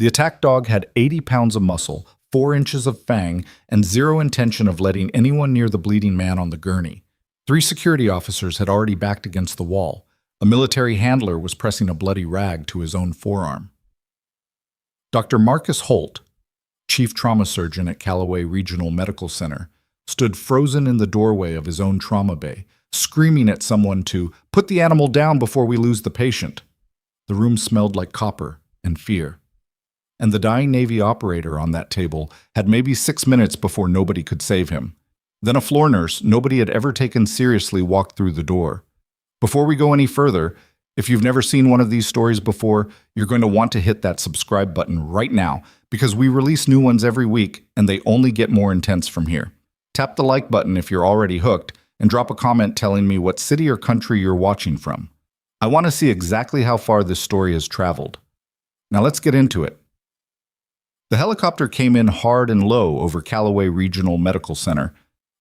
The attack dog had 80 pounds of muscle, 4 inches of fang, and zero intention of letting anyone near the bleeding man on the gurney. 3 security officers had already backed against the wall. A military handler was pressing a bloody rag to his own forearm. Dr. Marcus Holt, chief trauma surgeon at Calloway Regional Medical Center, stood frozen in the doorway of his own trauma bay, screaming at someone to put the animal down before we lose the patient. The room smelled like copper and fear. And the dying Navy operator on that table had maybe 6 minutes before nobody could save him. Then a floor nurse nobody had ever taken seriously walked through the door. Before we go any further, if you've never seen one of these stories before, you're going to want to hit that subscribe button right now because we release new ones every week and they only get more intense from here. Tap the like button if you're already hooked and drop a comment telling me what city or country you're watching from. I want to see exactly how far this story has traveled. Now let's get into it. The helicopter came in hard and low over Calloway Regional Medical Center,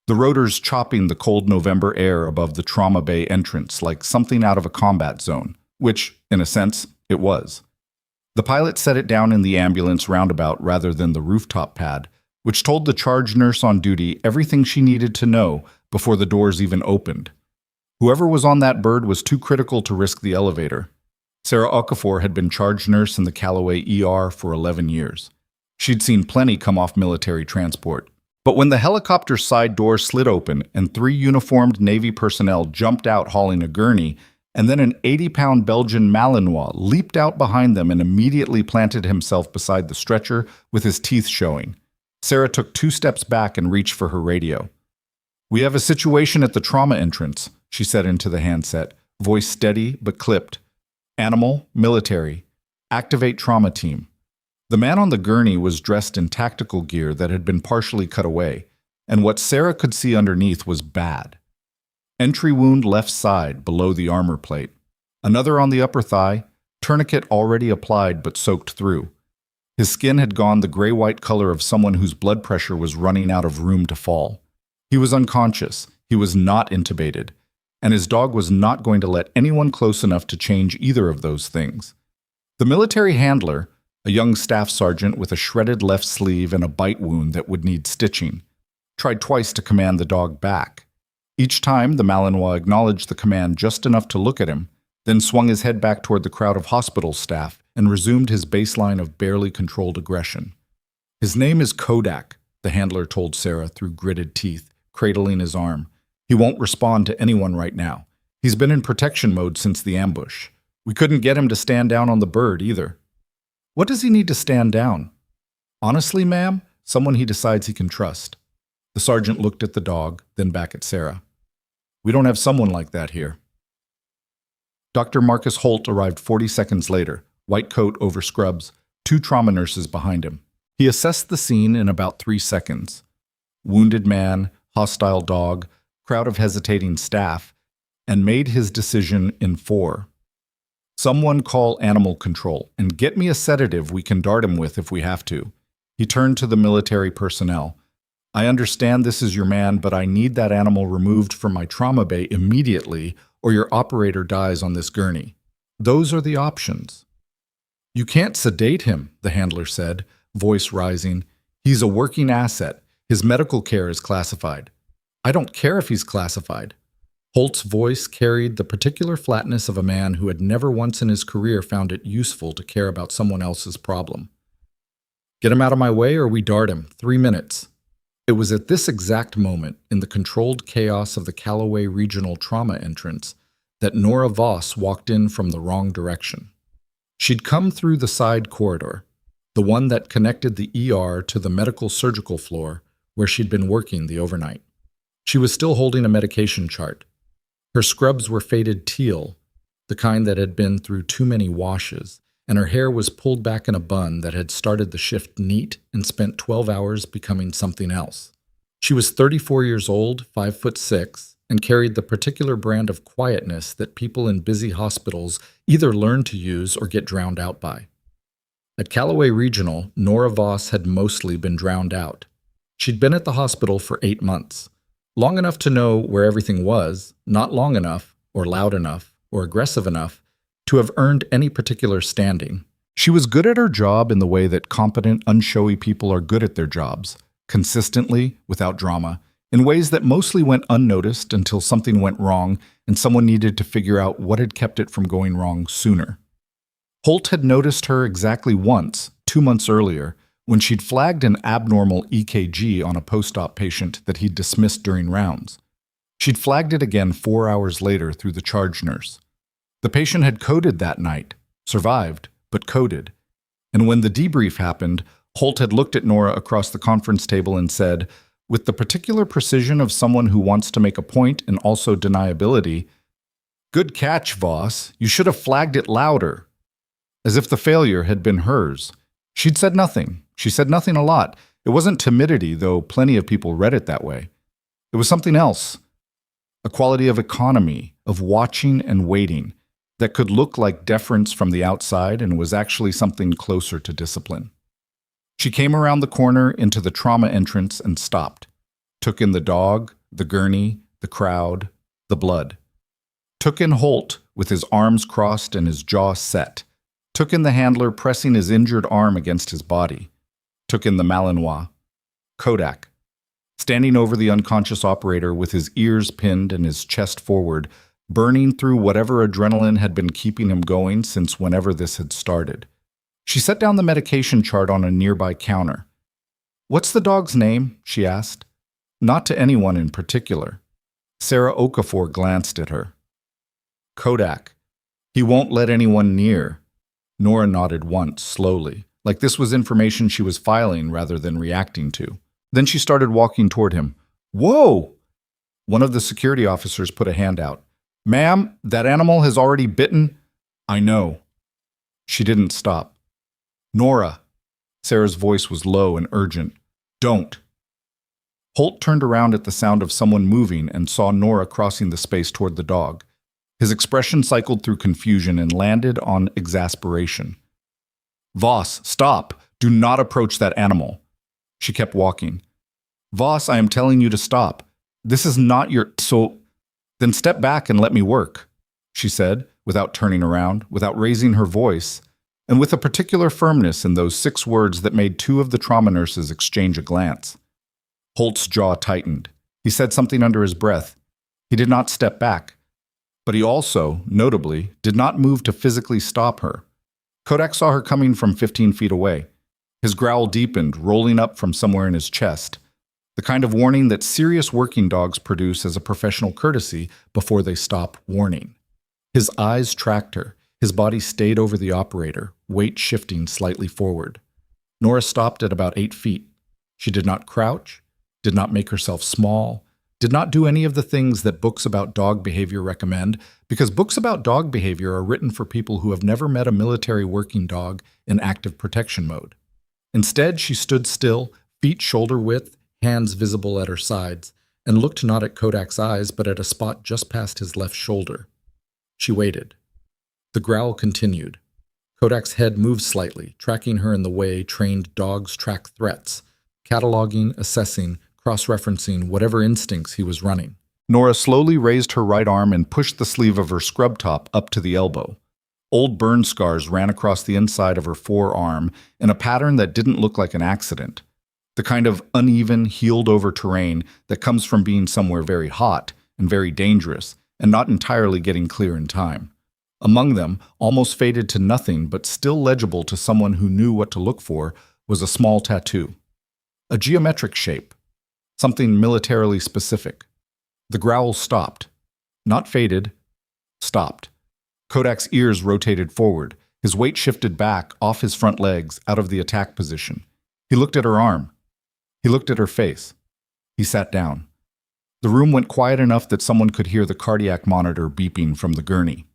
the rotors chopping the cold November air above the trauma bay entrance like something out of a combat zone, which, in a sense, it was. The pilot set it down in the ambulance roundabout rather than the rooftop pad, which told the charge nurse on duty everything she needed to know before the doors even opened. Whoever was on that bird was too critical to risk the elevator. Sarah Okafor had been charge nurse in the Calloway ER for 11 years. She'd seen plenty come off military transport. But when the helicopter's side door slid open and 3 uniformed Navy personnel jumped out hauling a gurney, and then an 80-pound Belgian Malinois leaped out behind them and immediately planted himself beside the stretcher with his teeth showing, Sarah took 2 steps back and reached for her radio. "We have a situation at the trauma entrance," she said into the handset, voice steady but clipped. "Animal, military. Activate trauma team." The man on the gurney was dressed in tactical gear that had been partially cut away, and what Sarah could see underneath was bad. Entry wound left side below the armor plate. Another on the upper thigh, tourniquet already applied but soaked through. His skin had gone the gray-white color of someone whose blood pressure was running out of room to fall. He was unconscious, he was not intubated, and his dog was not going to let anyone close enough to change either of those things. The military handler, a young staff sergeant with a shredded left sleeve and a bite wound that would need stitching, tried twice to command the dog back. Each time, the Malinois acknowledged the command just enough to look at him, then swung his head back toward the crowd of hospital staff and resumed his baseline of barely controlled aggression. "His name is Kodak," the handler told Sarah through gritted teeth, cradling his arm. "He won't respond to anyone right now. He's been in protection mode since the ambush. We couldn't get him to stand down on the bird either." "What does he need to stand down?" "Honestly, ma'am, someone he decides he can trust." The sergeant looked at the dog, then back at Sarah. "We don't have someone like that here." Dr. Marcus Holt arrived 40 seconds later, white coat over scrubs, 2 trauma nurses behind him. He assessed the scene in about 3 seconds. Wounded man, hostile dog, crowd of hesitating staff, and made his decision in 4. "Someone call animal control and get me a sedative we can dart him with if we have to." He turned to the military personnel. "I understand this is your man, but I need that animal removed from my trauma bay immediately or your operator dies on this gurney. Those are the options." "You can't sedate him," the handler said, voice rising. "He's a working asset. His medical care is classified." "I don't care if he's classified." Holt's voice carried the particular flatness of a man who had never once in his career found it useful to care about someone else's problem. "Get him out of my way or we dart him. 3 minutes." It was at this exact moment, in the controlled chaos of the Calloway Regional Trauma entrance, that Nora Voss walked in from the wrong direction. She'd come through the side corridor, the one that connected the ER to the medical surgical floor where she'd been working the overnight. She was still holding a medication chart. Her scrubs were faded teal, the kind that had been through too many washes, and her hair was pulled back in a bun that had started the shift neat and spent 12 hours becoming something else. She was 34 years old, 5'6", and carried the particular brand of quietness that people in busy hospitals either learn to use or get drowned out by. At Calloway Regional, Nora Voss had mostly been drowned out. She'd been at the hospital for 8 months. Long enough to know where everything was, not long enough, or loud enough, or aggressive enough to have earned any particular standing. She was good at her job in the way that competent, unshowy people are good at their jobs, consistently, without drama, in ways that mostly went unnoticed until something went wrong and someone needed to figure out what had kept it from going wrong sooner. Holt had noticed her exactly once, 2 months earlier, when she'd flagged an abnormal EKG on a post-op patient that he'd dismissed during rounds. She'd flagged it again 4 hours later through the charge nurse. The patient had coded that night, survived, but coded. And when the debrief happened, Holt had looked at Nora across the conference table and said, with the particular precision of someone who wants to make a point and also deniability, "Good catch, Voss. You should have flagged it louder." As if the failure had been hers. She'd said nothing. She said nothing a lot. It wasn't timidity, though plenty of people read it that way. It was something else. A quality of economy, of watching and waiting, that could look like deference from the outside and was actually something closer to discipline. She came around the corner into the trauma entrance and stopped. Took in the dog, the gurney, the crowd, the blood. Took in Holt with his arms crossed and his jaw set. Took in the handler pressing his injured arm against his body. Took in the Malinois. Kodak. Standing over the unconscious operator with his ears pinned and his chest forward, burning through whatever adrenaline had been keeping him going since whenever this had started. She set down the medication chart on a nearby counter. "What's the dog's name?" she asked. Not to anyone in particular. Sarah Okafor glanced at her. "Kodak. He won't let anyone near." Nora nodded once, slowly, like this was information she was filing rather than reacting to. Then she started walking toward him. "Whoa!" One of the security officers put a hand out. "Ma'am, that animal has already bitten." "I know." She didn't stop. "Nora." Sarah's voice was low and urgent. "Don't." Holt turned around at the sound of someone moving and saw Nora crossing the space toward the dog. His expression cycled through confusion and landed on exasperation. "Voss, stop! Do not approach that animal." She kept walking. "Voss, I am telling you to stop. This is not your... So... Then step back and let me work," she said, without turning around, without raising her voice, and with a particular firmness in those 6 words that made 2 of the trauma nurses exchange a glance. Holt's jaw tightened. He said something under his breath. He did not step back. But he also, notably, did not move to physically stop her. Kodak saw her coming from 15 feet away. His growl deepened, rolling up from somewhere in his chest. The kind of warning that serious working dogs produce as a professional courtesy before they stop warning. His eyes tracked her. His body stayed over the operator, weight shifting slightly forward. Nora stopped at about 8 feet. She did not crouch, did not make herself small, did not do any of the things that books about dog behavior recommend, because books about dog behavior are written for people who have never met a military working dog in active protection mode. Instead, she stood still, feet shoulder width, hands visible at her sides, and looked not at Kodak's eyes but at a spot just past his left shoulder. She waited. The growl continued. Kodak's head moved slightly, tracking her in the way trained dogs track threats, cataloging, assessing, cross-referencing whatever instincts he was running. Nora slowly raised her right arm and pushed the sleeve of her scrub top up to the elbow. Old burn scars ran across the inside of her forearm in a pattern that didn't look like an accident. The kind of uneven, healed-over terrain that comes from being somewhere very hot and very dangerous and not entirely getting clear in time. Among them, almost faded to nothing but still legible to someone who knew what to look for, was a small tattoo. A geometric shape. Something militarily specific. The growl stopped. Not faded. Stopped. Kodak's ears rotated forward. His weight shifted back, off his front legs, out of the attack position. He looked at her arm. He looked at her face. He sat down. The room went quiet enough that someone could hear the cardiac monitor beeping from the gurney.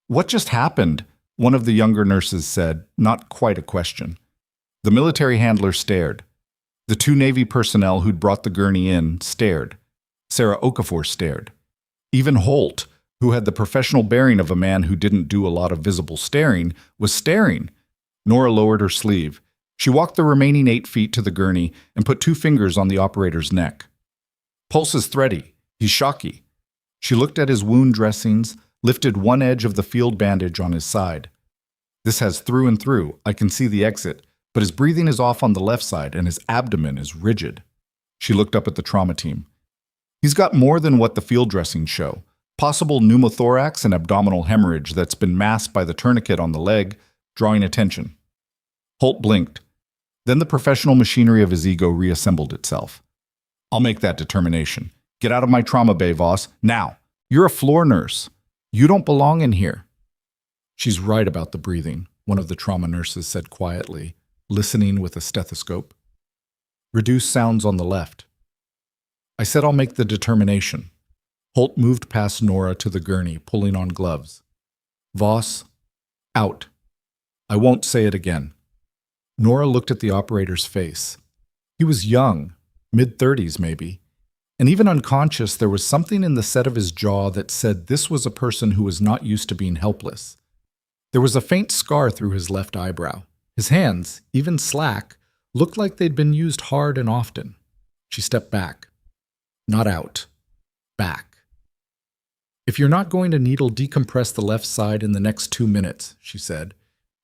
"What just happened?" one of the younger nurses said, not quite a question. The military handler stared. The 2 Navy personnel who'd brought the gurney in stared. Sarah Okafor stared. Even Holt, who had the professional bearing of a man who didn't do a lot of visible staring, was staring. Nora lowered her sleeve. She walked the remaining 8 feet to the gurney and put 2 fingers on the operator's neck. "Pulse is thready. He's shocky." She looked at his wound dressings, lifted one edge of the field bandage on his side. This has through and through. I can see the exit, but his breathing is off on the left side and his abdomen is rigid. She looked up at the trauma team. He's got more than what the field dressings show. Possible pneumothorax and abdominal hemorrhage that's been masked by the tourniquet on the leg, drawing attention. Holt blinked. Then the professional machinery of his ego reassembled itself. I'll make that determination. Get out of my trauma bay, Voss. Now. You're a floor nurse. You don't belong in here. She's right about the breathing, one of the trauma nurses said quietly, listening with a stethoscope. Reduce sounds on the left. I said I'll make the determination. Holt moved past Nora to the gurney, pulling on gloves. Voss, out. I won't say it again. Nora looked at the operator's face. He was young, mid-30s maybe, and even unconscious, there was something in the set of his jaw that said this was a person who was not used to being helpless. There was a faint scar through his left eyebrow. His hands, even slack, looked like they'd been used hard and often. She stepped back. Not out. Back. If you're not going to needle decompress the left side in the next 2 minutes, she said,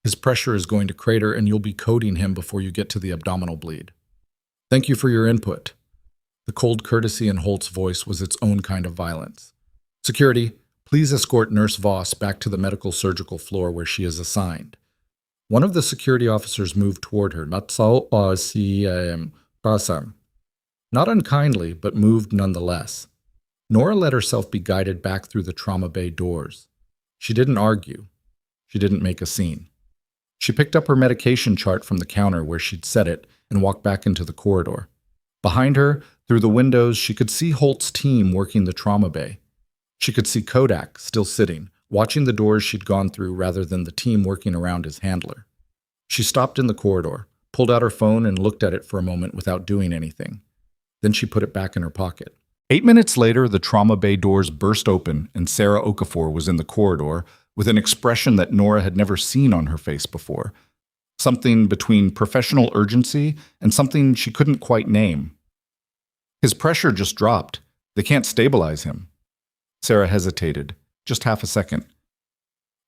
his pressure is going to crater and you'll be coding him before you get to the abdominal bleed. Thank you for your input. The cold courtesy in Holt's voice was its own kind of violence. Security, please escort Nurse Voss back to the medical surgical floor where she is assigned. One of the security officers moved toward her, not unkindly, but moved nonetheless. Nora let herself be guided back through the trauma bay doors. She didn't argue. She didn't make a scene. She picked up her medication chart from the counter where she'd set it and walked back into the corridor. Behind her, through the windows, she could see Holt's team working the trauma bay. She could see Kodak still sitting, watching the doors she'd gone through rather than the team working around his handler. She stopped in the corridor, pulled out her phone and looked at it for a moment without doing anything. Then she put it back in her pocket. 8 minutes later, the trauma bay doors burst open and Sarah Okafor was in the corridor with an expression that Nora had never seen on her face before. Something between professional urgency and something she couldn't quite name. His pressure just dropped. They can't stabilize him. Sarah hesitated, just half a second.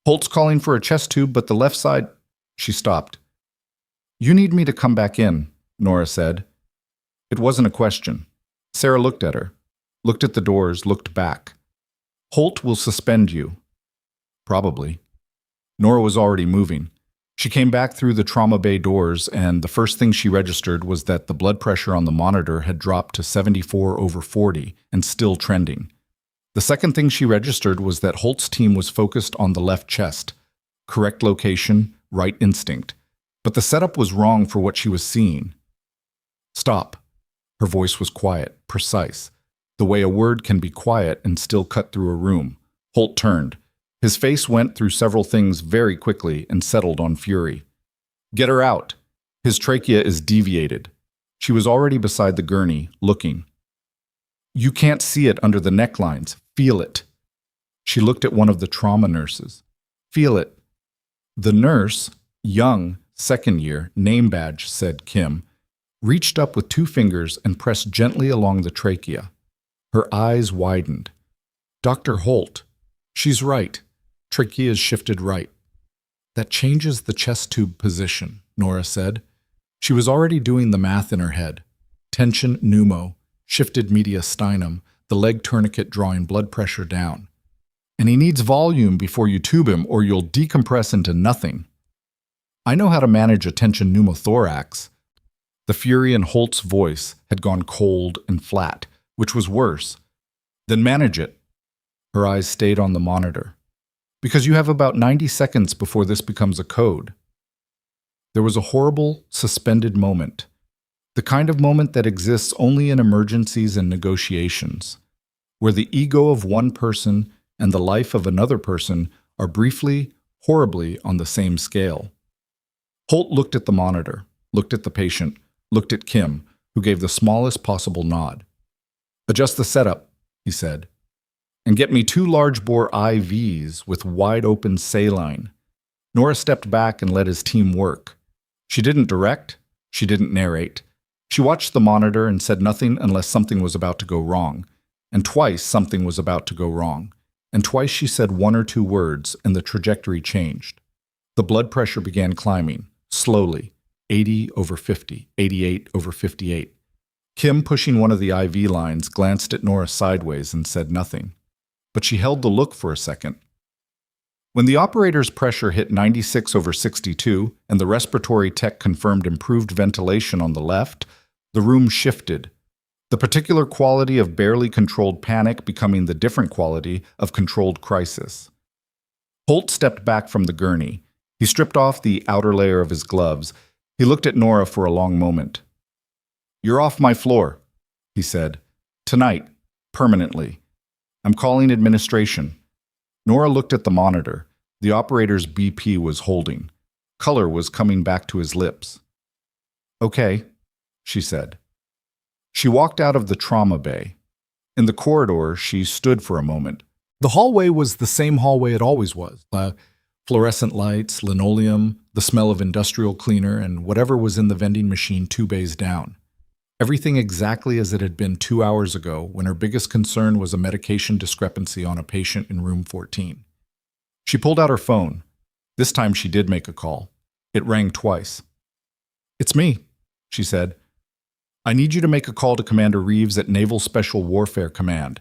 Holt's calling for a chest tube, but the left side... She stopped. You need me to come back in, Nora said. It wasn't a question. Sarah looked at her, looked at the doors, looked back. Holt will suspend you. Probably. Nora was already moving. She came back through the trauma bay doors, and the first thing she registered was that the blood pressure on the monitor had dropped to 74/40 and still trending. The second thing she registered was that Holt's team was focused on the left chest. Correct location, right instinct. But the setup was wrong for what she was seeing. Stop. Her voice was quiet, precise, the way a word can be quiet and still cut through a room. Holt turned. His face went through several things very quickly and settled on fury. Get her out. His trachea is deviated. She was already beside the gurney, looking. You can't see it under the necklines. Feel it. She looked at one of the trauma nurses. Feel it. The nurse, young, second year, name badge, said Kim, reached up with 2 fingers and pressed gently along the trachea. Her eyes widened. Dr. Holt. She's right. Trachea's shifted right. That changes the chest tube position, Nora said. She was already doing the math in her head. Tension pneumo, shifted mediastinum, the leg tourniquet drawing blood pressure down. And he needs volume before you tube him or you'll decompress into nothing. I know how to manage a tension pneumothorax. The fury in Holt's voice had gone cold and flat, which was worse. Then manage it. Her eyes stayed on the monitor. Because you have about 90 seconds before this becomes a code. There was a horrible, suspended moment. The kind of moment that exists only in emergencies and negotiations, where the ego of one person and the life of another person are briefly, horribly on the same scale. Holt looked at the monitor, looked at the patient, looked at Kim, who gave the smallest possible nod. Adjust the setup, he said. And get me 2 large-bore IVs with wide-open saline. Nora stepped back and let his team work. She didn't direct. She didn't narrate. She watched the monitor and said nothing unless something was about to go wrong. And twice something was about to go wrong. And twice she said 1 or 2 words and the trajectory changed. The blood pressure began climbing, slowly, 80 over 50, 88 over 58. Kim, pushing one of the IV lines, glanced at Nora sideways and said nothing. But she held the look for a second. When the operator's pressure hit 96 over 62 and the respiratory tech confirmed improved ventilation on the left, the room shifted, the particular quality of barely controlled panic becoming the different quality of controlled crisis. Holt stepped back from the gurney. He stripped off the outer layer of his gloves. He looked at Nora for a long moment. "You're off my floor," he said. "Tonight, permanently. I'm calling administration." Nora looked at the monitor. The operator's BP was holding. Color was coming back to his lips. "Okay," she said. She walked out of the trauma bay. In the corridor, she stood for a moment. The hallway was the same hallway it always was. Fluorescent lights, linoleum, the smell of industrial cleaner, and whatever was in the vending machine 2 bays down. Everything exactly as it had been 2 hours ago when her biggest concern was a medication discrepancy on a patient in room 14. She pulled out her phone. This time she did make a call. It rang twice. "It's me," she said. "I need you to make a call to Commander Reeves at Naval Special Warfare Command.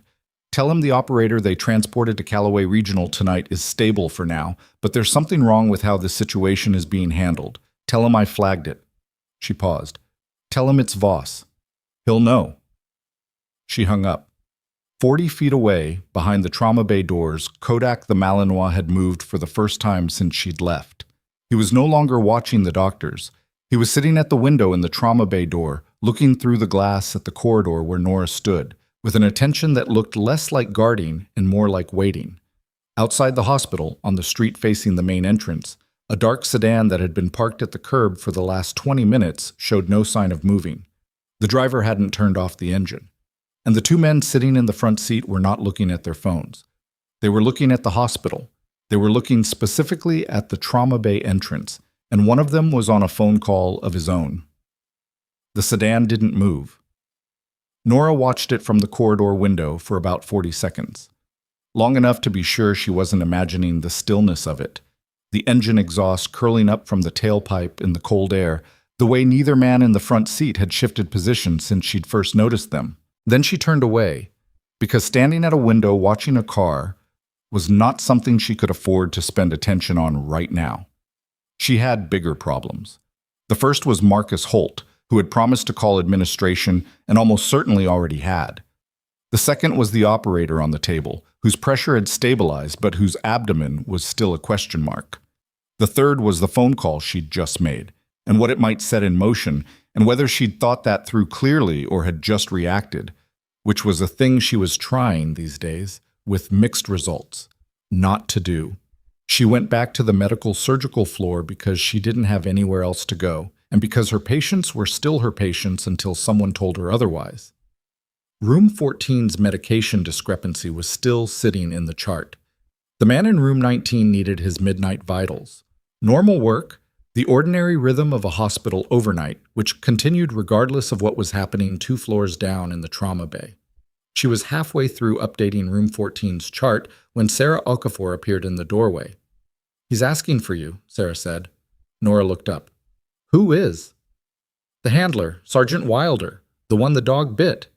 Tell him the operator they transported to Calloway Regional tonight is stable for now, but there's something wrong with how this situation is being handled. Tell him I flagged it." She paused. "Tell him it's Voss. He'll know." She hung up. 40 feet away, behind the trauma bay doors, Kodak the Malinois had moved for the first time since she'd left. He was no longer watching the doctors. He was sitting at the window in the trauma bay door, looking through the glass at the corridor where Nora stood, with an attention that looked less like guarding and more like waiting. Outside the hospital, on the street facing the main entrance, a dark sedan that had been parked at the curb for the last 20 minutes showed no sign of moving. The driver hadn't turned off the engine. And the 2 men sitting in the front seat were not looking at their phones. They were looking at the hospital. They were looking specifically at the trauma bay entrance, and one of them was on a phone call of his own. The sedan didn't move. Nora watched it from the corridor window for about 40 seconds. Long enough to be sure she wasn't imagining the stillness of it, the engine exhaust curling up from the tailpipe in the cold air, the way neither man in the front seat had shifted position since she'd first noticed them. Then she turned away, because standing at a window watching a car was not something she could afford to spend attention on right now. She had bigger problems. The first was Marcus Holt, who had promised to call administration and almost certainly already had. The second was the operator on the table, whose pressure had stabilized but whose abdomen was still a question mark. The third was the phone call she'd just made, and what it might set in motion, and whether she'd thought that through clearly or had just reacted, which was a thing she was trying these days, with mixed results. Not to do. She went back to the medical surgical floor because she didn't have anywhere else to go, and because her patients were still her patients until someone told her otherwise. Room 14's medication discrepancy was still sitting in the chart. The man in room 19 needed his midnight vitals. Normal work, the ordinary rhythm of a hospital overnight, which continued regardless of what was happening 2 floors down in the trauma bay. She was halfway through updating room 14's chart when Sarah Okafor appeared in the doorway. "He's asking for you," Sarah said. Nora looked up. "Who is?" "The handler, Sergeant Wilder, the one the dog bit."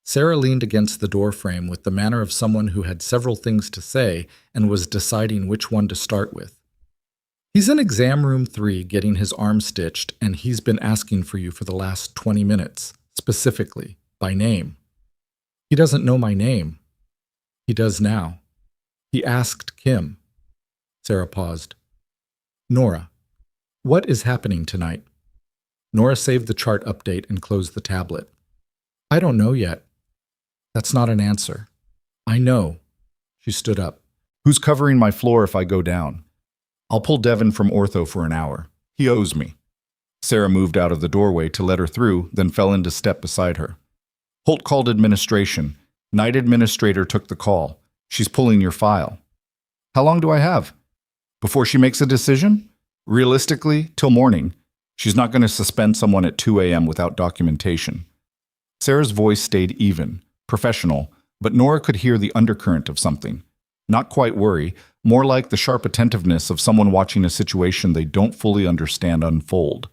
Sarah leaned against the doorframe with the manner of someone who had several things to say and was deciding which one to start with. "He's in exam room 3 getting his arm stitched, and he's been asking for you for the last 20 minutes, specifically, by name." "He doesn't know my name." "He does now. He asked Kim." Sarah paused. "Nora, what is happening tonight?" Nora saved the chart update and closed the tablet. "I don't know yet." "That's not an answer." "I know." She stood up. "Who's covering my floor if I go down? I'll pull Devin from ortho for an hour. He owes me." Sarah moved out of the doorway to let her through, then fell into step beside her. "Holt called administration. Night administrator took the call. She's pulling your file." "How long do I have?" "Before she makes a decision? Realistically, till morning. She's not going to suspend someone at 2 a.m. without documentation." Sarah's voice stayed even, professional, but Nora could hear the undercurrent of something. Not quite worry, more like the sharp attentiveness of someone watching a situation they don't fully understand unfold.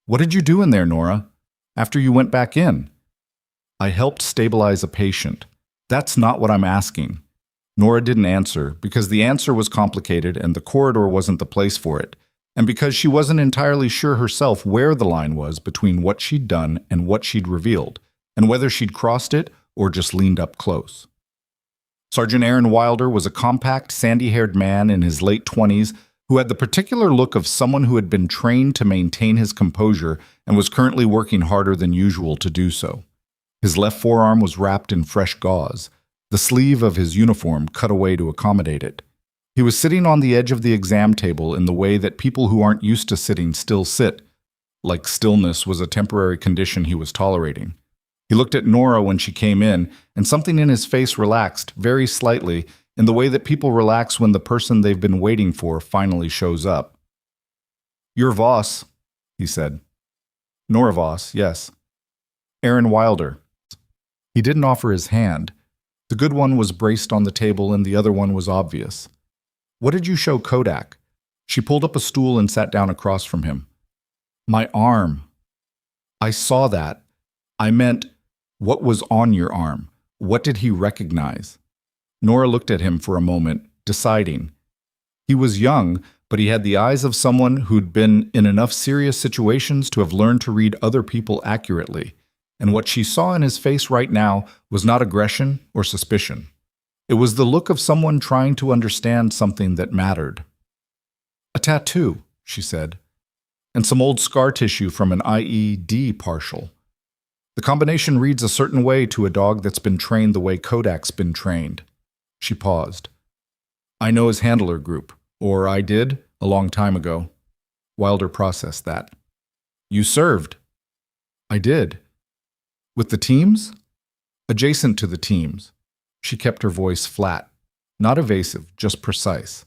"What did you do in there, Nora? After you went back in?" "I helped stabilize a patient." "That's not what I'm asking." Nora didn't answer because the answer was complicated and the corridor wasn't the place for it, and because she wasn't entirely sure herself where the line was between what she'd done and what she'd revealed, and whether she'd crossed it or just leaned up close. Sergeant Aaron Wilder was a compact, sandy-haired man in his late 20s who had the particular look of someone who had been trained to maintain his composure and was currently working harder than usual to do so. His left forearm was wrapped in fresh gauze, the sleeve of his uniform cut away to accommodate it. He was sitting on the edge of the exam table in the way that people who aren't used to sitting still sit, like stillness was a temporary condition he was tolerating. He looked at Nora when she came in, and something in his face relaxed, very slightly, in the way that people relax when the person they've been waiting for finally shows up. "You're Voss," he said. "Nora Voss, yes." "Aaron Wilder." He didn't offer his hand. The good one was braced on the table and the other one was obvious. "What did you show Kodak?" She pulled up a stool and sat down across from him. "My arm." "I saw that. I meant, what was on your arm? What did he recognize?" Nora looked at him for a moment, deciding. He was young, but he had the eyes of someone who'd been in enough serious situations to have learned to read other people accurately, and what she saw in his face right now was not aggression or suspicion. It was the look of someone trying to understand something that mattered. "A tattoo," she said, "and some old scar tissue from an IED partial. The combination reads a certain way to a dog that's been trained the way Kodak's been trained." She paused. "I know his handler group, or I did, a long time ago." Wilder processed that. "You served." "I did." "With the teams?" "Adjacent to the teams." She kept her voice flat, not evasive, just precise.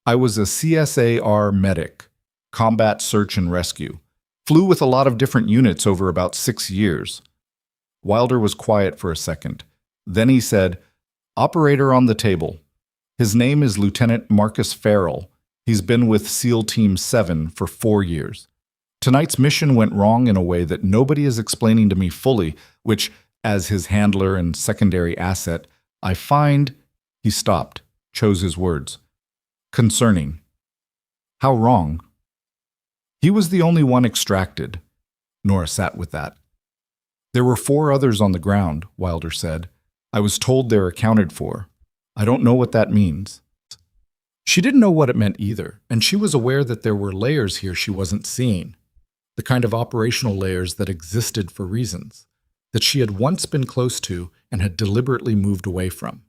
"I was a CSAR medic, combat search and rescue. Flew with a lot of different units over about 6 years." Wilder was quiet for a second. Then he said, "Operator on the table. His name is Lieutenant Marcus Farrell. He's been with SEAL Team 7 for 4 years. Tonight's mission went wrong in a way that nobody is explaining to me fully, which, as his handler and secondary asset, I find," he stopped, chose his words, "concerning." "How wrong?" "He was the only one extracted." Nora sat with that. "There were 4 others on the ground," Wilder said. "I was told they're accounted for. I don't know what that means." She didn't know what it meant either, and she was aware that there were layers here she wasn't seeing, the kind of operational layers that existed for reasons, that she had once been close to and had deliberately moved away from.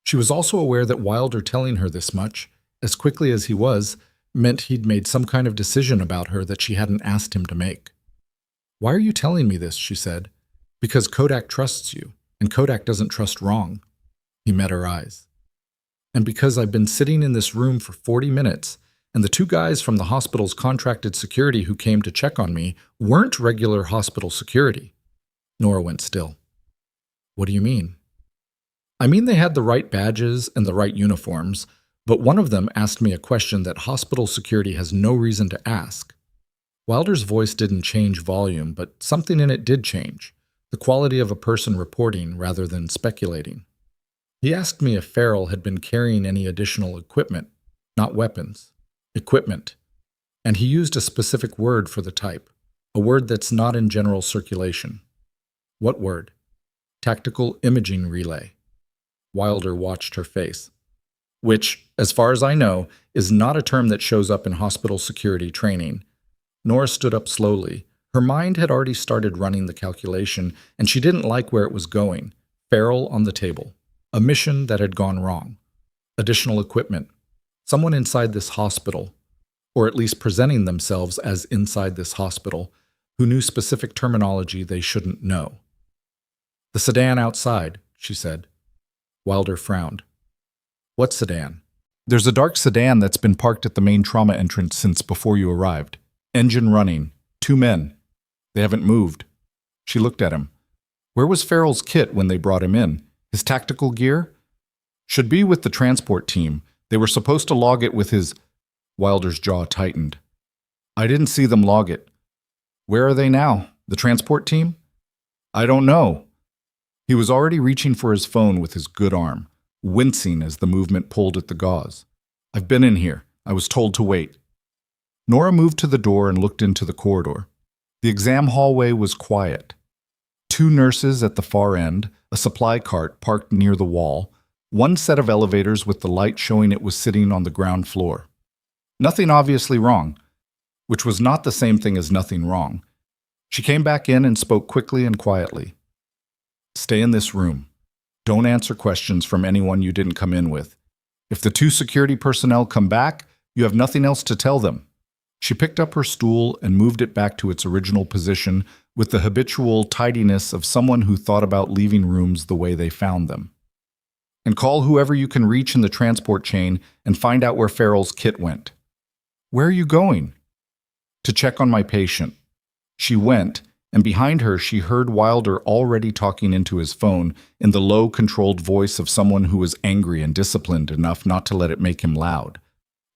She was also aware that Wilder telling her this much, as quickly as he was, meant he'd made some kind of decision about her that she hadn't asked him to make. "Why are you telling me this?" she said. "Because Kodak trusts you, and Kodak doesn't trust wrong." He met her eyes. "And because I've been sitting in this room for 40 minutes, and the 2 guys from the hospital's contracted security who came to check on me weren't regular hospital security." Nora went still. "What do you mean?" "I mean they had the right badges and the right uniforms, but one of them asked me a question that hospital security has no reason to ask." Wilder's voice didn't change volume, but something in it did change, the quality of a person reporting rather than speculating. "He asked me if Farrell had been carrying any additional equipment, not weapons, equipment, and he used a specific word for the type, a word that's not in general circulation." "What word?" "Tactical imaging relay." Wilder watched her face. "Which, as far as I know, is not a term that shows up in hospital security training." Nora stood up slowly. Her mind had already started running the calculation, and she didn't like where it was going. Farrell on the table. A mission that had gone wrong. Additional equipment. Someone inside this hospital, or at least presenting themselves as inside this hospital, who knew specific terminology they shouldn't know. "The sedan outside," she said. Wilder frowned. "What sedan?" "There's a dark sedan that's been parked at the main trauma entrance since before you arrived. Engine running. 2 men. They haven't moved." She looked at him. "Where was Farrell's kit when they brought him in? His tactical gear?" Should be with the transport team. They were supposed to log it with his... Wilder's jaw tightened. I didn't see them log it. Where are they now? The transport team? I don't know. He was already reaching for his phone with his good arm, wincing as the movement pulled at the gauze. I've been in here. I was told to wait. Nora moved to the door and looked into the corridor. The exam hallway was quiet. 2 nurses at the far end, a supply cart parked near the wall, one set of elevators with the light showing it was sitting on the ground floor. Nothing obviously wrong, which was not the same thing as nothing wrong. She came back in and spoke quickly and quietly. Stay in this room. Don't answer questions from anyone you didn't come in with. If the 2 security personnel come back, you have nothing else to tell them. She picked up her stool and moved it back to its original position with the habitual tidiness of someone who thought about leaving rooms the way they found them. And call whoever you can reach in the transport chain and find out where Farrell's kit went. Where are you going? To check on my patient. She went, and behind her she heard Wilder already talking into his phone in the low, controlled voice of someone who was angry and disciplined enough not to let it make him loud.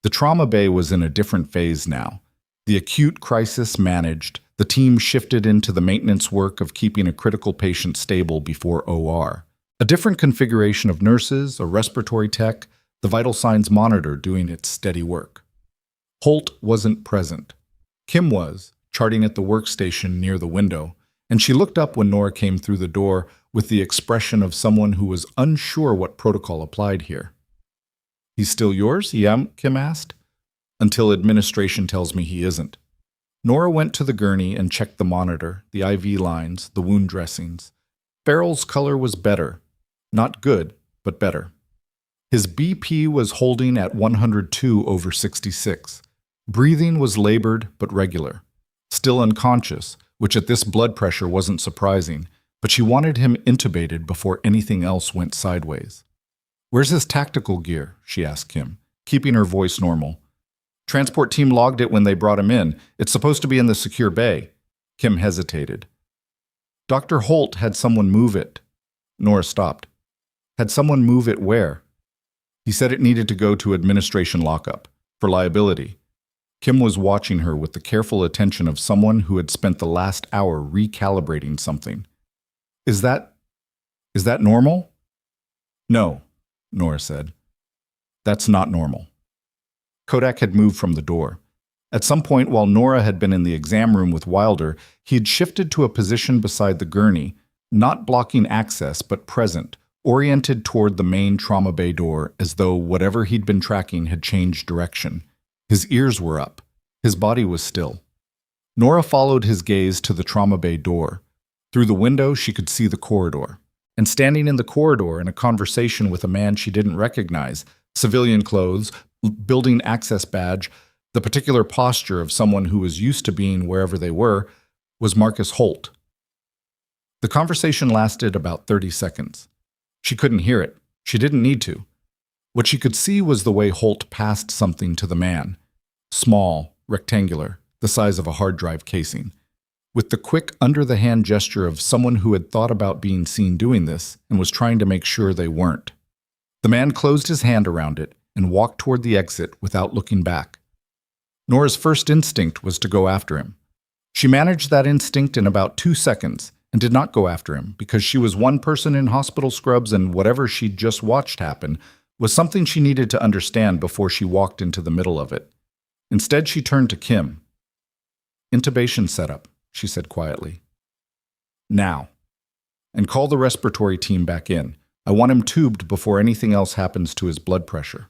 The trauma bay was in a different phase now. The acute crisis managed, the team shifted into the maintenance work of keeping a critical patient stable before OR. A different configuration of nurses, a respiratory tech, the vital signs monitor doing its steady work. Holt wasn't present. Kim was, charting at the workstation near the window, and she looked up when Nora came through the door with the expression of someone who was unsure what protocol applied here. He's still yours? Yeah, Kim asked. Until administration tells me he isn't. Nora went to the gurney and checked the monitor, the IV lines, the wound dressings. Farrell's color was better. Not good, but better. His BP was holding at 102/66. Breathing was labored but regular. Still unconscious, which at this blood pressure wasn't surprising, but she wanted him intubated before anything else went sideways. Where's his tactical gear? She asked Kim, keeping her voice normal. Transport team logged it when they brought him in. It's supposed to be in the secure bay. Kim hesitated. Dr. Holt had someone move it. Nora stopped. Had someone move it where? He said it needed to go to administration lockup, for liability. Kim was watching her with the careful attention of someone who had spent the last hour recalibrating something. Is that normal? No, Nora said. That's not normal. Kodak had moved from the door. At some point while Nora had been in the exam room with Wilder, he had shifted to a position beside the gurney, not blocking access but present, oriented toward the main trauma bay door as though whatever he'd been tracking had changed direction. His ears were up. His body was still. Nora followed his gaze to the trauma bay door. Through the window, she could see the corridor. And standing in the corridor in a conversation with a man she didn't recognize, civilian clothes, building access badge, the particular posture of someone who was used to being wherever they were, was Marcus Holt. The conversation lasted about 30 seconds. She couldn't hear it. She didn't need to. What she could see was the way Holt passed something to the man. Small, rectangular, the size of a hard drive casing. With the quick, under-the-hand gesture of someone who had thought about being seen doing this and was trying to make sure they weren't. The man closed his hand around it and walked toward the exit without looking back. Nora's first instinct was to go after him. She managed that instinct in about 2 seconds and did not go after him because she was one person in hospital scrubs and whatever she'd just watched happen was something she needed to understand before she walked into the middle of it. Instead, she turned to Kim. Intubation setup, she said quietly. Now. And call the respiratory team back in. I want him tubed before anything else happens to his blood pressure.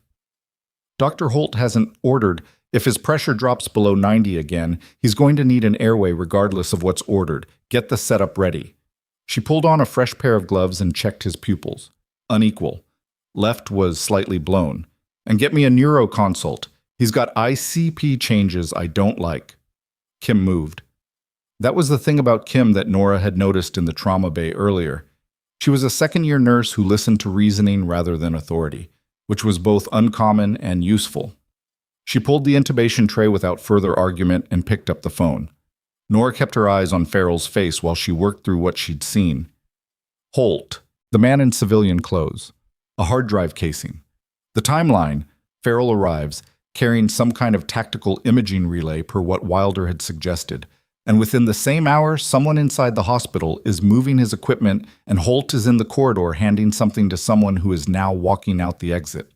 Dr. Holt hasn't ordered. If his pressure drops below 90 again, he's going to need an airway regardless of what's ordered. Get the setup ready. She pulled on a fresh pair of gloves and checked his pupils. Unequal. Left was slightly blown. And get me a neuro consult. He's got ICP changes I don't like. Kim moved. That was the thing about Kim that Nora had noticed in the trauma bay earlier. She was a second-year nurse who listened to reasoning rather than authority, which was both uncommon and useful. She pulled the intubation tray without further argument and picked up the phone. Nora kept her eyes on Farrell's face while she worked through what she'd seen. Holt, the man in civilian clothes. a hard drive casing. The timeline: Farrell arrives, carrying some kind of tactical imaging relay per what Wilder had suggested. And within the same hour, someone inside the hospital is moving his equipment and Holt is in the corridor handing something to someone who is now walking out the exit.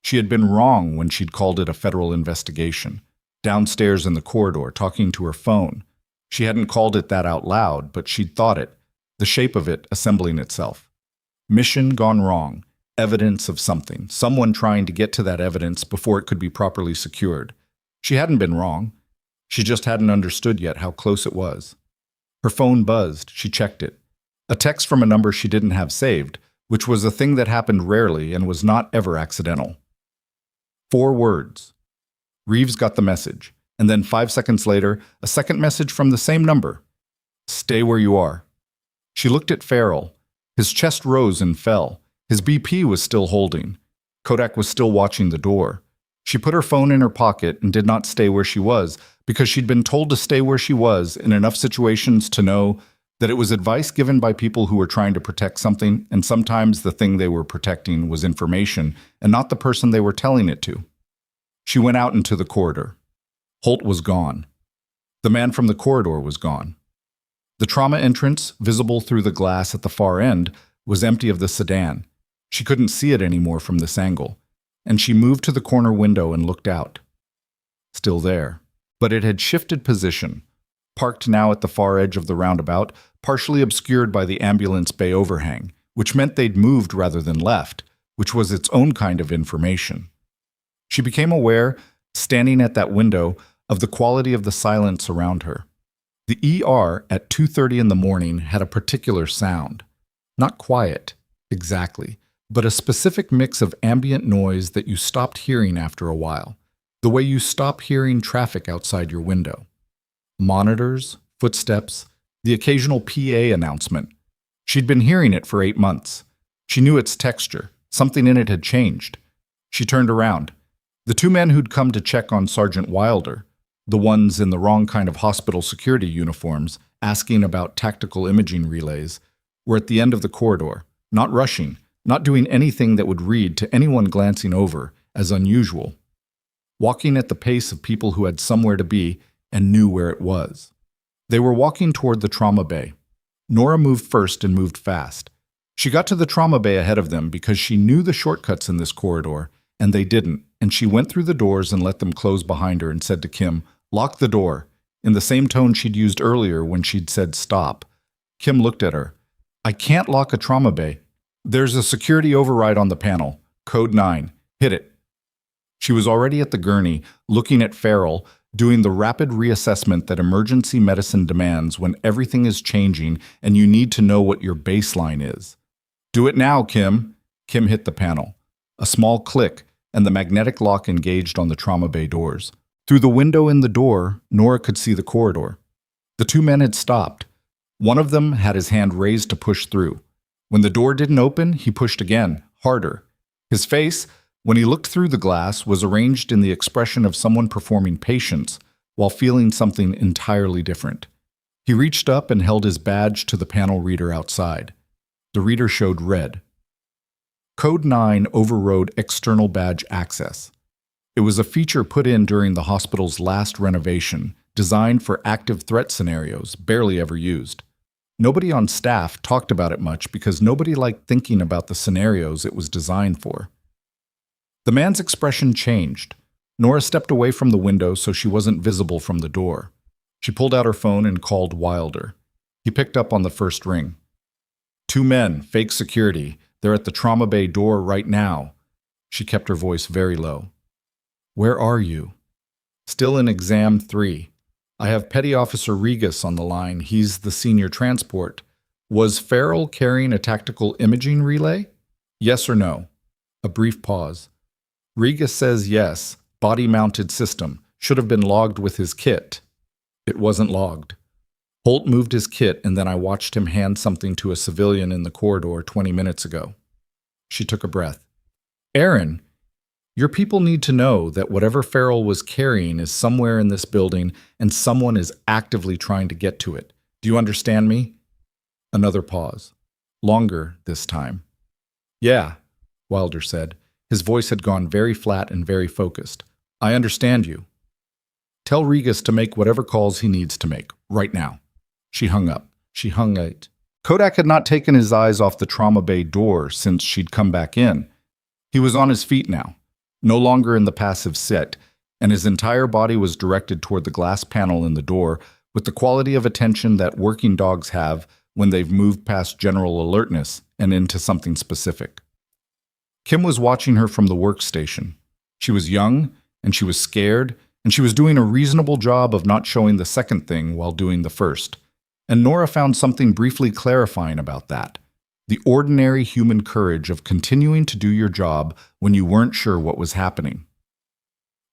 She had been wrong when she'd called it a federal investigation. Downstairs in the corridor, talking to her phone. She hadn't called it that out loud, but she'd thought it, the shape of it assembling itself. Mission gone wrong. Evidence of something. Someone trying to get to that evidence before it could be properly secured. She hadn't been wrong. She just hadn't understood yet how close it was. Her phone buzzed. She checked it. A text from a number she didn't have saved, which was a thing that happened rarely and was not ever accidental. 4 words. Reeves got the message, and then 5 seconds later, a second message from the same number. Stay where you are. She looked at Farrell. His chest rose and fell. His BP was still holding. Kodak was still watching the door. She put her phone in her pocket and did not stay where she was because she'd been told to stay where she was in enough situations to know that it was advice given by people who were trying to protect something, and sometimes the thing they were protecting was information and not the person they were telling it to. She went out into the corridor. Holt was gone. The man from the corridor was gone. The trauma entrance, visible through the glass at the far end, was empty of the sedan. She couldn't see it anymore from this angle, and she moved to the corner window and looked out. Still there, but it had shifted position, parked now at the far edge of the roundabout, partially obscured by the ambulance bay overhang, which meant they'd moved rather than left, which was its own kind of information. She became aware, standing at that window, of the quality of the silence around her. The ER at 2:30 in the morning had a particular sound. Not quiet, exactly, but a specific mix of ambient noise that you stopped hearing after a while, the way you stop hearing traffic outside your window. Monitors, footsteps, the occasional PA announcement. She'd been hearing it for 8 months. She knew its texture. Something in it had changed. She turned around. The 2 men who'd come to check on Sergeant Wilder, the ones in the wrong kind of hospital security uniforms, asking about tactical imaging relays, were at the end of the corridor, not rushing, not doing anything that would read to anyone glancing over as unusual. Walking at the pace of people who had somewhere to be and knew where it was. They were walking toward the trauma bay. Nora moved first and moved fast. She got to the trauma bay ahead of them because she knew the shortcuts in this corridor, and they didn't, and she went through the doors and let them close behind her and said to Kim, "Lock the door," in the same tone she'd used earlier when she'd said stop. Kim looked at her. "I can't lock a trauma bay. There's a security override on the panel. Code 9. Hit it." She was already at the gurney, looking at Farrell, doing the rapid reassessment that emergency medicine demands when everything is changing and you need to know what your baseline is. "Do it now, Kim." Kim hit the panel. A small click, and the magnetic lock engaged on the trauma bay doors. Through the window in the door, Nora could see the corridor. The 2 men had stopped. One of them had his hand raised to push through. When the door didn't open, he pushed again, harder. His face, when he looked through the glass, was arranged in the expression of someone performing patience while feeling something entirely different. He reached up and held his badge to the panel reader outside. The reader showed red. Code 9 overrode external badge access. It was a feature put in during the hospital's last renovation, designed for active threat scenarios, barely ever used. Nobody on staff talked about it much because nobody liked thinking about the scenarios it was designed for. The man's expression changed. Nora stepped away from the window so she wasn't visible from the door. She pulled out her phone and called Wilder. He picked up on the first ring. 2 men, fake security. They're at the trauma bay door right now. She kept her voice very low. "Where are you?" "Still in exam 3. I have Petty Officer Regas on the line. He's the senior transport. Was Farrell carrying a tactical imaging relay? Yes or no?" A brief pause. "Regas says yes. Body-mounted system. Should have been logged with his kit." "It wasn't logged." Holt moved his kit, and then I watched him hand something to a civilian in the corridor 20 minutes ago. She took a breath. "Aaron, your people need to know that whatever Farrell was carrying is somewhere in this building and someone is actively trying to get to it. Do you understand me?" Another pause. Longer this time. "Yeah. Wilder said. His voice had gone very flat and very focused. I understand you. Tell Regis to make whatever calls he needs to make, right now. She hung up. She hung it. Kodak had not taken his eyes off the trauma bay door since she'd come back in. He was on his feet now, no longer in the passive sit, and his entire body was directed toward the glass panel in the door with the quality of attention that working dogs have when they've moved past general alertness and into something specific. Kim was watching her from the workstation. She was young, and she was scared, and she was doing a reasonable job of not showing the second thing while doing the first. And Nora found something briefly clarifying about that. The ordinary human courage of continuing to do your job when you weren't sure what was happening.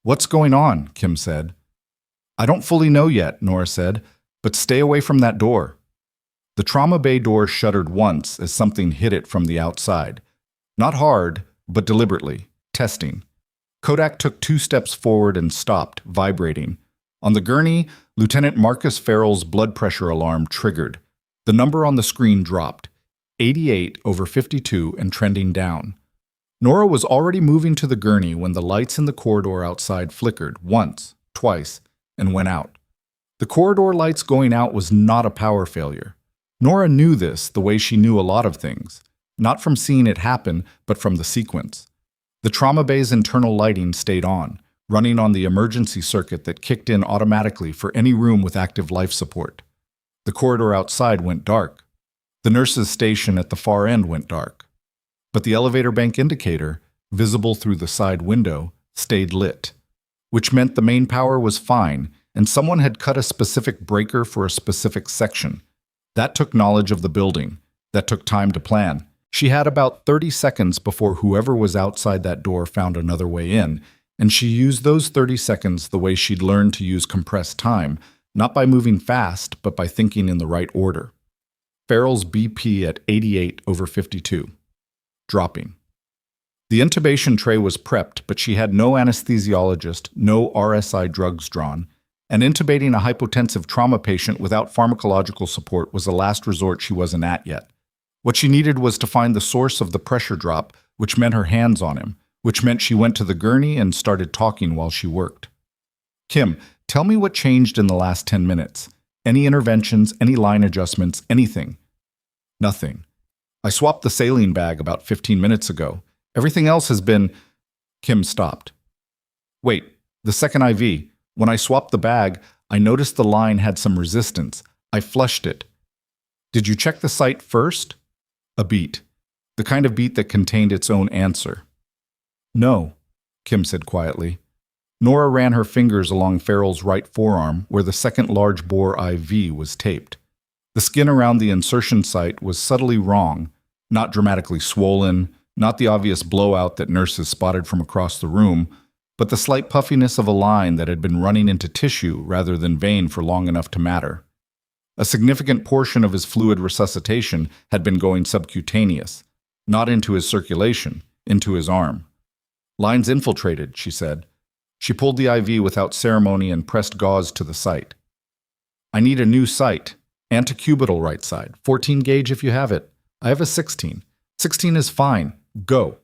What's going on? Kim said. I don't fully know yet, Nora said, but stay away from that door. The trauma bay door shuddered once as something hit it from the outside. Not hard, but deliberately, testing. Kodak took 2 steps forward and stopped, vibrating. On the gurney, Lieutenant Marcus Farrell's blood pressure alarm triggered. The number on the screen dropped, 88/52 and trending down. Nora was already moving to the gurney when the lights in the corridor outside flickered once, twice, and went out. The corridor lights going out was not a power failure. Nora knew this the way she knew a lot of things, not from seeing it happen, but from the sequence. The trauma bay's internal lighting stayed on, running on the emergency circuit that kicked in automatically for any room with active life support. The corridor outside went dark. The nurse's station at the far end went dark. But the elevator bank indicator, visible through the side window, stayed lit, which meant the main power was fine and someone had cut a specific breaker for a specific section. That took knowledge of the building. That took time to plan. She had about 30 seconds before whoever was outside that door found another way in, and she used those 30 seconds the way she'd learned to use compressed time, not by moving fast, but by thinking in the right order. Farrell's BP at 88/52. Dropping. The intubation tray was prepped, but she had no anesthesiologist, no RSI drugs drawn, and intubating a hypotensive trauma patient without pharmacological support was a last resort she wasn't at yet. What she needed was to find the source of the pressure drop, which meant her hands on him, which meant she went to the gurney and started talking while she worked. Kim, tell me what changed in the last 10 minutes. Any interventions, any line adjustments, anything? Nothing. I swapped the saline bag about 15 minutes ago. Everything else has been... Kim stopped. Wait, the second IV. When I swapped the bag, I noticed the line had some resistance. I flushed it. Did you check the site first? A beat. The kind of beat that contained its own answer. No, Kim said quietly. Nora ran her fingers along Farrell's right forearm where the second large bore IV was taped. The skin around the insertion site was subtly wrong, not dramatically swollen, not the obvious blowout that nurses spotted from across the room, but the slight puffiness of a line that had been running into tissue rather than vein for long enough to matter. A significant portion of his fluid resuscitation had been going subcutaneous, not into his circulation, into his arm. Lines infiltrated, she said. She pulled the IV without ceremony and pressed gauze to the site. I need a new site. Antecubital right side. 14 gauge if you have it. I have a 16. 16 is fine. Go.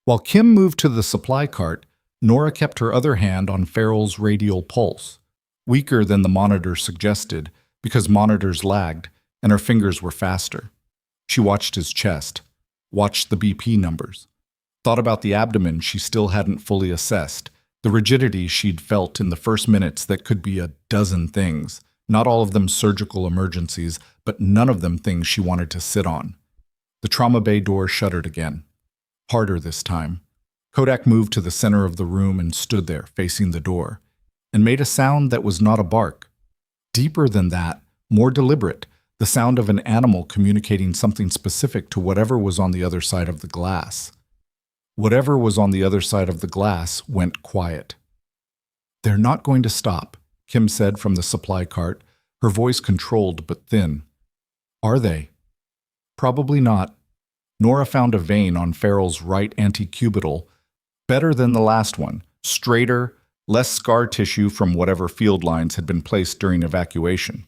While Kim moved to the supply cart, Nora kept her other hand on Farrell's radial pulse, weaker than the monitor suggested, because monitors lagged, and her fingers were faster. She watched his chest, watched the BP numbers, thought about the abdomen she still hadn't fully assessed, the rigidity she'd felt in the first minutes that could be a dozen things, not all of them surgical emergencies, but none of them things she wanted to sit on. The trauma bay door shuttered again, harder this time. Kodak moved to the center of the room and stood there, facing the door, and made a sound that was not a bark. Deeper than that, more deliberate, the sound of an animal communicating something specific to whatever was on the other side of the glass. Whatever was on the other side of the glass went quiet. They're not going to stop, Kim said from the supply cart, her voice controlled but thin. Are they? Probably not. Nora found a vein on Farrell's right antecubital, better than the last one, straighter, less scar tissue from whatever field lines had been placed during evacuation.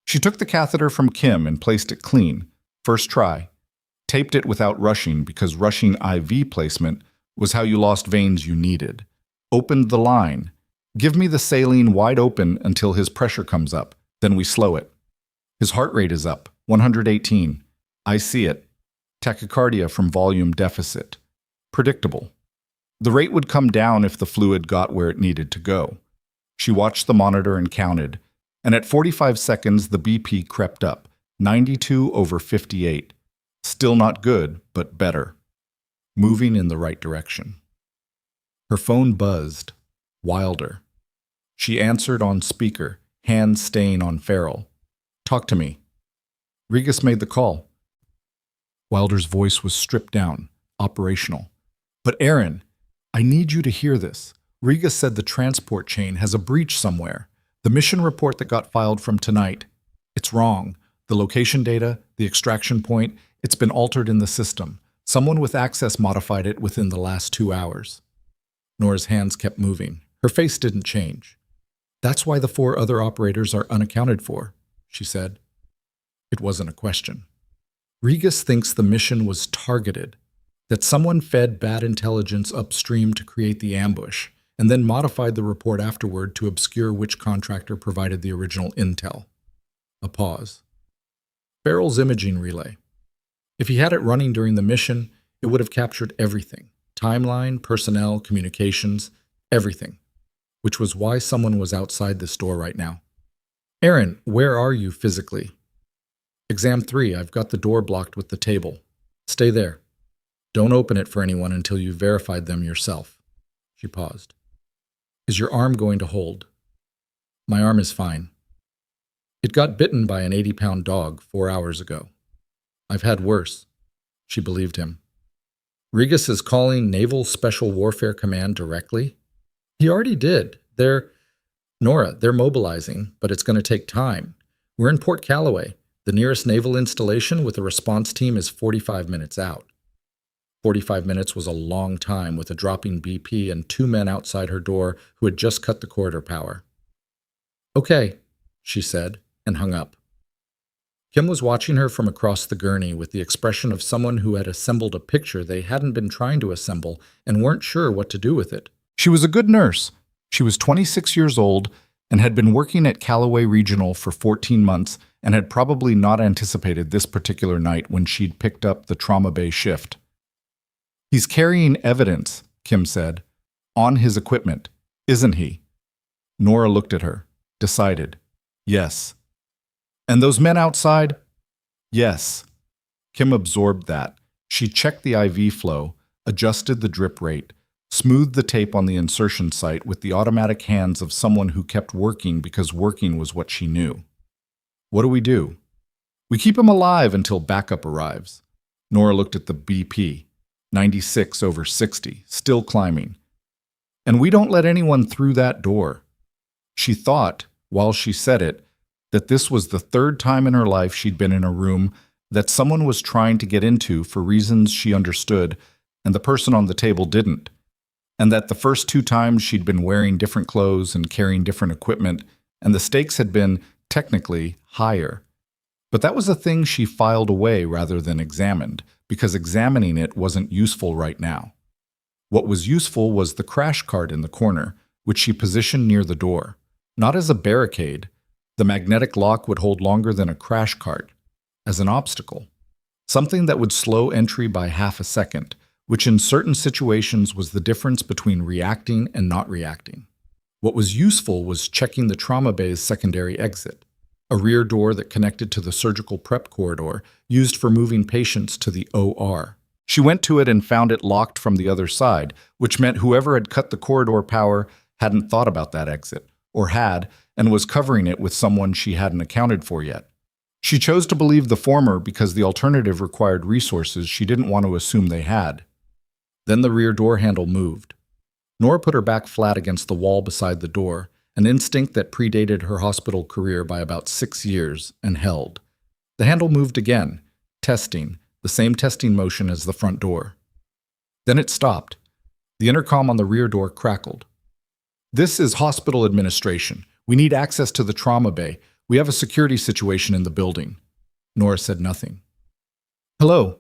She took the catheter from Kim and placed it clean. First try. Taped it without rushing because rushing IV placement was how you lost veins you needed. Opened the line. Give me the saline wide open until his pressure comes up. Then we slow it. His heart rate is up, 118. I see it. Tachycardia from volume deficit. Predictable. The rate would come down if the fluid got where it needed to go. She watched the monitor and counted, and at 45 seconds the BP crept up, 92/58. Still not good, but better. Moving in the right direction. Her phone buzzed. Wilder. She answered on speaker, hand staying on Farrell. Talk to me. Regis made the call. Wilder's voice was stripped down, operational. But Aaron, I need you to hear this. Regis said the transport chain has a breach somewhere. The mission report that got filed from tonight. It's wrong. The location data, the extraction point, it's been altered in the system. Someone with access modified it within the last 2 hours. Nora's hands kept moving. Her face didn't change. That's why the 4 other operators are unaccounted for, she said. It wasn't a question. Regis thinks the mission was targeted, that someone fed bad intelligence upstream to create the ambush, and then modified the report afterward to obscure which contractor provided the original intel. A pause. Farrell's imaging relay. If he had it running during the mission, it would have captured everything. Timeline, personnel, communications, everything. Which was why someone was outside this door right now. Aaron, where are you physically? Exam 3, I've got the door blocked with the table. Stay there. Don't open it for anyone until you've verified them yourself. She paused. Is your arm going to hold? My arm is fine. It got bitten by an 80-pound dog 4 hours ago. I've had worse. She believed him. Regis is calling Naval Special Warfare Command directly? He already did. They're mobilizing, but it's going to take time. We're in Port Calloway. The nearest naval installation with a response team is 45 minutes out. 45 minutes was a long time with a dropping BP and 2 men outside her door who had just cut the corridor power. Okay, she said, and hung up. Kim was watching her from across the gurney with the expression of someone who had assembled a picture they hadn't been trying to assemble and weren't sure what to do with it. She was a good nurse. She was 26 years old and had been working at Calloway Regional for 14 months and had probably not anticipated this particular night when she'd picked up the trauma bay shift. He's carrying evidence, Kim said, on his equipment, isn't he? Nora looked at her, decided, yes. And those men outside? Yes. Kim absorbed that. She checked the IV flow, adjusted the drip rate, smoothed the tape on the insertion site with the automatic hands of someone who kept working because working was what she knew. What do? We keep him alive until backup arrives. Nora looked at the BP, 96/60, still climbing. And we don't let anyone through that door. She thought, while she said it, that this was the 3rd time in her life she'd been in a room that someone was trying to get into for reasons she understood and the person on the table didn't, and that the first 2 times she'd been wearing different clothes and carrying different equipment, and the stakes had been, technically, higher. But that was a thing she filed away rather than examined, because examining it wasn't useful right now. What was useful was the crash cart in the corner, which she positioned near the door. Not as a barricade. The magnetic lock would hold longer than a crash cart. As an obstacle. Something that would slow entry by half a second, which in certain situations was the difference between reacting and not reacting. What was useful was checking the trauma bay's secondary exit, a rear door that connected to the surgical prep corridor used for moving patients to the OR. She went to it and found it locked from the other side, which meant whoever had cut the corridor power hadn't thought about that exit, or had, and was covering it with someone she hadn't accounted for yet. She chose to believe the former because the alternative required resources she didn't want to assume they had. Then the rear door handle moved. Nora put her back flat against the wall beside the door, an instinct that predated her hospital career by about 6 years, and held. The handle moved again, testing, the same testing motion as the front door. Then it stopped. The intercom on the rear door crackled. This is hospital administration. We need access to the trauma bay. We have a security situation in the building. Nora said nothing. Hello.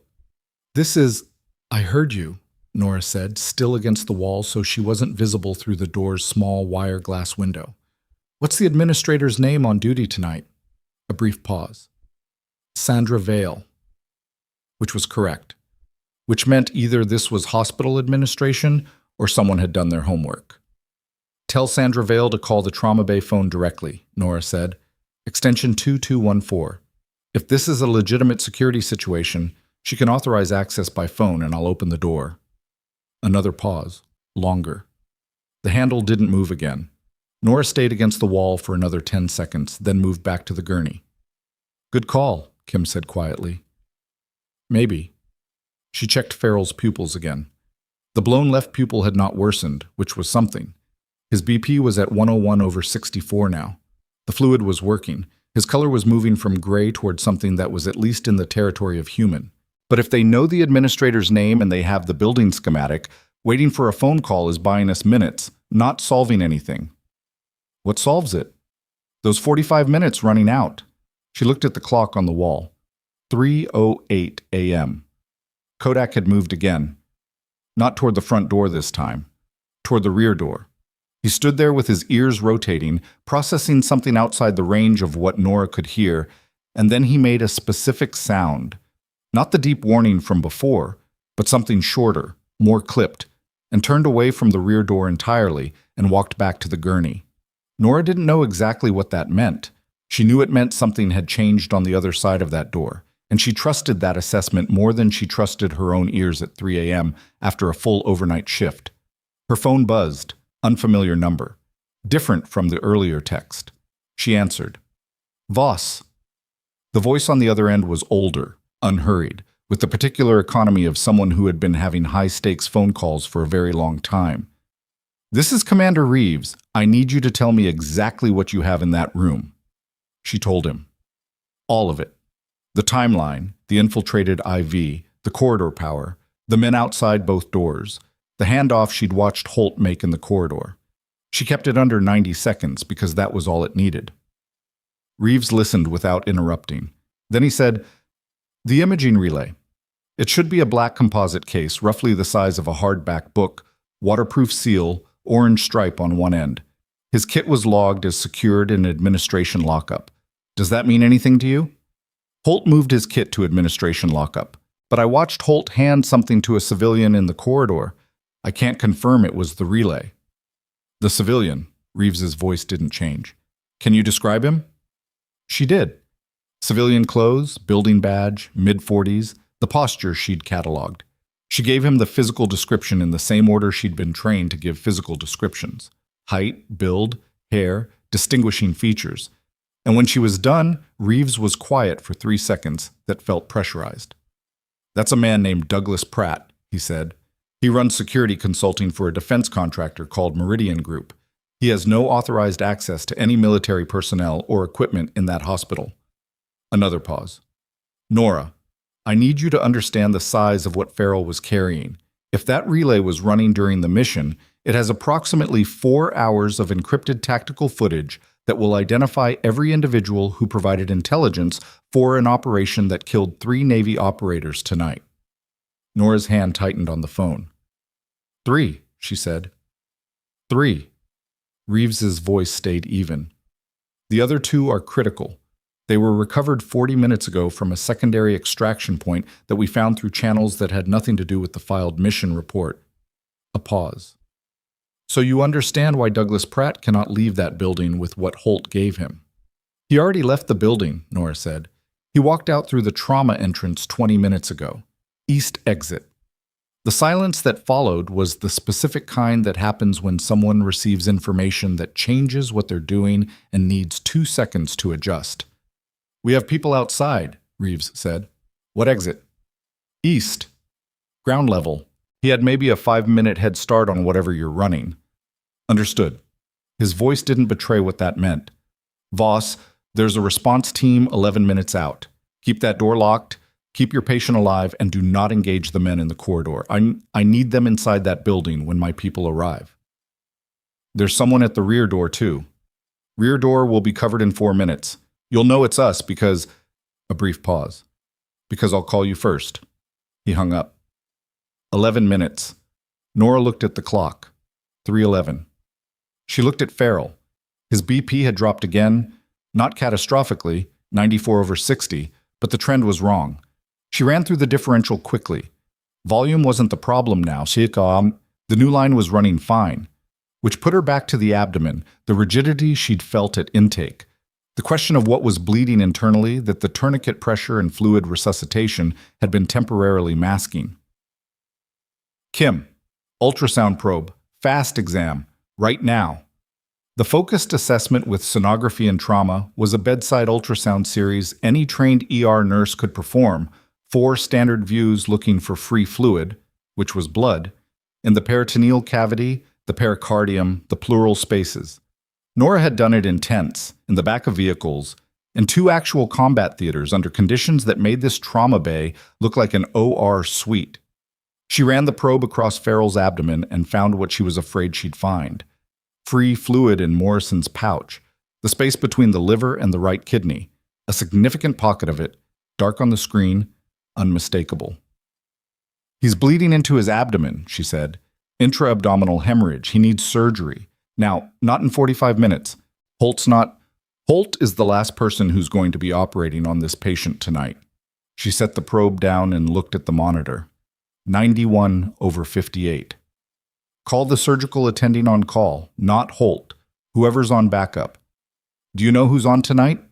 This is... I heard you, Nora said, still against the wall so she wasn't visible through the door's small wire glass window. What's the administrator's name on duty tonight? A brief pause. Sandra Vale. Which was correct. Which meant either this was hospital administration or someone had done their homework. Tell Sandra Vale to call the Trauma Bay phone directly, Nora said. Extension 2214. If this is a legitimate security situation, she can authorize access by phone and I'll open the door. Another pause. Longer. The handle didn't move again. Nora stayed against the wall for another 10 seconds, then moved back to the gurney. Good call, Kim said quietly. Maybe. She checked Farrell's pupils again. The blown left pupil had not worsened, which was something. His BP was at 101/64 now. The fluid was working. His color was moving from gray toward something that was at least in the territory of human. But if they know the administrator's name and they have the building schematic, waiting for a phone call is buying us minutes, not solving anything. What solves it? Those 45 minutes running out. She looked at the clock on the wall. 3:08 a.m. Kodak had moved again. Not toward the front door this time. Toward the rear door. He stood there with his ears rotating, processing something outside the range of what Nora could hear, and then he made a specific sound. Not the deep warning from before, but something shorter, more clipped, and turned away from the rear door entirely and walked back to the gurney. Nora didn't know exactly what that meant. She knew it meant something had changed on the other side of that door, and she trusted that assessment more than she trusted her own ears at 3 a.m. after a full overnight shift. Her phone buzzed, unfamiliar number, different from the earlier text. She answered. Voss. The voice on the other end was older, unhurried, with the particular economy of someone who had been having high-stakes phone calls for a very long time. This is Commander Reeves. I need you to tell me exactly what you have in that room. She told him. All of it. The timeline, the infiltrated IV, the corridor power, the men outside both doors, the handoff she'd watched Holt make in the corridor. She kept it under 90 seconds because that was all it needed. Reeves listened without interrupting. Then he said, The imaging relay. It should be a black composite case, roughly the size of a hardback book, waterproof seal, orange stripe on one end. His kit was logged as secured in administration lockup. Does that mean anything to you? Holt moved his kit to administration lockup, but I watched Holt hand something to a civilian in the corridor. I can't confirm it was the relay. The civilian, Reeves's voice didn't change. Can you describe him? She did. Civilian clothes, building badge, mid-40s, the posture she'd cataloged. She gave him the physical description in the same order she'd been trained to give physical descriptions. Height, build, hair, distinguishing features. And when she was done, Reeves was quiet for 3 seconds that felt pressurized. That's a man named Douglas Pratt, he said. He runs security consulting for a defense contractor called Meridian Group. He has no authorized access to any military personnel or equipment in that hospital. Another pause. Nora, I need you to understand the size of what Farrell was carrying. If that relay was running during the mission, it has approximately 4 hours of encrypted tactical footage that will identify every individual who provided intelligence for an operation that killed 3 Navy operators tonight. Nora's hand tightened on the phone. 3, she said. 3. Reeves's voice stayed even. The other 2 are critical. They were recovered 40 minutes ago from a secondary extraction point that we found through channels that had nothing to do with the filed mission report. A pause. So you understand why Douglas Pratt cannot leave that building with what Holt gave him. He already left the building, Nora said. He walked out through the trauma entrance 20 minutes ago. East exit. The silence that followed was the specific kind that happens when someone receives information that changes what they're doing and needs 2 seconds to adjust. We have people outside, Reeves said. What exit? East. Ground level. He had maybe a 5-minute head start on whatever you're running. Understood. His voice didn't betray what that meant. Voss, there's a response team 11 minutes out. Keep that door locked, keep your patient alive, and do not engage the men in the corridor. I need them inside that building when my people arrive. There's someone at the rear door, too. Rear door will be covered in 4 minutes. You'll know it's us because... A brief pause. Because I'll call you first. He hung up. 11 minutes. Nora looked at the clock. 3:11. She looked at Farrell. His BP had dropped again, not catastrophically, 94/60, but the trend was wrong. She ran through the differential quickly. Volume wasn't the problem now. The new line was running fine, which put her back to the abdomen, the rigidity she'd felt at intake. The question of what was bleeding internally that the tourniquet pressure and fluid resuscitation had been temporarily masking. Kim, ultrasound probe, fast exam, right now. The focused assessment with sonography and trauma was a bedside ultrasound series any trained ER nurse could perform, 4 standard views looking for free fluid, which was blood, in the peritoneal cavity, the pericardium, the pleural spaces. Nora had done it in tents, in the back of vehicles, in 2 actual combat theaters under conditions that made this trauma bay look like an OR suite. She ran the probe across Farrell's abdomen and found what she was afraid she'd find. Free fluid in Morrison's pouch, the space between the liver and the right kidney, a significant pocket of it, dark on the screen, unmistakable. He's bleeding into his abdomen, she said. Intra-abdominal hemorrhage. He needs surgery. Now, not in 45 minutes. Holt is the last person who's going to be operating on this patient tonight. She set the probe down and looked at the monitor. 91/58. Call the surgical attending on call, not Holt. Whoever's on backup. Do you know who's on tonight?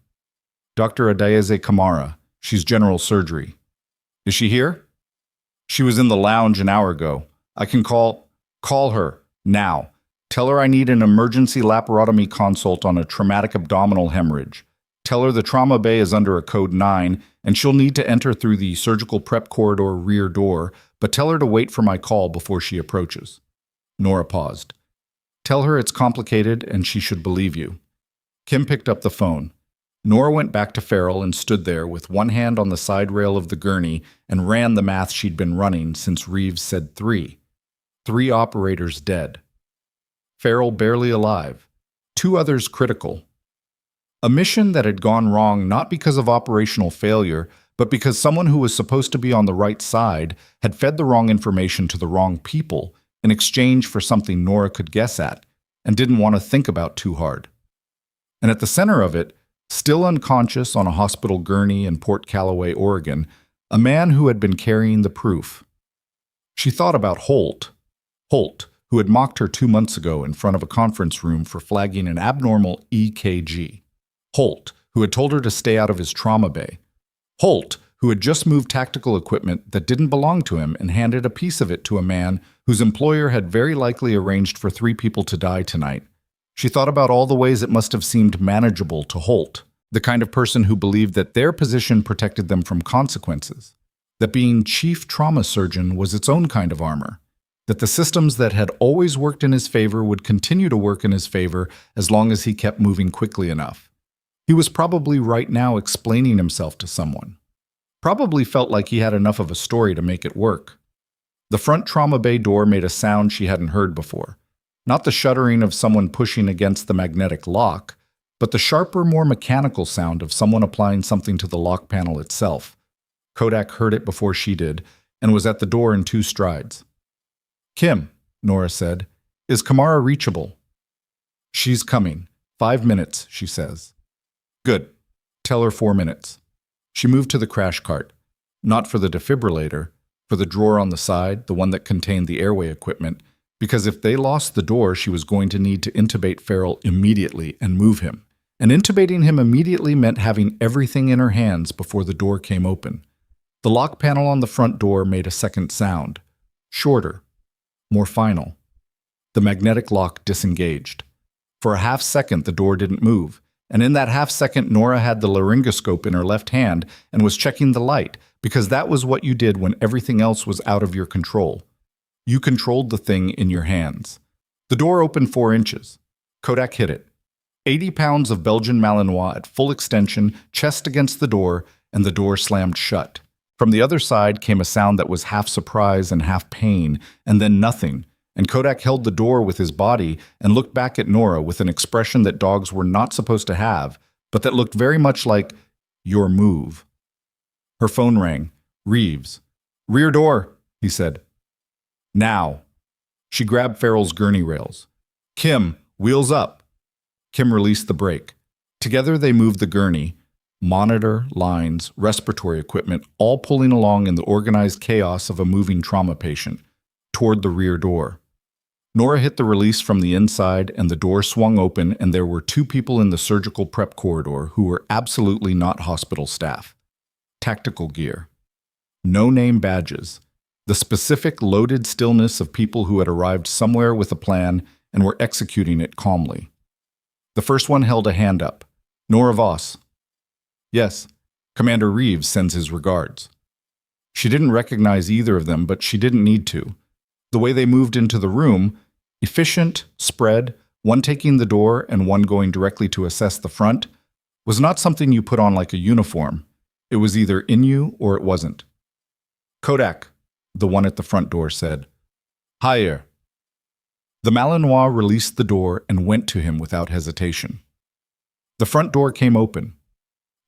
Dr. Adayeze Kamara. She's general surgery. Is she here? She was in the lounge an hour ago. I can call her, now. Tell her I need an emergency laparotomy consult on a traumatic abdominal hemorrhage. Tell her the trauma bay is under a code 9, and she'll need to enter through the surgical prep corridor rear door, but tell her to wait for my call before she approaches. Nora paused. Tell her it's complicated and she should believe you. Kim picked up the phone. Nora went back to Farrell and stood there with one hand on the side rail of the gurney and ran the math she'd been running since Reeves said 3. 3 operators dead. Farrell barely alive. 2 others critical. A mission that had gone wrong not because of operational failure, but because someone who was supposed to be on the right side had fed the wrong information to the wrong people in exchange for something Nora could guess at and didn't want to think about too hard. And at the center of it, still unconscious on a hospital gurney in Port Calloway, Oregon, a man who had been carrying the proof. She thought about Holt, who had mocked her 2 months ago in front of a conference room for flagging an abnormal EKG. Holt, who had told her to stay out of his trauma bay. Holt, who had just moved tactical equipment that didn't belong to him and handed a piece of it to a man whose employer had very likely arranged for 3 people to die tonight. She thought about all the ways it must have seemed manageable to Holt, the kind of person who believed that their position protected them from consequences, that being chief trauma surgeon was its own kind of armor, that the systems that had always worked in his favor would continue to work in his favor as long as he kept moving quickly enough. He was probably right now explaining himself to someone. Probably felt like he had enough of a story to make it work. The front trauma bay door made a sound she hadn't heard before. Not the shuddering of someone pushing against the magnetic lock, but the sharper, more mechanical sound of someone applying something to the lock panel itself. Kodak heard it before she did, and was at the door in 2 strides. Kim, Nora said, is Kamara reachable? She's coming. 5 minutes, she says. Good. Tell her 4 minutes. She moved to the crash cart. Not for the defibrillator, for the drawer on the side, the one that contained the airway equipment, because if they lost the door, she was going to need to intubate Farrell immediately and move him. And intubating him immediately meant having everything in her hands before the door came open. The lock panel on the front door made a second sound. Shorter. More final. The magnetic lock disengaged. For a half second, the door didn't move. And in that half second, Nora had the laryngoscope in her left hand and was checking the light, because that was what you did when everything else was out of your control. You controlled the thing in your hands. The door opened 4 inches. Kodak hit it. 80 pounds of Belgian Malinois at full extension, chest against the door, and the door slammed shut. From the other side came a sound that was half surprise and half pain, and then nothing. And Kodak held the door with his body and looked back at Nora with an expression that dogs were not supposed to have, but that looked very much like, your move. Her phone rang. Reeves. Rear door, he said. Now. She grabbed Farrell's gurney rails. Kim, wheels up. Kim released the brake. Together they moved the gurney, monitor, lines, respiratory equipment, all pulling along in the organized chaos of a moving trauma patient, toward the rear door. Nora hit the release from the inside and the door swung open, and there were two people in the surgical prep corridor who were absolutely not hospital staff. Tactical gear. No name badges. The specific loaded stillness of people who had arrived somewhere with a plan and were executing it calmly. The first one held a hand up. Nora Voss. Yes, Commander Reeves sends his regards. She didn't recognize either of them, but she didn't need to. The way they moved into the room, efficient, spread, one taking the door and one going directly to assess the front, was not something you put on like a uniform. It was either in you or it wasn't. Kodak, the one at the front door said. Higher. The Malinois released the door and went to him without hesitation. The front door came open.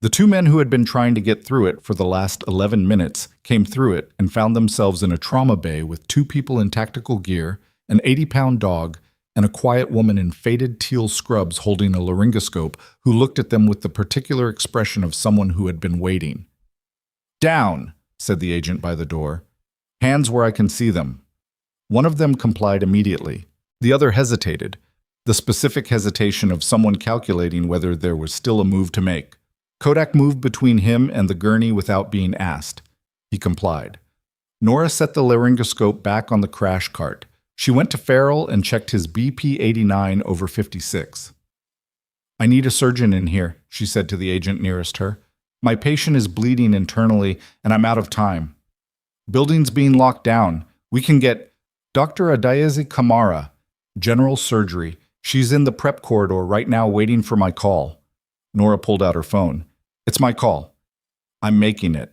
The two men who had been trying to get through it for the last 11 minutes came through it and found themselves in a trauma bay with two people in tactical gear, an 80-pound dog, and a quiet woman in faded teal scrubs holding a laryngoscope who looked at them with the particular expression of someone who had been waiting. Down, said the agent by the door. Hands where I can see them. One of them complied immediately. The other hesitated, the specific hesitation of someone calculating whether there was still a move to make. Kodak moved between him and the gurney without being asked. He complied. Nora set the laryngoscope back on the crash cart. She went to Farrell and checked his BP 89 over 56. I need a surgeon in here, she said to the agent nearest her. My patient is bleeding internally and I'm out of time. Building's being locked down. We can get Dr. Adayezi Kamara, general surgery. She's in the prep corridor right now waiting for my call. Nora pulled out her phone. It's my call. I'm making it.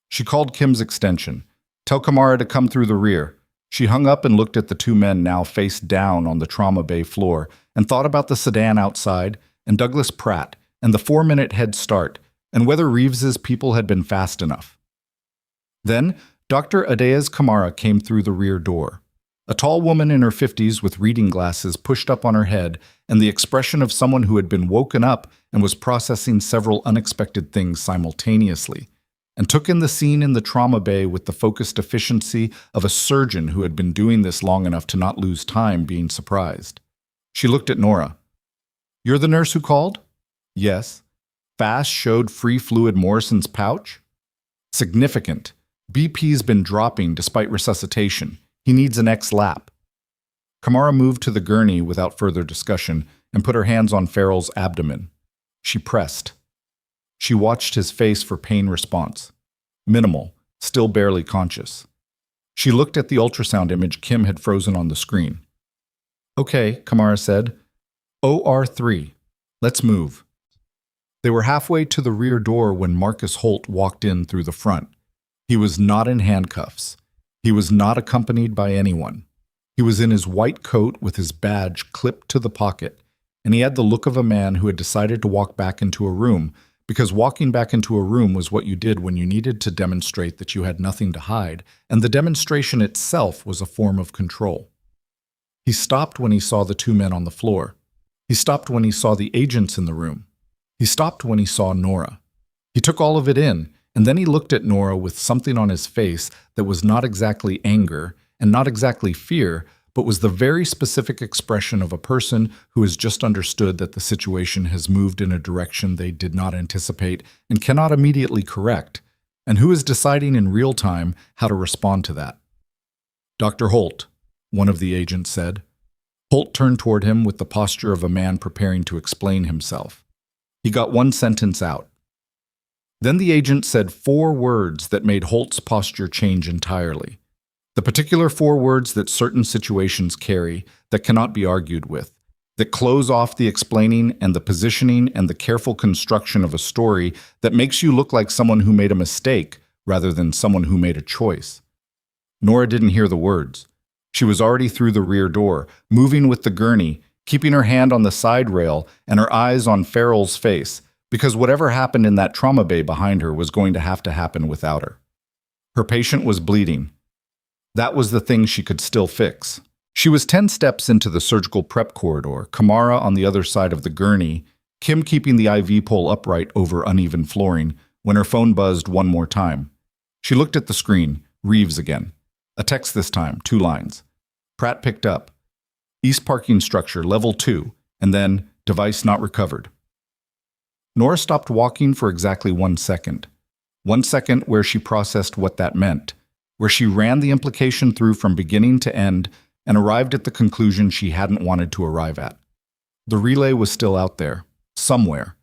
She called Kim's extension. Tell Kamara to come through the rear. She hung up and looked at the two men now face down on the trauma bay floor and thought about the sedan outside and Douglas Pratt and the 4-minute head start and whether Reeves's people had been fast enough. Then, Dr. Adayez Kamara came through the rear door. A tall woman in her 50s with reading glasses pushed up on her head and the expression of someone who had been woken up and was processing several unexpected things simultaneously, and took in the scene in the trauma bay with the focused efficiency of a surgeon who had been doing this long enough to not lose time being surprised. She looked at Nora. You're the nurse who called? Yes. Fast showed free fluid Morrison's pouch? Significant. BP's been dropping despite resuscitation. He needs an X-lap. Kamara moved to the gurney without further discussion and put her hands on Farrell's abdomen. She pressed. She watched his face for pain response. Minimal, still barely conscious. She looked at the ultrasound image Kim had frozen on the screen. Okay, Kamara said. OR3. Let's move. They were halfway to the rear door when Marcus Holt walked in through the front. He was not in handcuffs. He was not accompanied by anyone. He was in his white coat with his badge clipped to the pocket, and he had the look of a man who had decided to walk back into a room, because walking back into a room was what you did when you needed to demonstrate that you had nothing to hide, and the demonstration itself was a form of control. He stopped when he saw the two men on the floor. He stopped when he saw the agents in the room. He stopped when he saw Nora. He took all of it in, and then he looked at Nora with something on his face that was not exactly anger and not exactly fear, but was the very specific expression of a person who has just understood that the situation has moved in a direction they did not anticipate and cannot immediately correct, and who is deciding in real time how to respond to that. Dr. Holt, one of the agents said. Holt turned toward him with the posture of a man preparing to explain himself. He got one sentence out. Then the agent said 4 words that made Holt's posture change entirely. The particular 4 words that certain situations carry that cannot be argued with, that close off the explaining and the positioning and the careful construction of a story that makes you look like someone who made a mistake rather than someone who made a choice. Nora didn't hear the words. She was already through the rear door, moving with the gurney, keeping her hand on the side rail and her eyes on Farrell's face, because whatever happened in that trauma bay behind her was going to happen without her. Her patient was bleeding. That was the thing she could still fix. She was 10 steps into the surgical prep corridor, Kamara on the other side of the gurney, Kim keeping the IV pole upright over uneven flooring, when her phone buzzed one more time. She looked at the screen. Reeves again. A text this time, 2 lines. Pratt picked up. East parking structure, level 2, and then device not recovered. Nora stopped walking for exactly 1 second. 1 second where she processed what that meant, where she ran the implication through from beginning to end and arrived at the conclusion she hadn't wanted to arrive at. The relay was still out there, somewhere,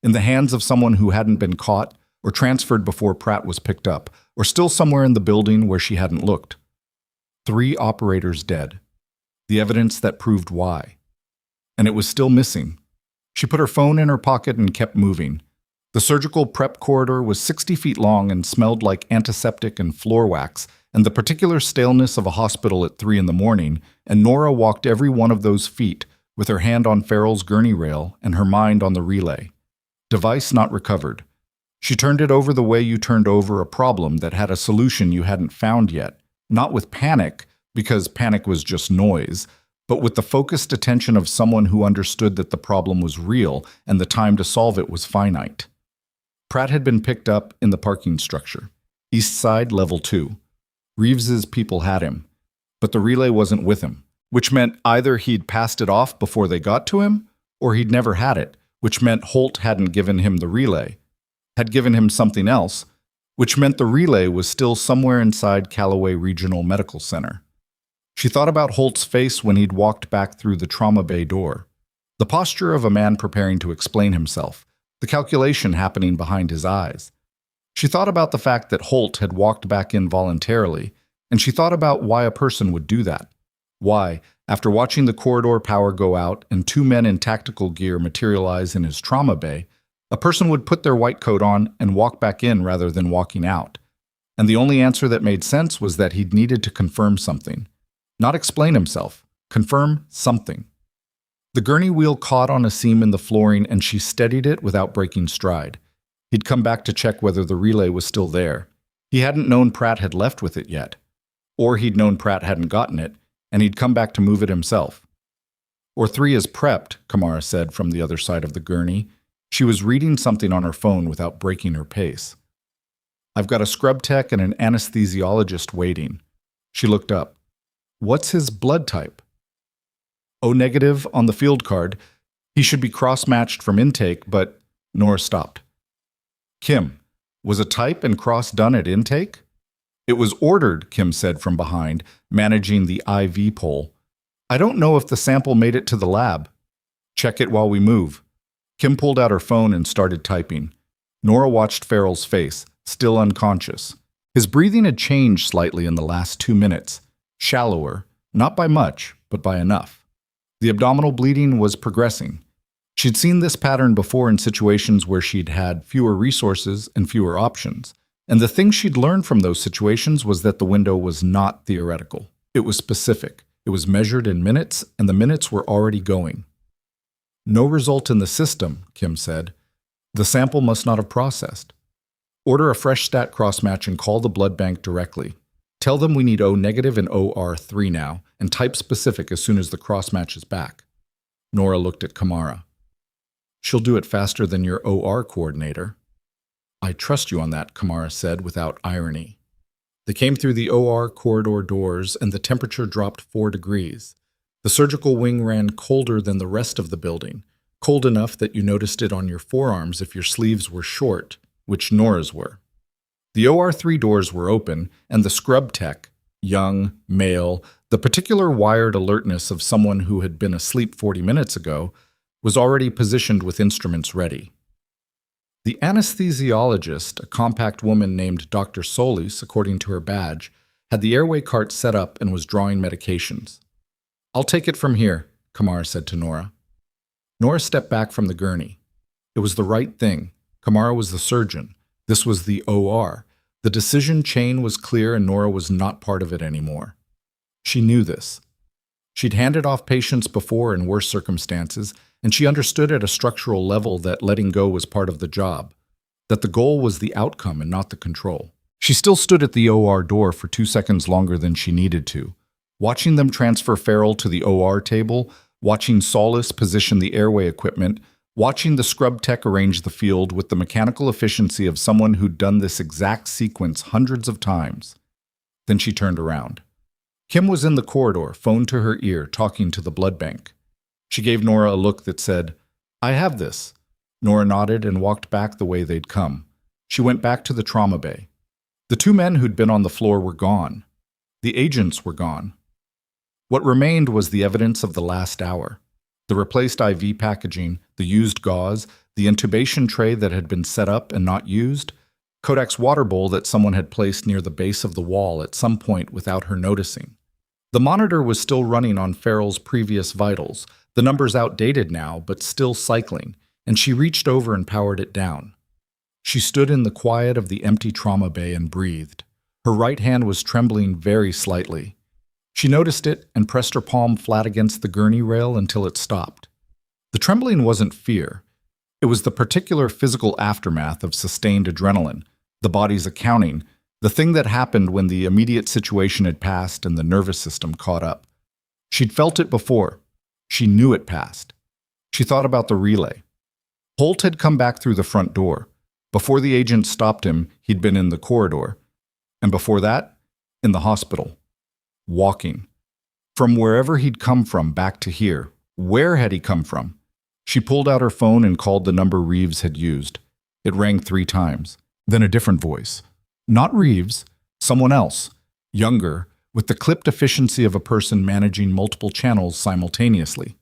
in the hands of someone who hadn't been caught or transferred before Pratt was picked up, or still somewhere in the building where she hadn't looked. 3 operators dead. The evidence that proved why. And it was still missing. She put her phone in her pocket and kept moving. The surgical prep corridor was 60 feet long and smelled like antiseptic and floor wax, and the particular staleness of a hospital at 3 in the morning, and Nora walked every one of those feet with her hand on Farrell's gurney rail and her mind on the relay. Device not recovered. She turned it over the way you turned over a problem that had a solution you hadn't found yet, not with panic, because panic was just noise, but with the focused attention of someone who understood that the problem was real and the time to solve it was finite. Pratt had been picked up in the parking structure. East side, level 2. Reeves's people had him, but the relay wasn't with him, which meant either he'd passed it off before they got to him, or he'd never had it, which meant Holt hadn't given him the relay, had given him something else, which meant the relay was still somewhere inside Calloway Regional Medical Center. She thought about Holt's face when he'd walked back through the trauma bay door, the posture of a man preparing to explain himself, the calculation happening behind his eyes. She thought about the fact that Holt had walked back in voluntarily, and she thought about why a person would do that. Why, after watching the corridor power go out and 2 men in tactical gear materialize in his trauma bay, a person would put their white coat on and walk back in rather than walking out. And the only answer that made sense was that he'd needed to confirm something. Not explain himself. Confirm something. The gurney wheel caught on a seam in the flooring and she steadied it without breaking stride. He'd come back to check whether the relay was still there. He hadn't known Pratt had left with it yet. Or he'd known Pratt hadn't gotten it, and he'd come back to move it himself. Or 3 is prepped, Kamara said from the other side of the gurney. She was reading something on her phone without breaking her pace. I've got a scrub tech and an anesthesiologist waiting. She looked up. What's his blood type? O negative on the field card. He should be cross-matched from intake, but Nora stopped. Kim, was a type and cross done at intake? It was ordered, Kim said from behind, managing the IV pole. I don't know if the sample made it to the lab. Check it while we move. Kim pulled out her phone and started typing. Nora watched Farrell's face, still unconscious. His breathing had changed slightly in the last 2 minutes. Shallower, not by much, but by enough. The abdominal bleeding was progressing. She'd seen this pattern before in situations where she'd had fewer resources and fewer options. And the thing she'd learned from those situations was that the window was not theoretical. It was specific. It was measured in minutes, and the minutes were already going. No result in the system, Kim said. The sample must not have processed. Order a fresh stat cross-match and call the blood bank directly. Tell them we need O negative and OR3 now, and type specific as soon as the cross-match is back. Nora looked at Kamara. She'll do it faster than your OR coordinator. I trust you on that, Kamara said without irony. They came through the OR corridor doors and the temperature dropped 4 degrees. The surgical wing ran colder than the rest of the building, cold enough that you noticed it on your forearms if your sleeves were short, which Nora's were. The OR3 doors were open, and the scrub tech, young, male, the particular wired alertness of someone who had been asleep 40 minutes ago, was already positioned with instruments ready. The anesthesiologist, a compact woman named Dr. Solis, according to her badge, had the airway cart set up and was drawing medications. I'll take it from here, Kamara said to Nora. Nora stepped back from the gurney. It was the right thing. Kamara was the surgeon. This was the OR. The decision chain was clear and Nora was not part of it anymore. She knew this. She'd handed off patients before in worse circumstances, and she understood at a structural level that letting go was part of the job, that the goal was the outcome and not the control. She still stood at the OR door for 2 seconds longer than she needed to, watching them transfer Farrell to the OR table, watching Solis position the airway equipment, watching the scrub tech arrange the field with the mechanical efficiency of someone who'd done this exact sequence hundreds of times. Then she turned around. Kim was in the corridor, phone to her ear, talking to the blood bank. She gave Nora a look that said, "I have this." Nora nodded and walked back the way they'd come. She went back to the trauma bay. The 2 men who'd been on the floor were gone. The agents were gone. What remained was the evidence of the last hour. The replaced IV packaging, the used gauze, the intubation tray that had been set up and not used, Kodak's water bowl that someone had placed near the base of the wall at some point without her noticing. The monitor was still running on Farrell's previous vitals, the numbers outdated now, but still cycling, and she reached over and powered it down. She stood in the quiet of the empty trauma bay and breathed. Her right hand was trembling very slightly. She noticed it and pressed her palm flat against the gurney rail until it stopped. The trembling wasn't fear. It was the particular physical aftermath of sustained adrenaline, the body's accounting, the thing that happened when the immediate situation had passed and the nervous system caught up. She'd felt it before. She knew it passed. She thought about the relay. Holt had come back through the front door. Before the agent stopped him, he'd been in the corridor. And before that, in the hospital. Walking. From wherever he'd come from back to here. Where had he come from? She pulled out her phone and called the number Reeves had used. It rang 3 times. Then a different voice. Not Reeves, someone else. Younger, with the clipped efficiency of a person managing multiple channels simultaneously.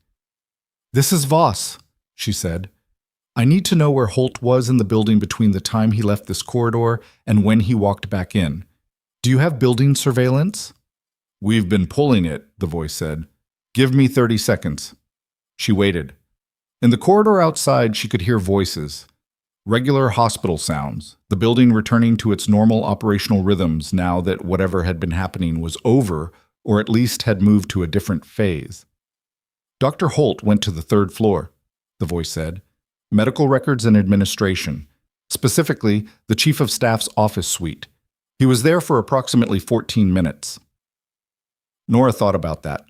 "This is Voss," she said. "I need to know where Holt was in the building between the time he left this corridor and when he walked back in. Do you have building surveillance?" "We've been pulling it," the voice said. "Give me 30 seconds. She waited. In the corridor outside, she could hear voices. Regular hospital sounds, the building returning to its normal operational rhythms now that whatever had been happening was over, or at least had moved to a different phase. "Dr. Holt went to the 3rd floor, the voice said. "Medical records and administration. Specifically, the Chief of Staff's office suite. He was there for approximately 14 minutes. Nora thought about that.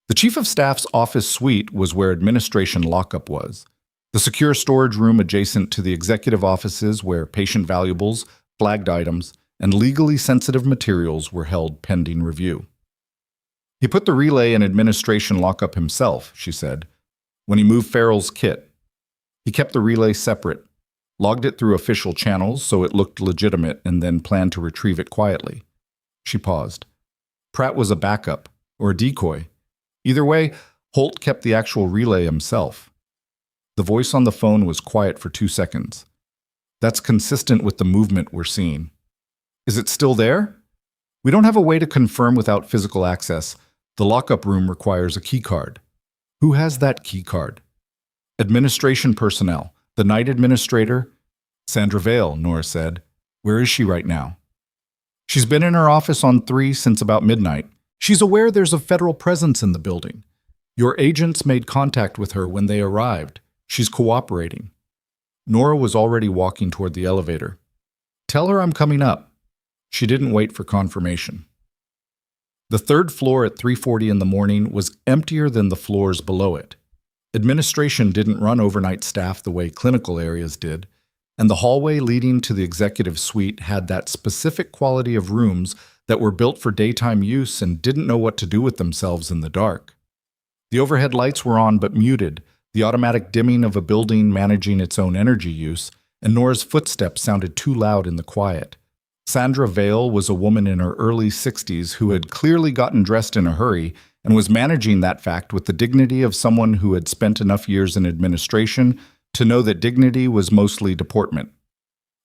The Chief of Staff's office suite was where administration lockup was. The secure storage room adjacent to the executive offices where patient valuables, flagged items, and legally sensitive materials were held pending review. "He put the relay in administration lockup himself," she said, "when he moved Farrell's kit. He kept the relay separate, logged it through official channels so it looked legitimate, and then planned to retrieve it quietly." She paused. Pratt was a backup, or a decoy. Either way, Holt kept the actual relay himself. The voice on the phone was quiet for 2 seconds. "That's consistent with the movement we're seeing." "Is it still there?" "We don't have a way to confirm without physical access. The lockup room requires a keycard." "Who has that keycard?" "Administration personnel. The night administrator." "Sandra Vale," Nora said. "Where is she right now?" "She's been in her office on 3 since about midnight. She's aware there's a federal presence in the building. Your agents made contact with her when they arrived. She's cooperating." Nora was already walking toward the elevator. "Tell her I'm coming up." She didn't wait for confirmation. The 3rd floor at 3:40 in the morning was emptier than the floors below it. Administration didn't run overnight staff the way clinical areas did, and the hallway leading to the executive suite had that specific quality of rooms that were built for daytime use and didn't know what to do with themselves in the dark. The overhead lights were on but muted, the automatic dimming of a building managing its own energy use, and Nora's footsteps sounded too loud in the quiet. Sandra Vale was a woman in her early 60s who had clearly gotten dressed in a hurry and was managing that fact with the dignity of someone who had spent enough years in administration to know that dignity was mostly deportment.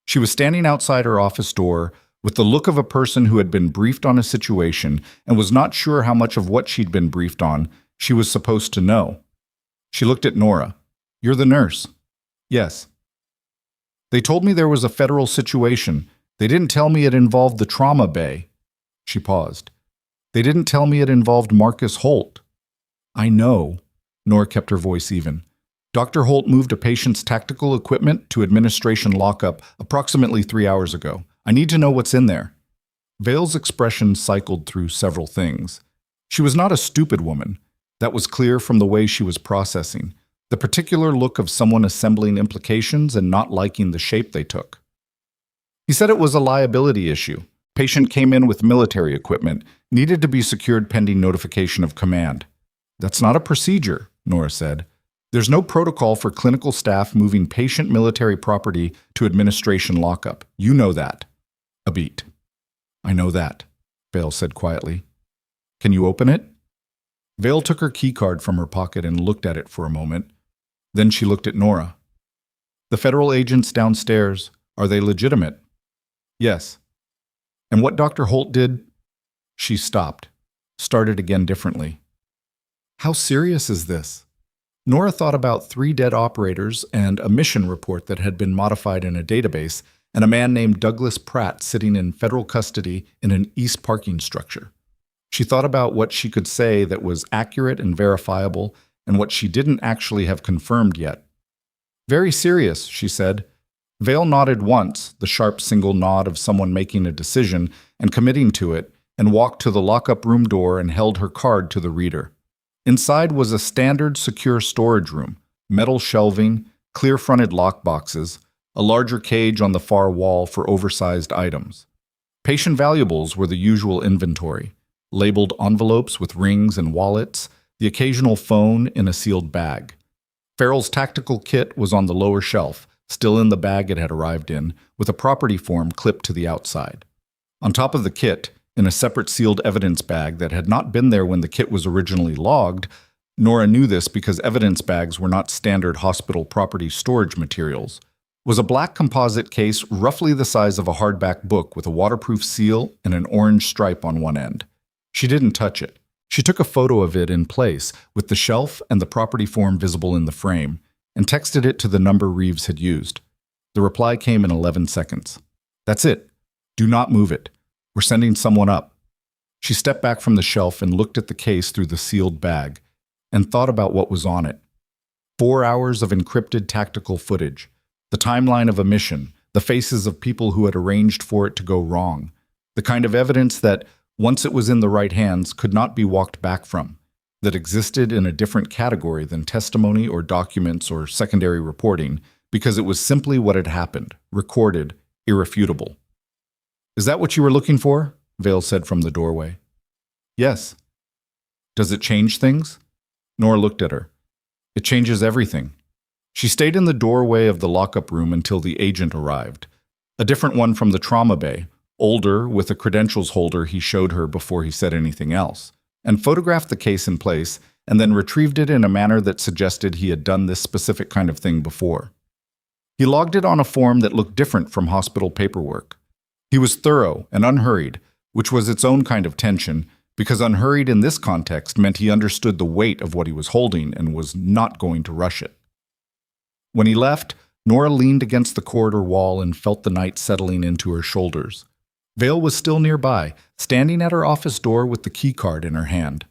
She was standing outside her office door with the look of a person who had been briefed on a situation and was not sure how much of what she'd been briefed on she was supposed to know. She looked at Nora. "You're the nurse." "Yes." "They told me there was a federal situation. They didn't tell me it involved the trauma bay." She paused. "They didn't tell me it involved Marcus Holt." "I know." Nora kept her voice even. "Dr. Holt moved a patient's tactical equipment to administration lockup approximately 3 hours ago. I need to know what's in there. Vale's expression cycled through several things. She was not a stupid woman. That was clear from the way she was processing, the particular look of someone assembling implications and not liking the shape they took. He said it was a liability issue. Patient came in with military equipment, needed to be secured pending notification of command. That's not a procedure, Nora said. There's no protocol for clinical staff moving patient military property to administration lockup. You know that. A beat. I know that, Vale said quietly. Can you open it? Vale took her keycard from her pocket and looked at it for a moment. Then she looked at Nora. The federal agents downstairs, are they legitimate? Yes. And what Dr. Holt did? She stopped, started again differently. How serious is this? Nora thought about 3 dead operators and a mission report that had been modified in a database, and a man named Douglas Pratt sitting in federal custody in an east parking structure. She thought about what she could say that was accurate and verifiable, and what she didn't actually have confirmed yet. Very serious, she said. Vale nodded once, the sharp single nod of someone making a decision and committing to it, and walked to the lock-up room door and held her card to the reader. Inside was a standard secure storage room, metal shelving, clear-fronted lockboxes, a larger cage on the far wall for oversized items. Patient valuables were the usual inventory, labeled envelopes with rings and wallets, the occasional phone in a sealed bag. Farrell's tactical kit was on the lower shelf, still in the bag it had arrived in, with a property form clipped to the outside. On top of the kit, in a separate sealed evidence bag that had not been there when the kit was originally logged, Nora knew this because evidence bags were not standard hospital property storage materials, was a black composite case roughly the size of a hardback book with a waterproof seal and an orange stripe on one end. She didn't touch it. She took a photo of it in place, with the shelf and the property form visible in the frame, and texted it to the number Reeves had used. The reply came in 11 seconds. That's it. Do not move it. We're sending someone up. She stepped back from the shelf and looked at the case through the sealed bag, and thought about what was on it. 4 hours of encrypted tactical footage, the timeline of a mission, the faces of people who had arranged for it to go wrong, the kind of evidence that, once it was in the right hands, could not be walked back from, that existed in a different category than testimony or documents or secondary reporting, because it was simply what had happened, recorded, irrefutable. Is that what you were looking for? Vale said from the doorway. Yes. Does it change things? Nora looked at her. It changes everything. She stayed in the doorway of the lockup room until the agent arrived, a different one from the trauma bay, older, with a credentials holder he showed her before he said anything else, and photographed the case in place and then retrieved it in a manner that suggested he had done this specific kind of thing before. He logged it on a form that looked different from hospital paperwork. He was thorough and unhurried, which was its own kind of tension, because unhurried in this context meant he understood the weight of what he was holding and was not going to rush it. When he left, Nora leaned against the corridor wall and felt the night settling into her shoulders. Vale was still nearby, standing at her office door with the keycard in her hand.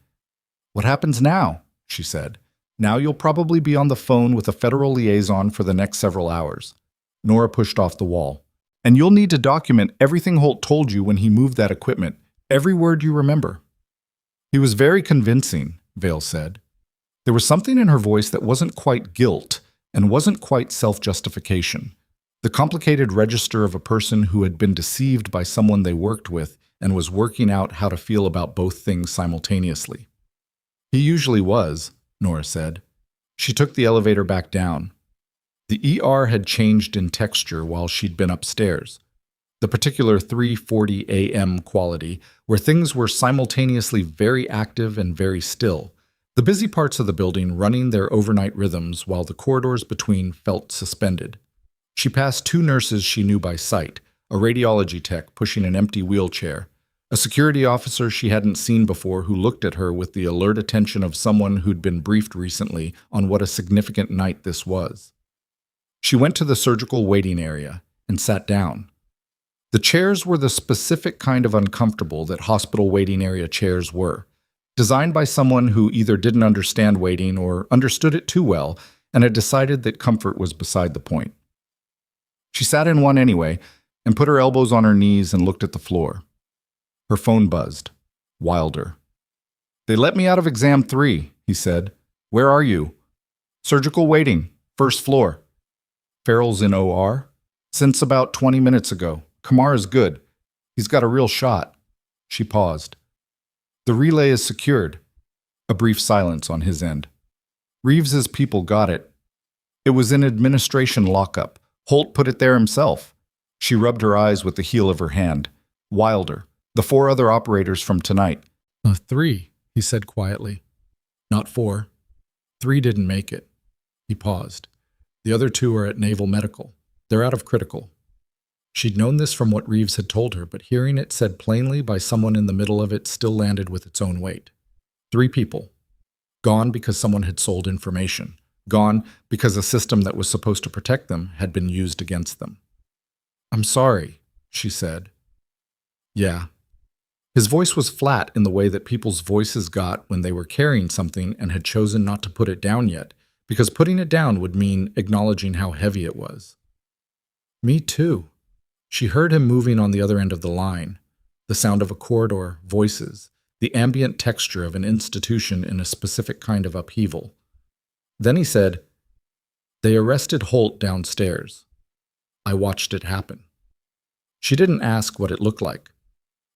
What happens now? She said. Now you'll probably be on the phone with a federal liaison for the next several hours. Nora pushed off the wall. And you'll need to document everything Holt told you when he moved that equipment, every word you remember. He was very convincing, Vale said. There was something in her voice that wasn't quite guilt and wasn't quite self-justification. The complicated register of a person who had been deceived by someone they worked with and was working out how to feel about both things simultaneously. He usually was, Nora said. She took the elevator back down. The ER had changed in texture while she'd been upstairs. The particular 3:40 a.m. quality, where things were simultaneously very active and very still, the busy parts of the building running their overnight rhythms while the corridors between felt suspended. She passed 2 nurses she knew by sight, a radiology tech pushing an empty wheelchair, a security officer she hadn't seen before who looked at her with the alert attention of someone who'd been briefed recently on what a significant night this was. She went to the surgical waiting area and sat down. The chairs were the specific kind of uncomfortable that hospital waiting area chairs were, designed by someone who either didn't understand waiting or understood it too well and had decided that comfort was beside the point. She sat in one anyway, and put her elbows on her knees and looked at the floor. Her phone buzzed. Wilder. "They let me out of exam 3, he said. "Where are you?" "Surgical waiting, first floor." "Farrell's in OR?" "Since about 20 minutes ago. Kamara's good. He's got a real shot." She paused. "The relay is secured." A brief silence on his end. "Reeves's people got it. It was in administration lockup. Holt put it there himself." She rubbed her eyes with the heel of her hand. "Wilder, the 4 other operators from tonight." 3, he said quietly. "Not 4. 3 didn't make it." He paused. "The other 2 are at Naval Medical. They're out of critical." She'd known this from what Reeves had told her, but hearing it said plainly by someone in the middle of it still landed with its own weight. 3 people. Gone because someone had sold information. Gone because a system that was supposed to protect them had been used against them. "I'm sorry," she said. "Yeah." His voice was flat in the way that people's voices got when they were carrying something and had chosen not to put it down yet, because putting it down would mean acknowledging how heavy it was. "Me too." She heard him moving on the other end of the line, the sound of a corridor, voices, the ambient texture of an institution in a specific kind of upheaval. Then he said, "They arrested Holt downstairs. I watched it happen." She didn't ask what it looked like.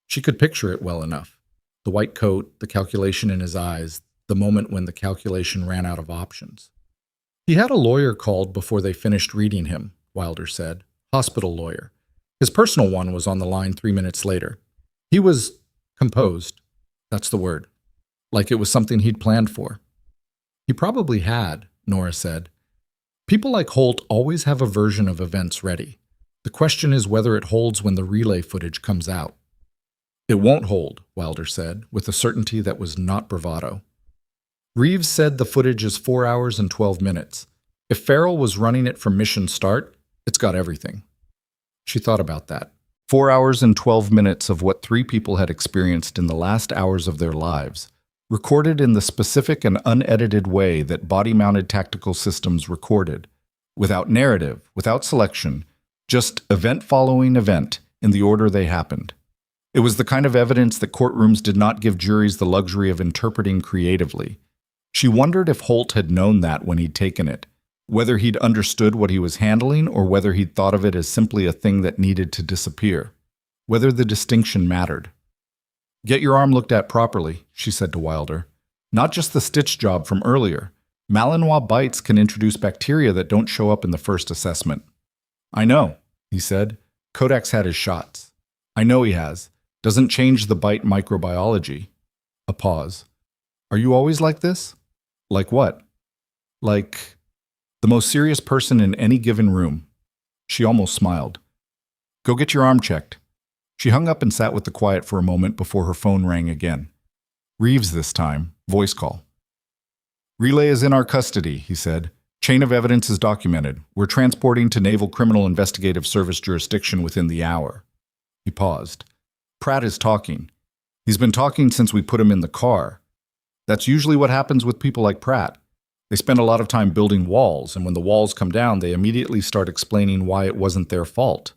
She could picture it well enough. The white coat, the calculation in his eyes, the moment when the calculation ran out of options. "He had a lawyer called before they finished reading him," Wilder said. "Hospital lawyer. His personal one was on the line 3 minutes later. He was composed. That's the word. Like it was something he'd planned for." "He probably had," Nora said. "People like Holt always have a version of events ready. The question is whether it holds when the relay footage comes out." "It won't hold," Wilder said, with a certainty that was not bravado. "Reeves said the footage is 4 hours and 12 minutes. If Farrell was running it from mission start, it's got everything." She thought about that. 4 hours and 12 minutes of what 3 people had experienced in the last hours of their lives, recorded in the specific and unedited way that body-mounted tactical systems recorded, without narrative, without selection, just event following event in the order they happened. It was the kind of evidence that courtrooms did not give juries the luxury of interpreting creatively. She wondered if Holt had known that when he'd taken it, whether he'd understood what he was handling or whether he'd thought of it as simply a thing that needed to disappear, whether the distinction mattered. "Get your arm looked at properly," she said to Wilder. "Not just the stitch job from earlier. Malinois bites can introduce bacteria that don't show up in the first assessment." "I know," he said. "Kodak's had his shots." "I know he has. Doesn't change the bite microbiology." A pause. "Are you always like this?" "Like what?" "Like the most serious person in any given room." She almost smiled. "Go get your arm checked." She hung up and sat with the quiet for a moment before her phone rang again. Reeves this time, voice call. "Relay is in our custody," he said. "Chain of evidence is documented. We're transporting to Naval Criminal Investigative Service jurisdiction within the hour." He paused. "Pratt is talking. He's been talking since we put him in the car. That's usually what happens with people like Pratt. They spend a lot of time building walls, and when the walls come down, they immediately start explaining why it wasn't their fault."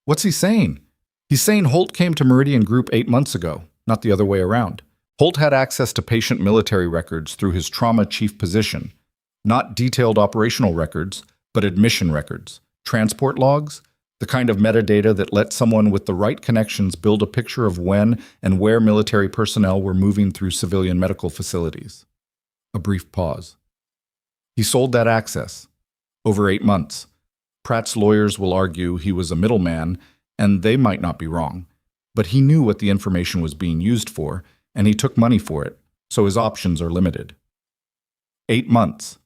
"What's he saying?" "He's saying Holt came to Meridian Group 8 months ago, not the other way around. Holt had access to patient military records through his trauma chief position. Not detailed operational records, but admission records, transport logs, the kind of metadata that lets someone with the right connections build a picture of when and where military personnel were moving through civilian medical facilities." A brief pause. "He sold that access. Over 8 months. Pratt's lawyers will argue he was a middleman, and they might not be wrong. But he knew what the information was being used for, and he took money for it, so his options are limited." 8 months.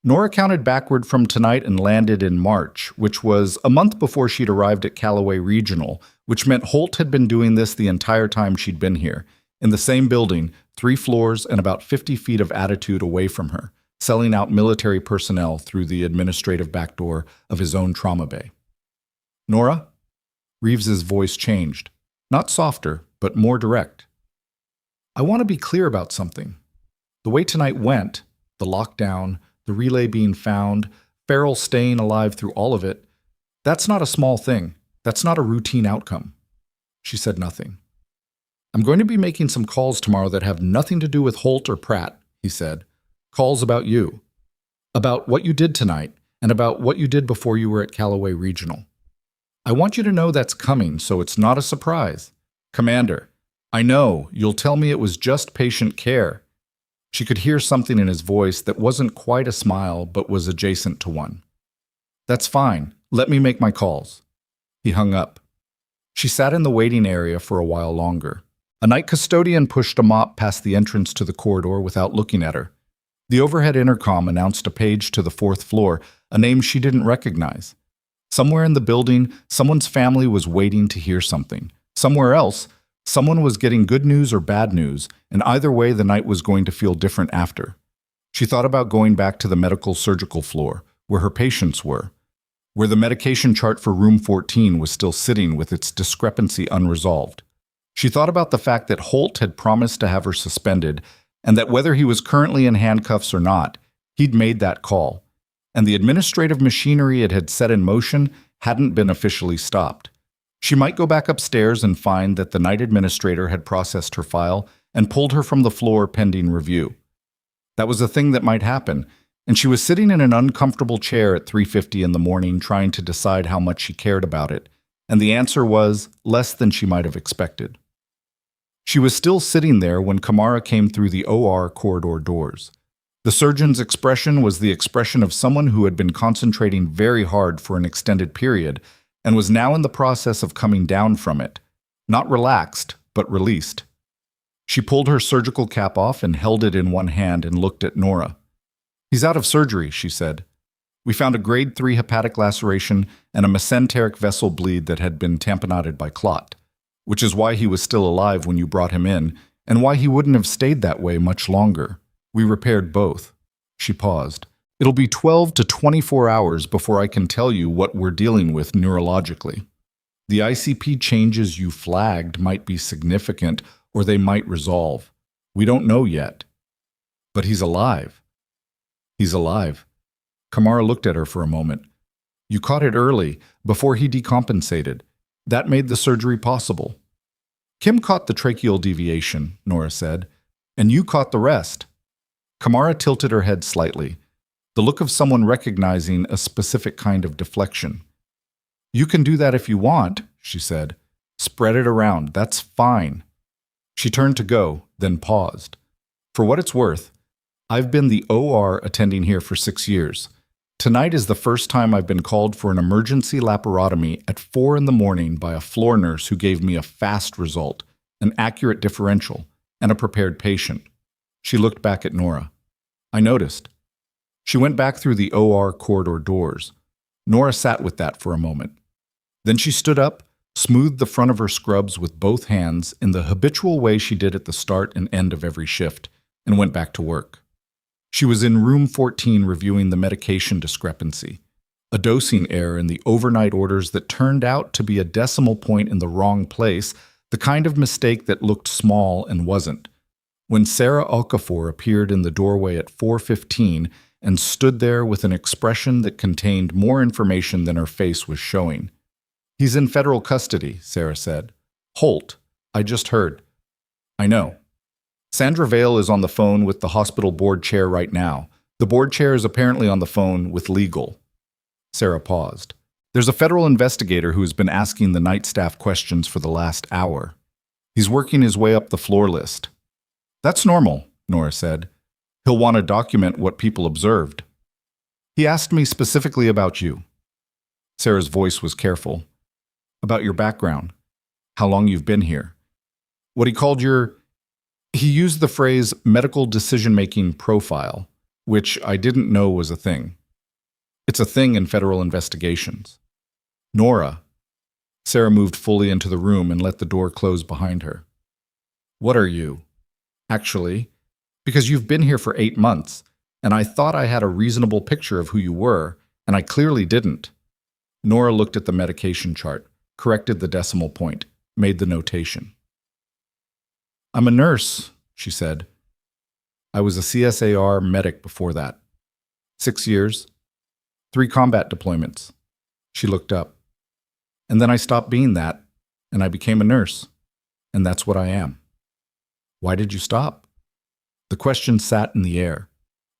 Nora counted backward from tonight and landed in March, which was a month before she'd arrived at Calloway Regional, which meant Holt had been doing this the entire time she'd been here, in the same building, 3 floors and about 50 feet of attitude away from her, selling out military personnel through the administrative backdoor of his own trauma bay. "Nora?" Reeves's voice changed. Not softer, but more direct. "I want to be clear about something. The way tonight went, the lockdown, the relay being found, Farrell staying alive through all of it, that's not a small thing. That's not a routine outcome. She said nothing. I'm going to be making some calls tomorrow that have nothing to do with Holt or Pratt, he said. Calls about you. About what you did tonight, and about what you did before you were at Calloway Regional. I want you to know that's coming, so it's not a surprise. Commander, I know, you'll tell me it was just patient care. She could hear something in his voice that wasn't quite a smile, but was adjacent to one. That's fine. Let me make my calls. He hung up. She sat in the waiting area for a while longer. A night custodian pushed a mop past the entrance to the corridor without looking at her. The overhead intercom announced a page to the 4th floor, a name she didn't recognize. Somewhere in the building, someone's family was waiting to hear something. Somewhere else, someone was getting good news or bad news, and either way the night was going to feel different after. She thought about going back to the medical surgical floor, where her patients were, where the medication chart for room 14 was still sitting with its discrepancy unresolved. She thought about the fact that Holt had promised to have her suspended, and that whether he was currently in handcuffs or not, he'd made that call, and the administrative machinery it had set in motion hadn't been officially stopped. She might go back upstairs and find that the night administrator had processed her file and pulled her from the floor pending review. That was a thing that might happen, and she was sitting in an uncomfortable chair at 3:50 in the morning trying to decide how much she cared about it, and the answer was less than she might have expected. She was still sitting there when Kamara came through the OR corridor doors. The surgeon's expression was the expression of someone who had been concentrating very hard for an extended period and was now in the process of coming down from it, not relaxed, but released. She pulled her surgical cap off and held it in one hand and looked at Nora. He's out of surgery, she said. We found a grade 3 hepatic laceration and a mesenteric vessel bleed that had been tamponaded by clot, which is why he was still alive when you brought him in, and why he wouldn't have stayed that way much longer. We repaired both. She paused. It'll be 12 to 24 hours before I can tell you what we're dealing with neurologically. The ICP changes you flagged might be significant, or they might resolve. We don't know yet. But he's alive. He's alive. Kamara looked at her for a moment. You caught it early, before he decompensated. That made the surgery possible. Kim caught the tracheal deviation, Nora said, and you caught the rest. Kamara tilted her head slightly, the look of someone recognizing a specific kind of deflection. You can do that if you want, she said. Spread it around, that's fine. She turned to go, then paused. For what it's worth, I've been the OR attending here for 6 years. Tonight is the first time I've been called for an emergency laparotomy at 4 in the morning by a floor nurse who gave me a fast result, an accurate differential, and a prepared patient. She looked back at Nora. I noticed. She went back through the OR corridor doors. Nora sat with that for a moment. Then she stood up, smoothed the front of her scrubs with both hands in the habitual way she did at the start and end of every shift, and went back to work. She was in room 14 reviewing the medication discrepancy, a dosing error in the overnight orders that turned out to be a decimal point in the wrong place, the kind of mistake that looked small and wasn't. When Sarah Okafor appeared in the doorway at 4:15 and stood there with an expression that contained more information than her face was showing. He's in federal custody, Sarah said. Holt, I just heard. I know. Sandra Vale is on the phone with the hospital board chair right now. The board chair is apparently on the phone with legal. Sarah paused. There's a federal investigator who has been asking the night staff questions for the last hour. He's working his way up the floor list. That's normal, Nora said. He'll want to document what people observed. He asked me specifically about you. Sarah's voice was careful. About your background. How long you've been here. What he called your... He used the phrase medical decision-making profile, which I didn't know was a thing. It's a thing in federal investigations. Nora. Sarah moved fully into the room and let the door close behind her. What are you? Actually, because you've been here for 8 months, and I thought I had a reasonable picture of who you were, and I clearly didn't. Nora looked at the medication chart, corrected the decimal point, made the notation. I'm a nurse, she said. I was a CSAR medic before that. 6 years, 3 combat deployments. She looked up. And then I stopped being that, and I became a nurse. And that's what I am. Why did you stop? The question sat in the air.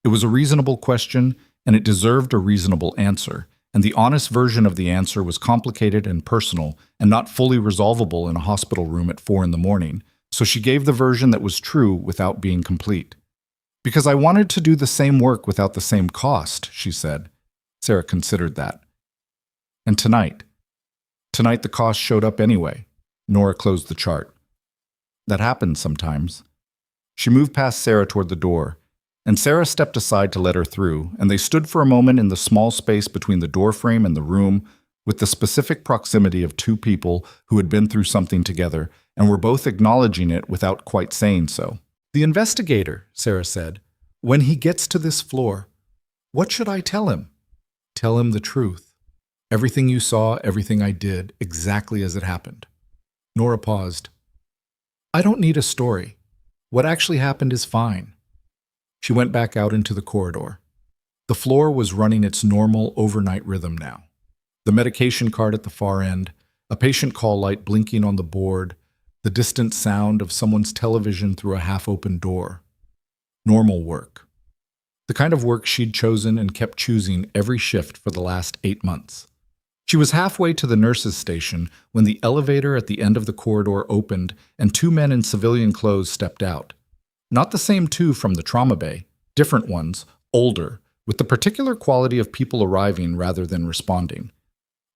It was a reasonable question, and it deserved a reasonable answer. And the honest version of the answer was complicated and personal and not fully resolvable in a hospital room at 4 a.m. So she gave the version that was true without being complete. Because I wanted to do the same work without the same cost, she said. Sarah considered that. And tonight the cost showed up anyway. Nora closed the chart. That happens sometimes. She moved past Sarah toward the door, and Sarah stepped aside to let her through, and they stood for a moment in the small space between the doorframe and the room with the specific proximity of two people who had been through something together and were both acknowledging it without quite saying so. The investigator, Sarah said, when he gets to this floor, what should I tell him? Tell him the truth. Everything you saw, everything I did, exactly as it happened. Nora paused. I don't need a story. What actually happened is fine. She went back out into the corridor. The floor was running its normal overnight rhythm now. The medication cart at the far end, a patient call light blinking on the board, the distant sound of someone's television through a half-open door. Normal work. The kind of work she'd chosen and kept choosing every shift for the last 8 months. She was halfway to the nurse's station when the elevator at the end of the corridor opened and 2 men in civilian clothes stepped out. Not the same 2 from the trauma bay, different ones, older, with the particular quality of people arriving rather than responding.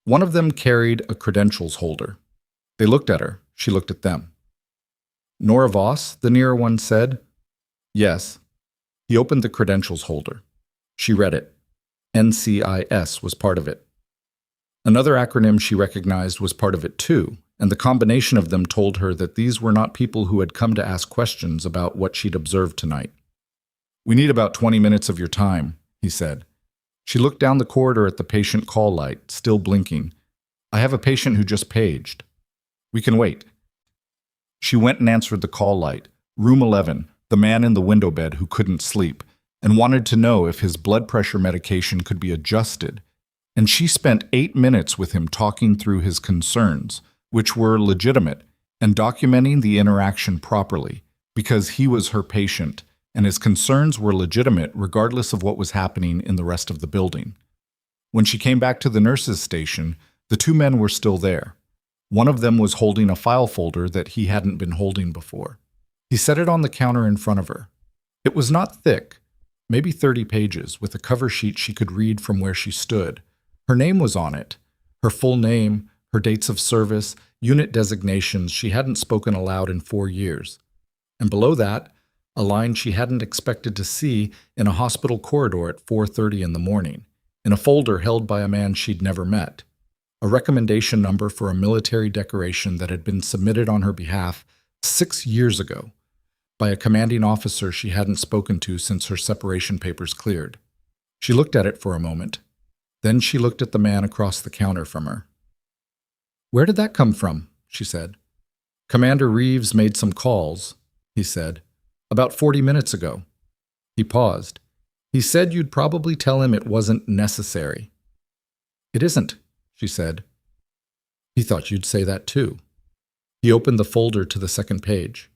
One of them carried a credentials holder. They looked at her. She looked at them. Nora Voss, the nearer one said. Yes. He opened the credentials holder. She read it. NCIS was part of it. Another acronym she recognized was part of it too, and the combination of them told her that these were not people who had come to ask questions about what she'd observed tonight. We need about 20 minutes of your time, he said. She looked down the corridor at the patient call light, still blinking. I have a patient who just paged. We can wait. She went and answered the call light. Room 11, the man in the window bed who couldn't sleep, and wanted to know if his blood pressure medication could be adjusted. And she spent 8 minutes with him talking through his concerns, which were legitimate, and documenting the interaction properly, because he was her patient, and his concerns were legitimate regardless of what was happening in the rest of the building. When she came back to the nurse's station, the 2 men were still there. One of them was holding a file folder that he hadn't been holding before. He set it on the counter in front of her. It was not thick, maybe 30 pages, with a cover sheet she could read from where she stood. Her name was on it, her full name, her dates of service, unit designations she hadn't spoken aloud in 4 years. And below that, a line she hadn't expected to see in a hospital corridor at 4:30 in the morning, in a folder held by a man she'd never met. A recommendation number for a military decoration that had been submitted on her behalf 6 years ago by a commanding officer she hadn't spoken to since her separation papers cleared. She looked at it for a moment. Then she looked at the man across the counter from her. Where did that come from? She said. Commander Reeves made some calls, he said, about 40 minutes ago. He paused. He said you'd probably tell him it wasn't necessary. It isn't, she said. He thought you'd say that too. He opened the folder to the second page.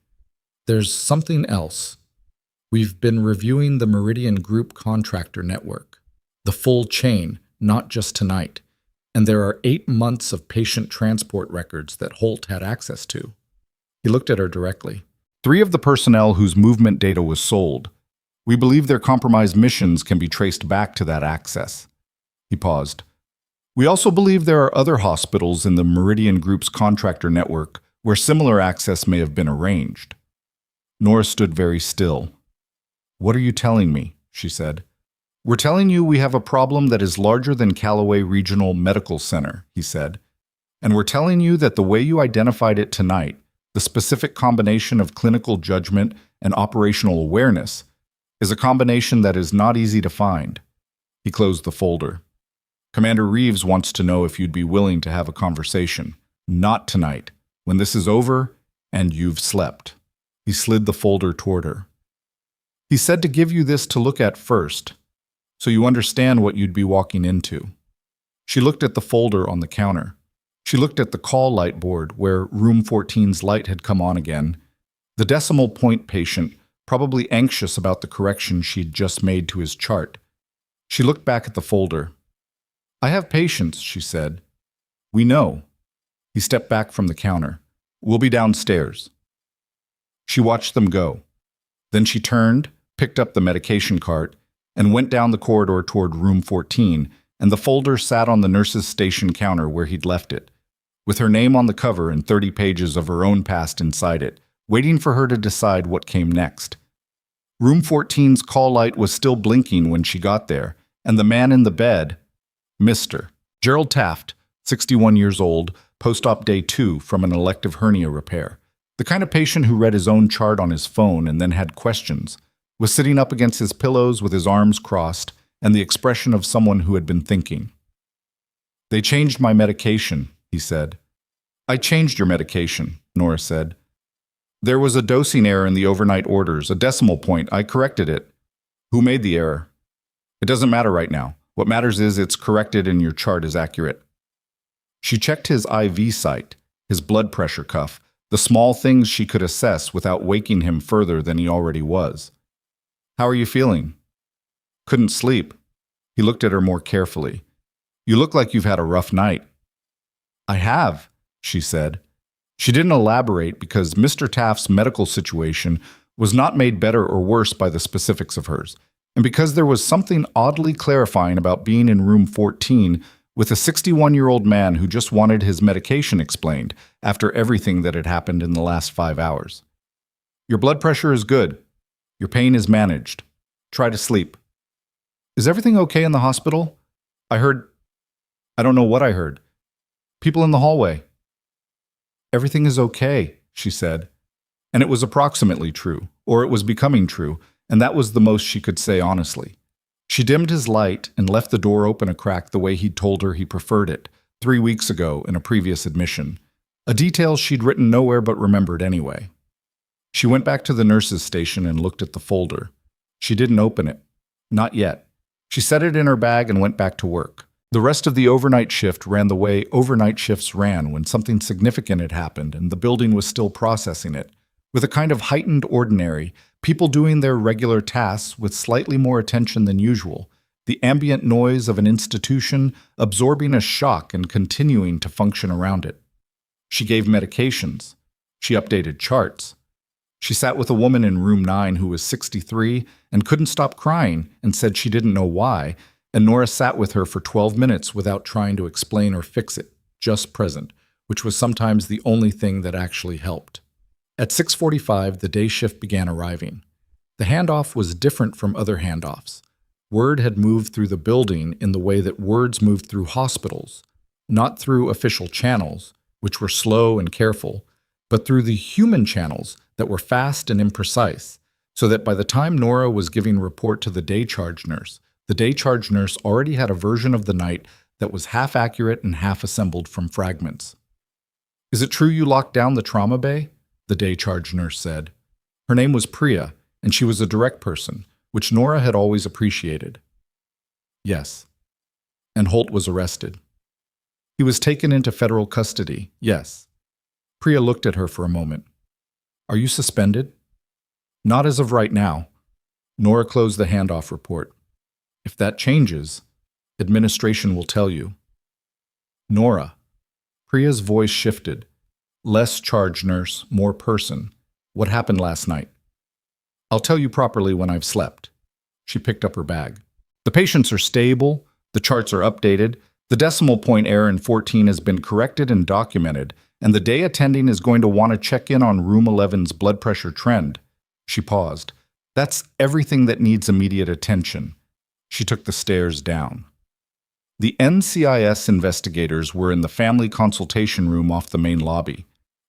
There's something else. We've been reviewing the Meridian Group contractor network, the full chain, not just tonight, and there are 8 months of patient transport records that Holt had access to. He looked at her directly. 3 of the personnel whose movement data was sold. We believe their compromised missions can be traced back to that access. He paused. We also believe there are other hospitals in the Meridian Group's contractor network where similar access may have been arranged. Nora stood very still. What are you telling me? She said. We're telling you we have a problem that is larger than Calloway Regional Medical Center, he said. And we're telling you that the way you identified it tonight, the specific combination of clinical judgment and operational awareness, is a combination that is not easy to find. He closed the folder. Commander Reeves wants to know if you'd be willing to have a conversation. Not tonight, when this is over and you've slept. He slid the folder toward her. He said to give you this to look at first, so you understand what you'd be walking into. She looked at the folder on the counter. She looked at the call light board where room 14's light had come on again. The decimal point patient, probably anxious about the correction she'd just made to his chart. She looked back at the folder. "I have patients," she said. "We know." He stepped back from the counter. "We'll be downstairs." She watched them go. Then she turned, picked up the medication cart, and went down the corridor toward room 14, and the folder sat on the nurse's station counter where he'd left it, with her name on the cover and 30 pages of her own past inside it, waiting for her to decide what came next. Room 14's call light was still blinking when she got there, and the man in the bed, Mr. Gerald Taft, 61 years old, post-op day 2 from an elective hernia repair. The kind of patient who read his own chart on his phone and then had questions, was sitting up against his pillows with his arms crossed and the expression of someone who had been thinking. "They changed my medication," he said. "I changed your medication," Nora said. "There was a dosing error in the overnight orders, a decimal point. I corrected it." "Who made the error?" "It doesn't matter right now. What matters is it's corrected and your chart is accurate." She checked his IV site, his blood pressure cuff, the small things she could assess without waking him further than he already was. "How are you feeling?" "Couldn't sleep." He looked at her more carefully. "You look like you've had a rough night." "I have," she said. She didn't elaborate because Mr. Taft's medical situation was not made better or worse by the specifics of hers, and because there was something oddly clarifying about being in room 14 with a 61-year-old man who just wanted his medication explained after everything that had happened in the last 5 hours. "Your blood pressure is good. Your pain is managed. Try to sleep." "Is everything okay in the hospital? I don't know what I heard. People in the hallway." "Everything is okay," she said. And it was approximately true, or it was becoming true, and that was the most she could say honestly. She dimmed his light and left the door open a crack the way he'd told her he preferred it 3 weeks ago in a previous admission, a detail she'd written nowhere but remembered anyway. She went back to the nurse's station and looked at the folder. She didn't open it. Not yet. She set it in her bag and went back to work. The rest of the overnight shift ran the way overnight shifts ran when something significant had happened and the building was still processing it, with a kind of heightened ordinary, people doing their regular tasks with slightly more attention than usual, the ambient noise of an institution absorbing a shock and continuing to function around it. She gave medications. She updated charts. She sat with a woman in room 9 who was 63 and couldn't stop crying and said she didn't know why, and Nora sat with her for 12 minutes without trying to explain or fix it, just present, which was sometimes the only thing that actually helped. At 6:45, the day shift began arriving. The handoff was different from other handoffs. Word had moved through the building in the way that words moved through hospitals, not through official channels, which were slow and careful, but through the human channels that were fast and imprecise, so that by the time Nora was giving report to the day charge nurse, the day charge nurse already had a version of the night that was half accurate and half assembled from fragments. "Is it true you locked down the trauma bay?" the day charge nurse said. Her name was Priya, and she was a direct person, which Nora had always appreciated. "Yes." "And Holt was arrested." "He was taken into federal custody, yes." Priya looked at her for a moment. "Are you suspended?" "Not as of right now." Nora closed the handoff report. "If that changes, administration will tell you." "Nora." Priya's voice shifted. Less charge nurse, more person. "What happened last night?" "I'll tell you properly when I've slept." She picked up her bag. "The patients are stable, the charts are updated, the decimal point error in 14 has been corrected and documented, and the day attending is going to want to check in on room 11's blood pressure trend." She paused. "That's everything that needs immediate attention." She took the stairs down. The NCIS investigators were in the family consultation room off the main lobby.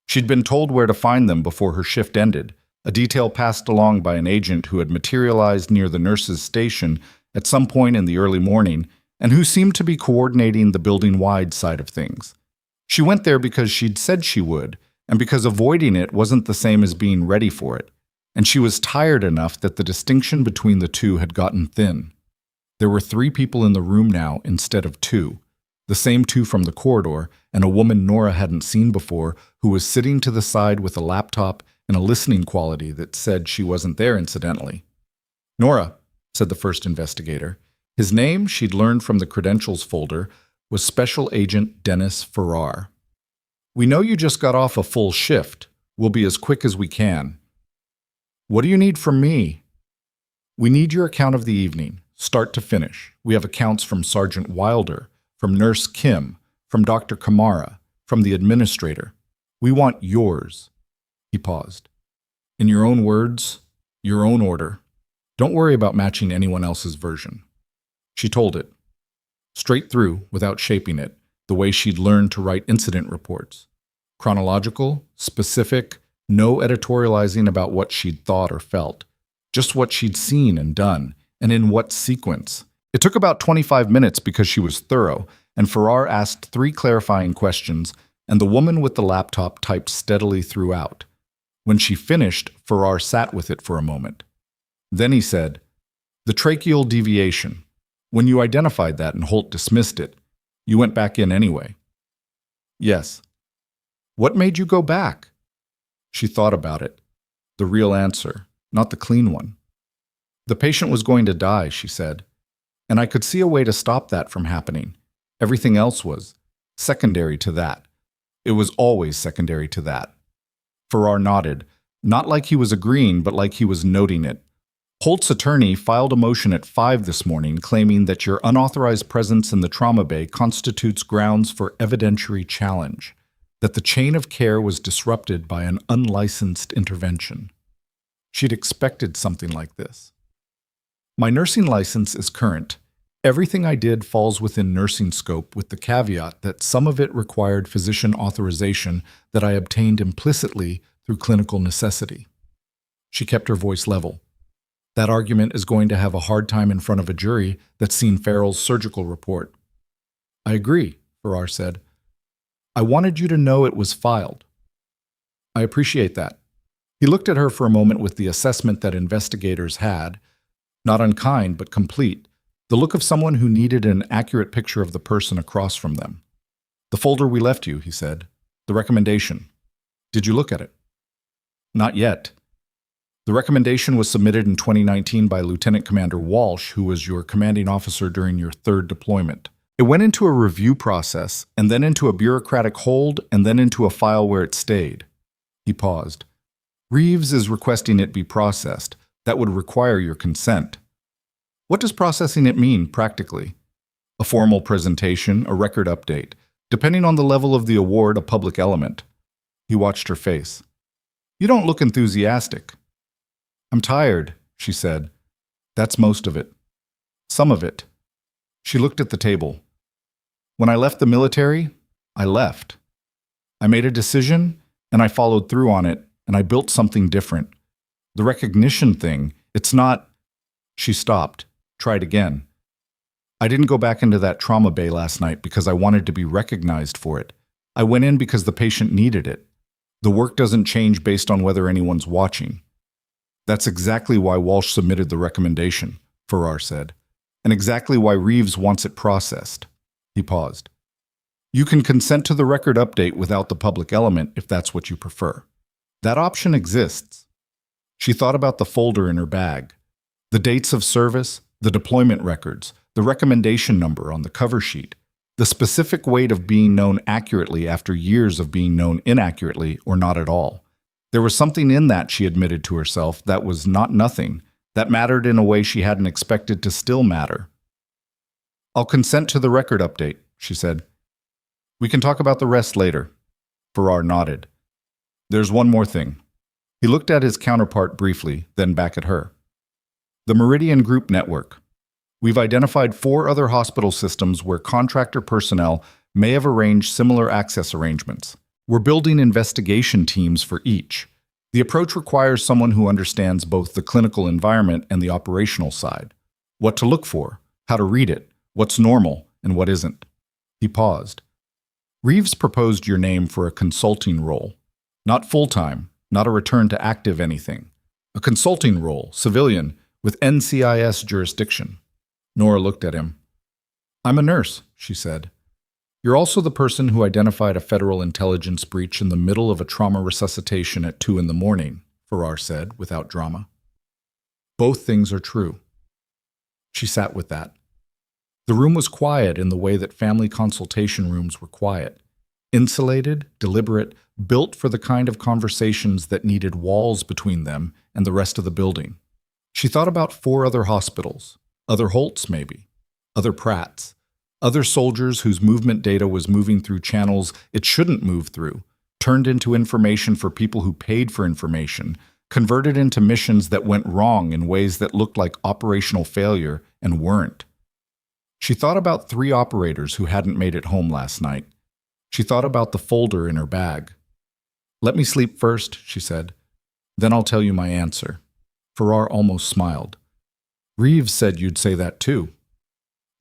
She'd been told where to find them before her shift ended, a detail passed along by an agent who had materialized near the nurse's station at some point in the early morning and who seemed to be coordinating the building-wide side of things. She went there because she'd said she would, and because avoiding it wasn't the same as being ready for it, and she was tired enough that the distinction between the two had gotten thin. There were 3 people in the room now instead of 2. The same two from the corridor, and a woman Nora hadn't seen before who was sitting to the side with a laptop and a listening quality that said she wasn't there incidentally. "Nora," said the first investigator. His name, she'd learned from the credentials folder, was Special Agent Dennis Farrar. "We know you just got off a full shift. We'll be as quick as we can." "What do you need from me?" "We need your account of the evening, start to finish. We have accounts from Sergeant Wilder, from Nurse Kim, from Dr. Kamara, from the administrator. We want yours." He paused. "In your own words, your own order. Don't worry about matching anyone else's version." She told it, straight through, without shaping it, the way she'd learned to write incident reports. Chronological, specific, no editorializing about what she'd thought or felt. Just what she'd seen and done, and in what sequence. It took about 25 minutes because she was thorough, and Farrar asked 3 clarifying questions, and the woman with the laptop typed steadily throughout. When she finished, Farrar sat with it for a moment. Then he said, "The tracheal deviation. When you identified that and Holt dismissed it, you went back in anyway." "Yes." "What made you go back?" She thought about it. The real answer, not the clean one. "The patient was going to die," she said, "and I could see a way to stop that from happening. Everything else was secondary to that. It was always secondary to that." Farrar nodded, not like he was agreeing, but like he was noting it. "Holt's attorney filed a motion at 5 this morning claiming that your unauthorized presence in the trauma bay constitutes grounds for evidentiary challenge, that the chain of care was disrupted by an unlicensed intervention." She'd expected something like this. "My nursing license is current. Everything I did falls within nursing scope with the caveat that some of it required physician authorization that I obtained implicitly through clinical necessity." She kept her voice level. "That argument is going to have a hard time in front of a jury that's seen Farrell's surgical report." "I agree," Farrar said. "I wanted you to know it was filed." "I appreciate that." He looked at her for a moment with the assessment that investigators had, not unkind but complete, the look of someone who needed an accurate picture of the person across from them. "The folder we left you," he said. "The recommendation. Did you look at it?" "Not yet. The recommendation was submitted in 2019 by Lieutenant Commander Walsh, who was your commanding officer during your 3rd deployment. It went into a review process, and then into a bureaucratic hold, and then into a file where it stayed." He paused. "Reeves is requesting it be processed. That would require your consent." "What does processing it mean, practically?" "A formal presentation, a record update. Depending on the level of the award, a public element." He watched her face. "You don't look enthusiastic." "I'm tired," she said. "That's most of it." "Some of it." She looked at the table. "When I left the military, I left. I made a decision, and I followed through on it, and I built something different. The recognition thing, it's not—" She stopped, tried again. "I didn't go back into that trauma bay last night because I wanted to be recognized for it. I went in because the patient needed it. The work doesn't change based on whether anyone's watching." "That's exactly why Walsh submitted the recommendation," Farrar said, "and exactly why Reeves wants it processed." He paused. "You can consent to the record update without the public element if that's what you prefer. That option exists." She thought about the folder in her bag. The dates of service, the deployment records, the recommendation number on the cover sheet, the specific weight of being known accurately after years of being known inaccurately or not at all. There was something in that, she admitted to herself, that was not nothing, that mattered in a way she hadn't expected to still matter. "I'll consent to the record update," she said. "We can talk about the rest later." Farrar nodded. "There's one more thing." He looked at his counterpart briefly, then back at her. "The Meridian Group Network. We've identified 4 other hospital systems where contractor personnel may have arranged similar access arrangements. We're building investigation teams for each. The approach requires someone who understands both the clinical environment and the operational side. What to look for, how to read it, what's normal, and what isn't." He paused. "Reeves proposed your name for a consulting role. Not full-time, not a return to active anything. A consulting role, civilian, with NCIS jurisdiction." Nora looked at him. "I'm a nurse," she said. You're also the person who identified a federal intelligence breach in the middle of a trauma resuscitation at 2 in the morning, Farrar said, without drama. Both things are true. She sat with that. The room was quiet in the way that family consultation rooms were quiet. Insulated, deliberate, built for the kind of conversations that needed walls between them and the rest of the building. She thought about 4 other hospitals, other Holts maybe, other Pratts, other soldiers whose movement data was moving through channels it shouldn't move through, turned into information for people who paid for information, converted into missions that went wrong in ways that looked like operational failure and weren't. She thought about 3 operators who hadn't made it home last night. She thought about the folder in her bag. "Let me sleep first," she said. "Then I'll tell you my answer." Farrar almost smiled. "Reeves said you'd say that too."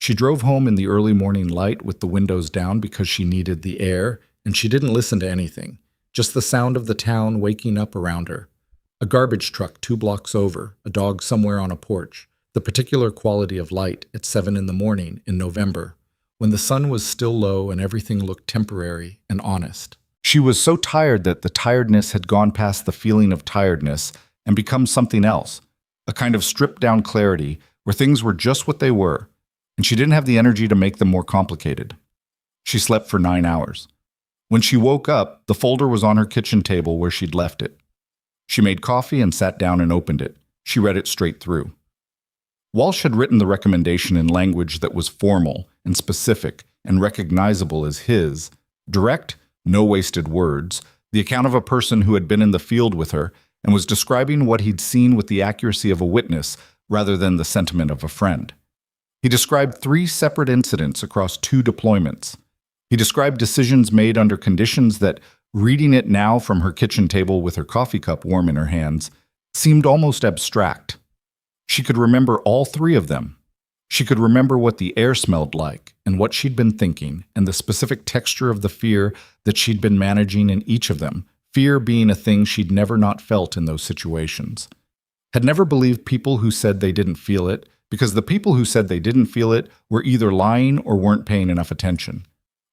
She drove home in the early morning light with the windows down because she needed the air, and she didn't listen to anything, just the sound of the town waking up around her. A garbage truck 2 blocks over, a dog somewhere on a porch, the particular quality of light at 7 in the morning in November, when the sun was still low and everything looked temporary and honest. She was so tired that the tiredness had gone past the feeling of tiredness and become something else, a kind of stripped-down clarity where things were just what they were, and she didn't have the energy to make them more complicated. She slept for 9 hours. When she woke up, the folder was on her kitchen table where she'd left it. She made coffee and sat down and opened it. She read it straight through. Walsh had written the recommendation in language that was formal and specific and recognizable as his, direct, no wasted words, the account of a person who had been in the field with her and was describing what he'd seen with the accuracy of a witness rather than the sentiment of a friend. He described 3 separate incidents across 2 deployments. He described decisions made under conditions that, reading it now from her kitchen table with her coffee cup warm in her hands, seemed almost abstract. She could remember all 3 of them. She could remember what the air smelled like and what she'd been thinking and the specific texture of the fear that she'd been managing in each of them, fear being a thing she'd never not felt in those situations. Had never believed people who said they didn't feel it, because the people who said they didn't feel it were either lying or weren't paying enough attention.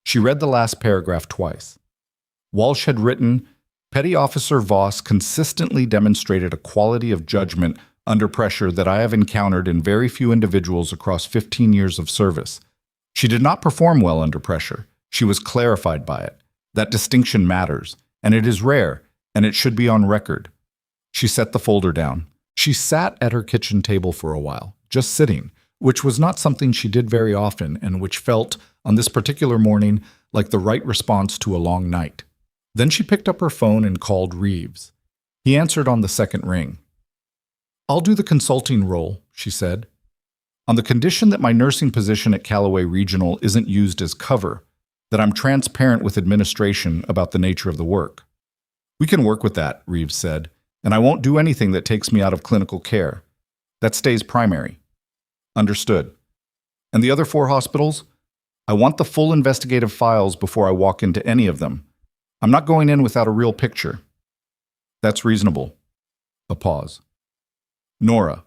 She read the last paragraph twice. Walsh had written, "Petty Officer Voss consistently demonstrated a quality of judgment under pressure that I have encountered in very few individuals across 15 years of service. She did not perform well under pressure. She was clarified by it. That distinction matters, and it is rare, and it should be on record." She set the folder down. She sat at her kitchen table for a while, just sitting, which was not something she did very often and which felt, on this particular morning, like the right response to a long night. Then she picked up her phone and called Reeves. He answered on the second ring. "I'll do the consulting role," she said, "on the condition that my nursing position at Calloway Regional isn't used as cover, that I'm transparent with administration about the nature of the work." "We can work with that," Reeves said, "and I won't do anything that takes me out of clinical care. That stays primary." "Understood. And the other 4 hospitals? I want the full investigative files before I walk into any of them. I'm not going in without a real picture." "That's reasonable." A pause. "Nora,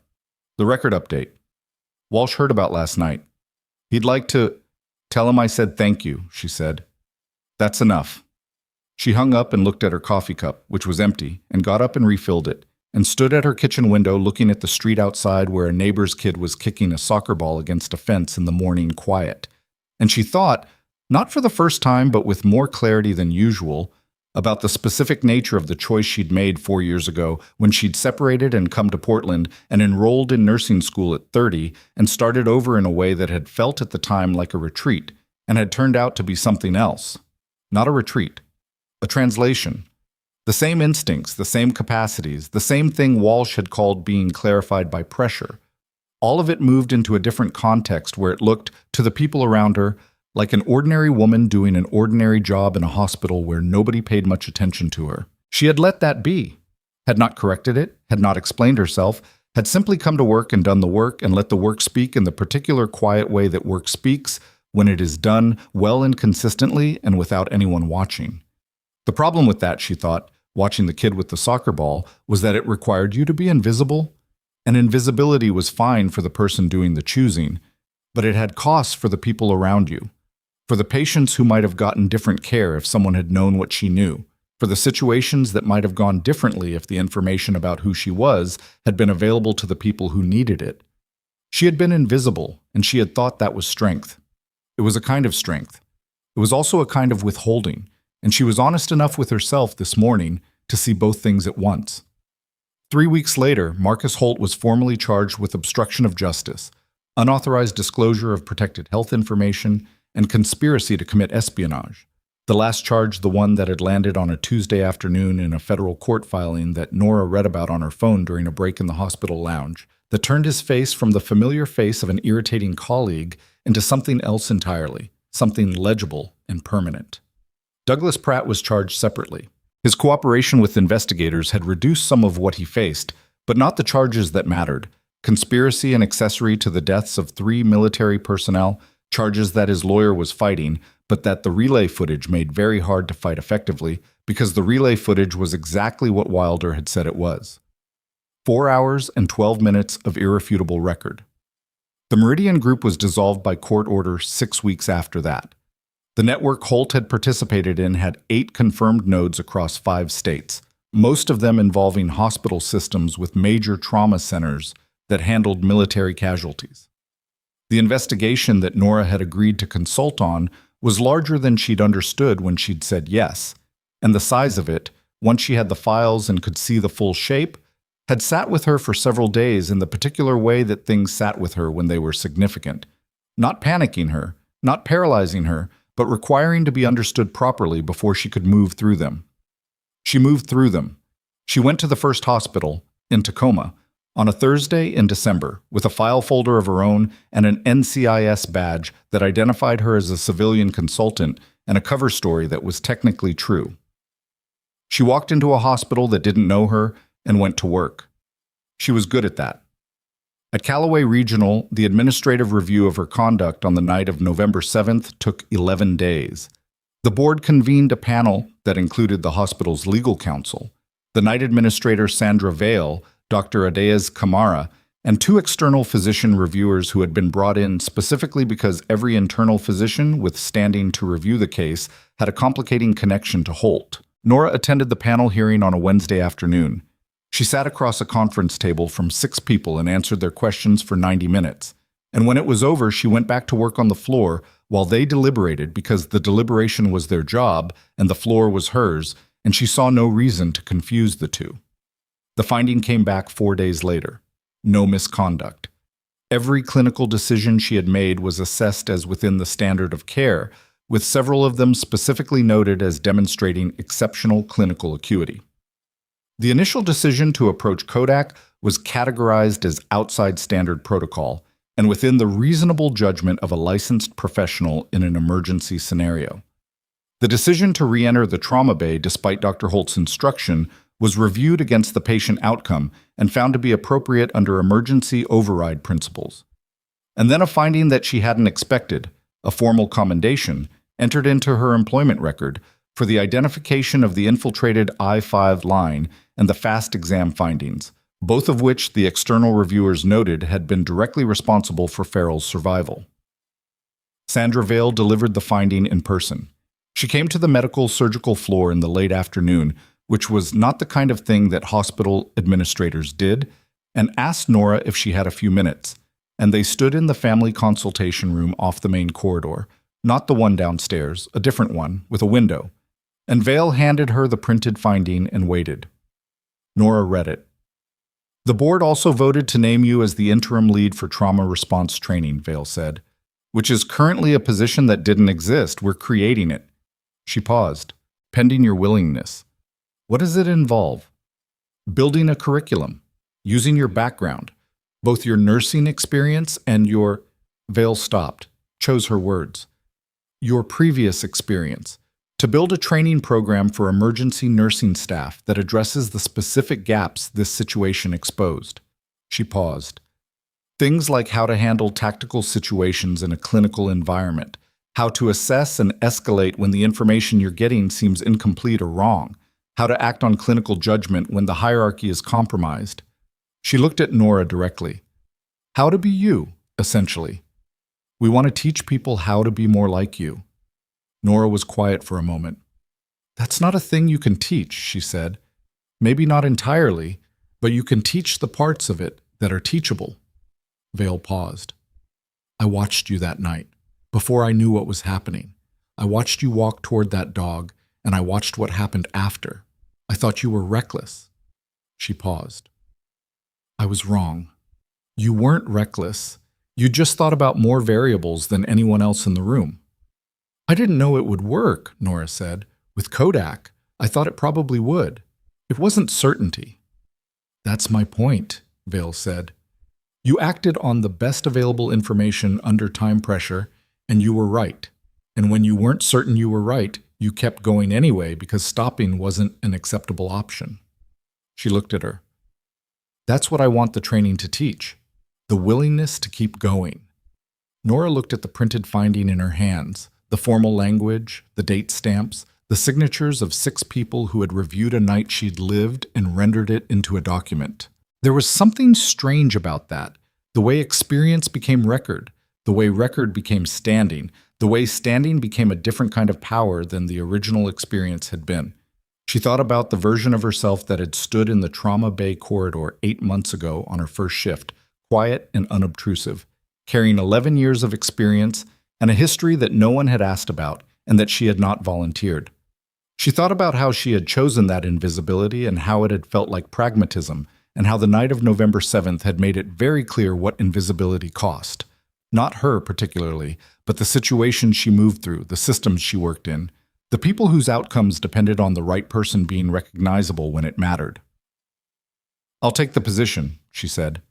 the record update. Walsh heard about last night. He'd like to tell him I said thank you," she said. "That's enough." She hung up and looked at her coffee cup, which was empty, and got up and refilled it, and stood at her kitchen window looking at the street outside where a neighbor's kid was kicking a soccer ball against a fence in the morning quiet. And she thought, not for the first time but with more clarity than usual, about the specific nature of the choice she'd made 4 years ago when she'd separated and come to Portland and enrolled in nursing school at 30 and started over in a way that had felt at the time like a retreat and had turned out to be something else. Not a retreat. A translation. The same instincts, the same capacities, the same thing Walsh had called being clarified by pressure. All of it moved into a different context where it looked, to the people around her, like an ordinary woman doing an ordinary job in a hospital where nobody paid much attention to her. She had let that be, had not corrected it, had not explained herself, had simply come to work and done the work and let the work speak in the particular quiet way that work speaks when it is done well and consistently and without anyone watching. The problem with that, she thought, watching the kid with the soccer ball, was that it required you to be invisible, and invisibility was fine for the person doing the choosing, but it had costs for the people around you. For the patients who might have gotten different care if someone had known what she knew. For the situations that might have gone differently if the information about who she was had been available to the people who needed it. She had been invisible, and she had thought that was strength. It was a kind of strength. It was also a kind of withholding, and she was honest enough with herself this morning to see both things at once. 3 weeks later, Marcus Holt was formally charged with obstruction of justice, unauthorized disclosure of protected health information, and conspiracy to commit espionage. The last charge, the one that had landed on a Tuesday afternoon in a federal court filing that Nora read about on her phone during a break in the hospital lounge, that turned his face from the familiar face of an irritating colleague into something else entirely, something legible and permanent. Douglas Pratt was charged separately. His cooperation with investigators had reduced some of what he faced, but not the charges that mattered: conspiracy and accessory to the deaths of 3 military personnel, charges that his lawyer was fighting, but that the relay footage made very hard to fight effectively because the relay footage was exactly what Wilder had said it was. 4 hours and 12 minutes of irrefutable record. The Meridian Group was dissolved by court order 6 weeks after that. The network Holt had participated in had 8 confirmed nodes across 5 states, most of them involving hospital systems with major trauma centers that handled military casualties. The investigation that Nora had agreed to consult on was larger than she'd understood when she'd said yes, and the size of it, once she had the files and could see the full shape, had sat with her for several days in the particular way that things sat with her when they were significant, not panicking her, not paralyzing her, but requiring to be understood properly before she could move through them. She moved through them. She went to the first hospital, in Tacoma, on a Thursday in December, with a file folder of her own and an NCIS badge that identified her as a civilian consultant and a cover story that was technically true. She walked into a hospital that didn't know her and went to work. She was good at that. At Calloway Regional, the administrative review of her conduct on the night of November 7th took 11 days. The board convened a panel that included the hospital's legal counsel, the night administrator Sandra Vale, Dr. Adeyes Kamara, and 2 external physician reviewers who had been brought in specifically because every internal physician with standing to review the case had a complicating connection to Holt. Nora attended the panel hearing on a Wednesday afternoon. She sat across a conference table from 6 people and answered their questions for 90 minutes. And when it was over, she went back to work on the floor while they deliberated because the deliberation was their job and the floor was hers, and she saw no reason to confuse the two. The finding came back 4 days later. No misconduct. Every clinical decision she had made was assessed as within the standard of care, with several of them specifically noted as demonstrating exceptional clinical acuity. The initial decision to approach Kodak was categorized as outside standard protocol and within the reasonable judgment of a licensed professional in an emergency scenario. The decision to re-enter the trauma bay despite Dr. Holt's instruction was reviewed against the patient outcome and found to be appropriate under emergency override principles. And then a finding that she hadn't expected, a formal commendation, entered into her employment record for the identification of the infiltrated I-5 line and the FAST exam findings, both of which the external reviewers noted had been directly responsible for Farrell's survival. Sandra Vale delivered the finding in person. She came to the medical surgical floor in the late afternoon, which was not the kind of thing that hospital administrators did, and asked Nora if she had a few minutes, and they stood in the family consultation room off the main corridor, not the one downstairs, a different one, with a window, and Vale handed her the printed finding and waited. Nora read it. "The board also voted to name you as the interim lead for trauma response training," Vale said, "which is currently a position that didn't exist. We're creating it." She paused, "Pending your willingness. What does it involve?" "Building a curriculum, using your background, both your nursing experience and your—" Vale stopped, chose her words. "Your previous experience. To build a training program for emergency nursing staff that addresses the specific gaps this situation exposed." She paused. "Things like how to handle tactical situations in a clinical environment, how to assess and escalate when the information you're getting seems incomplete or wrong, how to act on clinical judgment when the hierarchy is compromised." She looked at Nora directly. "How to be you, essentially. We want to teach people how to be more like you." Nora was quiet for a moment. That's not a thing you can teach, she said. Maybe not entirely, but you can teach the parts of it that are teachable. Vale paused. I watched you that night, before I knew what was happening. I watched you walk toward that dog, and I watched what happened after. I thought you were reckless. She paused. I was wrong. You weren't reckless. You just thought about more variables than anyone else in the room. I didn't know it would work, Nora said. With Kodak, I thought it probably would. It wasn't certainty. That's my point, Vale said. You acted on the best available information under time pressure, and you were right. And when you weren't certain you were right, you kept going anyway because stopping wasn't an acceptable option. She looked at her. That's what I want the training to teach. The willingness to keep going. Nora looked at the printed finding in her hands, the formal language, the date stamps, the signatures of 6 people who had reviewed a night she'd lived and rendered it into a document. There was something strange about that, the way experience became record, the way record became standing, the way standing became a different kind of power than the original experience had been. She thought about the version of herself that had stood in the trauma bay corridor 8 months ago on her first shift, quiet and unobtrusive, carrying 11 years of experience and a history that no one had asked about and that she had not volunteered. She thought about how she had chosen that invisibility and how it had felt like pragmatism, and how the night of November 7th had made it very clear what invisibility cost. Not her particularly, but the situations she moved through, the systems she worked in, the people whose outcomes depended on the right person being recognizable when it mattered. I'll take the position, she said.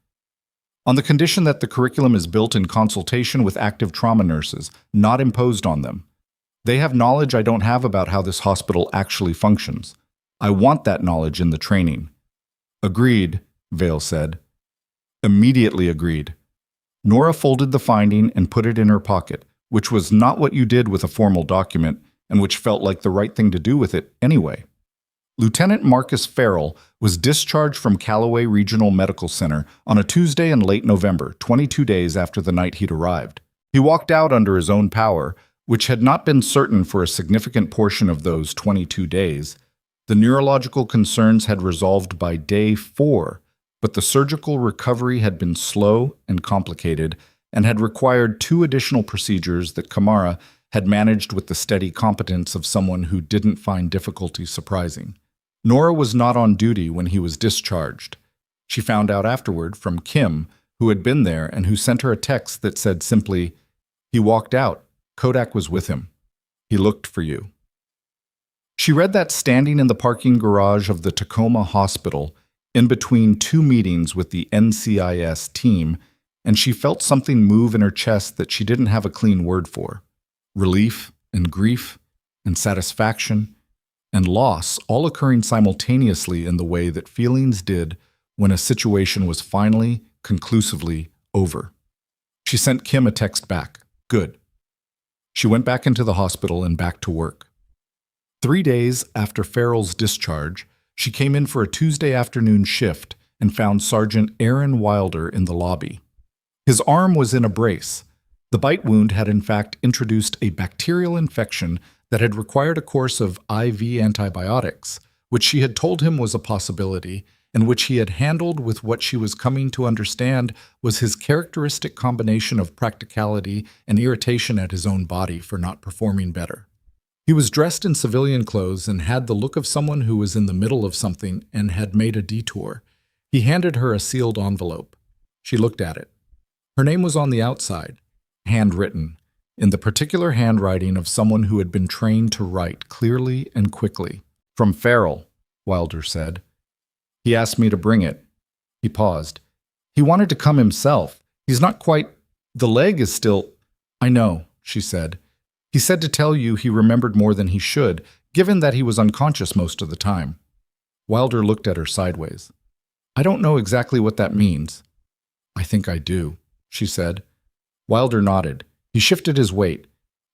On the condition that the curriculum is built in consultation with active trauma nurses, not imposed on them. They have knowledge I don't have about how this hospital actually functions. I want that knowledge in the training. Agreed, Vale said. Immediately agreed. Nora folded the finding and put it in her pocket, which was not what you did with a formal document, and which felt like the right thing to do with it anyway. Lieutenant Marcus Farrell was discharged from Calloway Regional Medical Center on a Tuesday in late November, 22 days after the night he'd arrived. He walked out under his own power, which had not been certain for a significant portion of those 22 days. The neurological concerns had resolved by day 4, but the surgical recovery had been slow and complicated and had required 2 additional procedures that Kamara had managed with the steady competence of someone who didn't find difficulty surprising. Nora was not on duty when he was discharged. She found out afterward from Kim, who had been there and who sent her a text that said simply, "He walked out. Kodak was with him. He looked for you." She read that standing in the parking garage of the Tacoma Hospital in between 2 meetings with the NCIS team, and she felt something move in her chest that she didn't have a clean word for. Relief and grief and satisfaction and loss all occurring simultaneously in the way that feelings did when a situation was finally, conclusively over. She sent Kim a text back. Good. She went back into the hospital and back to work. 3 days after Farrell's discharge, she came in for a Tuesday afternoon shift and found Sergeant Aaron Wilder in the lobby. His arm was in a brace. The bite wound had in fact introduced a bacterial infection that had required a course of IV antibiotics, which she had told him was a possibility, and which he had handled with what she was coming to understand was his characteristic combination of practicality and irritation at his own body for not performing better. He was dressed in civilian clothes and had the look of someone who was in the middle of something and had made a detour. He handed her a sealed envelope. She looked at it. Her name was on the outside, handwritten, in the particular handwriting of someone who had been trained to write clearly and quickly. From Farrell, Wilder said. He asked me to bring it. He paused. He wanted to come himself. He's not quite... The leg is still... I know, she said. He said to tell you he remembered more than he should, given that he was unconscious most of the time. Wilder looked at her sideways. I don't know exactly what that means. I think I do, she said. Wilder nodded. He shifted his weight.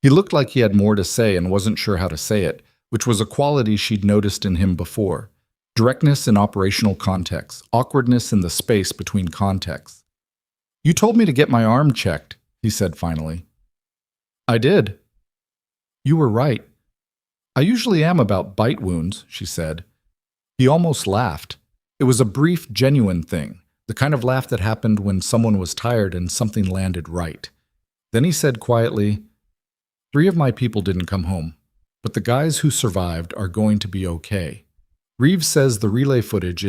He looked like he had more to say and wasn't sure how to say it, which was a quality she'd noticed in him before. Directness in operational contexts, awkwardness in the space between contexts. You told me to get my arm checked, he said finally. I did. You were right. I usually am about bite wounds, she said. He almost laughed. It was a brief, genuine thing, the kind of laugh that happened when someone was tired and something landed right. Then he said quietly, 3 of my people didn't come home, but the guys who survived are going to be okay. Reeves says the relay footage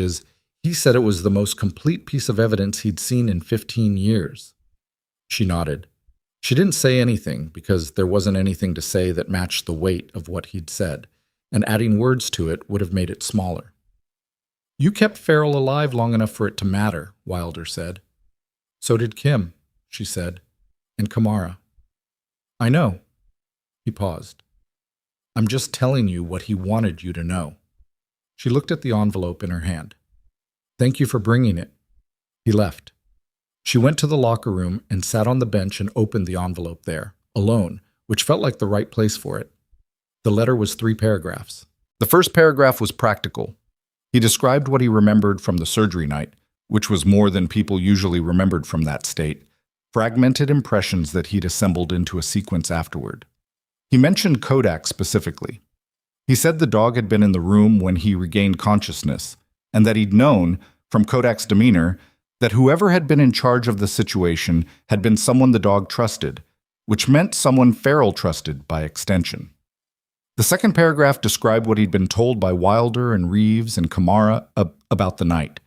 he said it was the most complete piece of evidence he'd seen in 15 years. She nodded. She didn't say anything because there wasn't anything to say that matched the weight of what he'd said, and adding words to it would have made it smaller. You kept Farrell alive long enough for it to matter, Wilder said. So did Kim, she said, and Kamara. I know. He paused. I'm just telling you what he wanted you to know. She looked at the envelope in her hand. Thank you for bringing it. He left. She went to the locker room and sat on the bench and opened the envelope there, alone, which felt like the right place for it. The letter was 3 paragraphs. The first paragraph was practical. He described what he remembered from the surgery night, which was more than people usually remembered from that state, fragmented impressions that he'd assembled into a sequence afterward. He mentioned Kodak specifically. He said the dog had been in the room when he regained consciousness, and that he'd known, from Kodak's demeanor, that whoever had been in charge of the situation had been someone the dog trusted, which meant someone Farrell trusted by extension. The second paragraph described what he'd been told by Wilder and Reeves and Kamara about the night.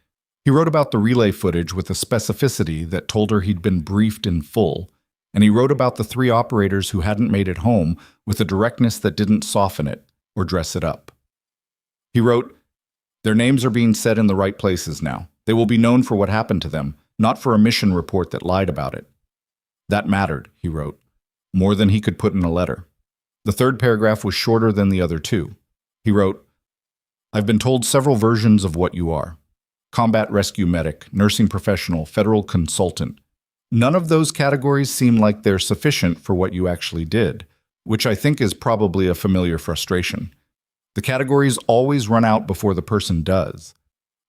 He wrote about the relay footage with a specificity that told her he'd been briefed in full, and he wrote about the 3 operators who hadn't made it home with a directness that didn't soften it or dress it up. He wrote, their names are being said in the right places now. They will be known for what happened to them, not for a mission report that lied about it. That mattered, he wrote, more than he could put in a letter. The third paragraph was shorter than the other 2. He wrote, I've been told several versions of what you are. Combat rescue medic, nursing professional, federal consultant. None of those categories seem like they're sufficient for what you actually did, which I think is probably a familiar frustration. The categories always run out before the person does.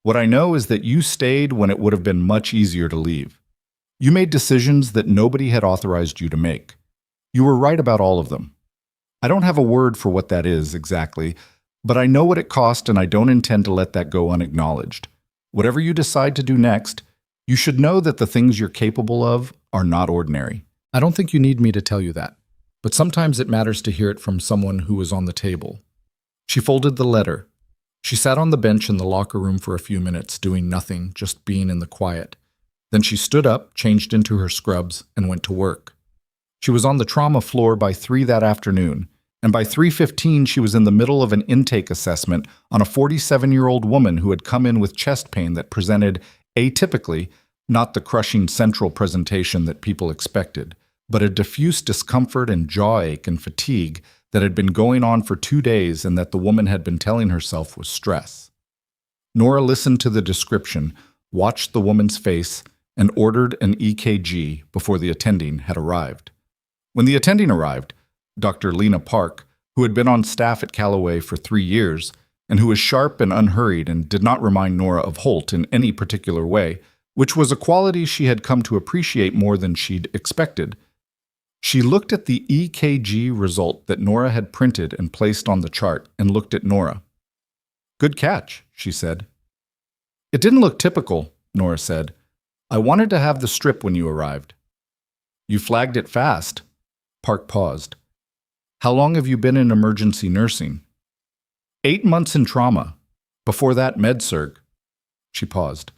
What I know is that you stayed when it would have been much easier to leave. You made decisions that nobody had authorized you to make. You were right about all of them. I don't have a word for what that is exactly, but I know what it cost and I don't intend to let that go unacknowledged. Whatever you decide to do next, you should know that the things you're capable of are not ordinary. I don't think you need me to tell you that, but sometimes it matters to hear it from someone who was on the table. She folded the letter. She sat on the bench in the locker room for a few minutes, doing nothing, just being in the quiet. Then she stood up, changed into her scrubs, and went to work. She was on the trauma floor by 3 that afternoon, and by 3:15 she was in the middle of an intake assessment on a 47-year-old woman who had come in with chest pain that presented atypically, not the crushing central presentation that people expected, but a diffuse discomfort and jaw ache and fatigue that had been going on for 2 days and that the woman had been telling herself was stress. Nora listened to the description, watched the woman's face, and ordered an EKG before the attending had arrived. When the attending arrived, Dr. Lena Park, who had been on staff at Calloway for 3 years, and who was sharp and unhurried and did not remind Nora of Holt in any particular way, which was a quality she had come to appreciate more than she'd expected. She looked at the EKG result that Nora had printed and placed on the chart and looked at Nora. Good catch, she said. It didn't look typical, Nora said. I wanted to have the strip when you arrived. You flagged it fast. Park paused. How long have you been in emergency nursing? 8 months in trauma. Before that, med-surg. She paused.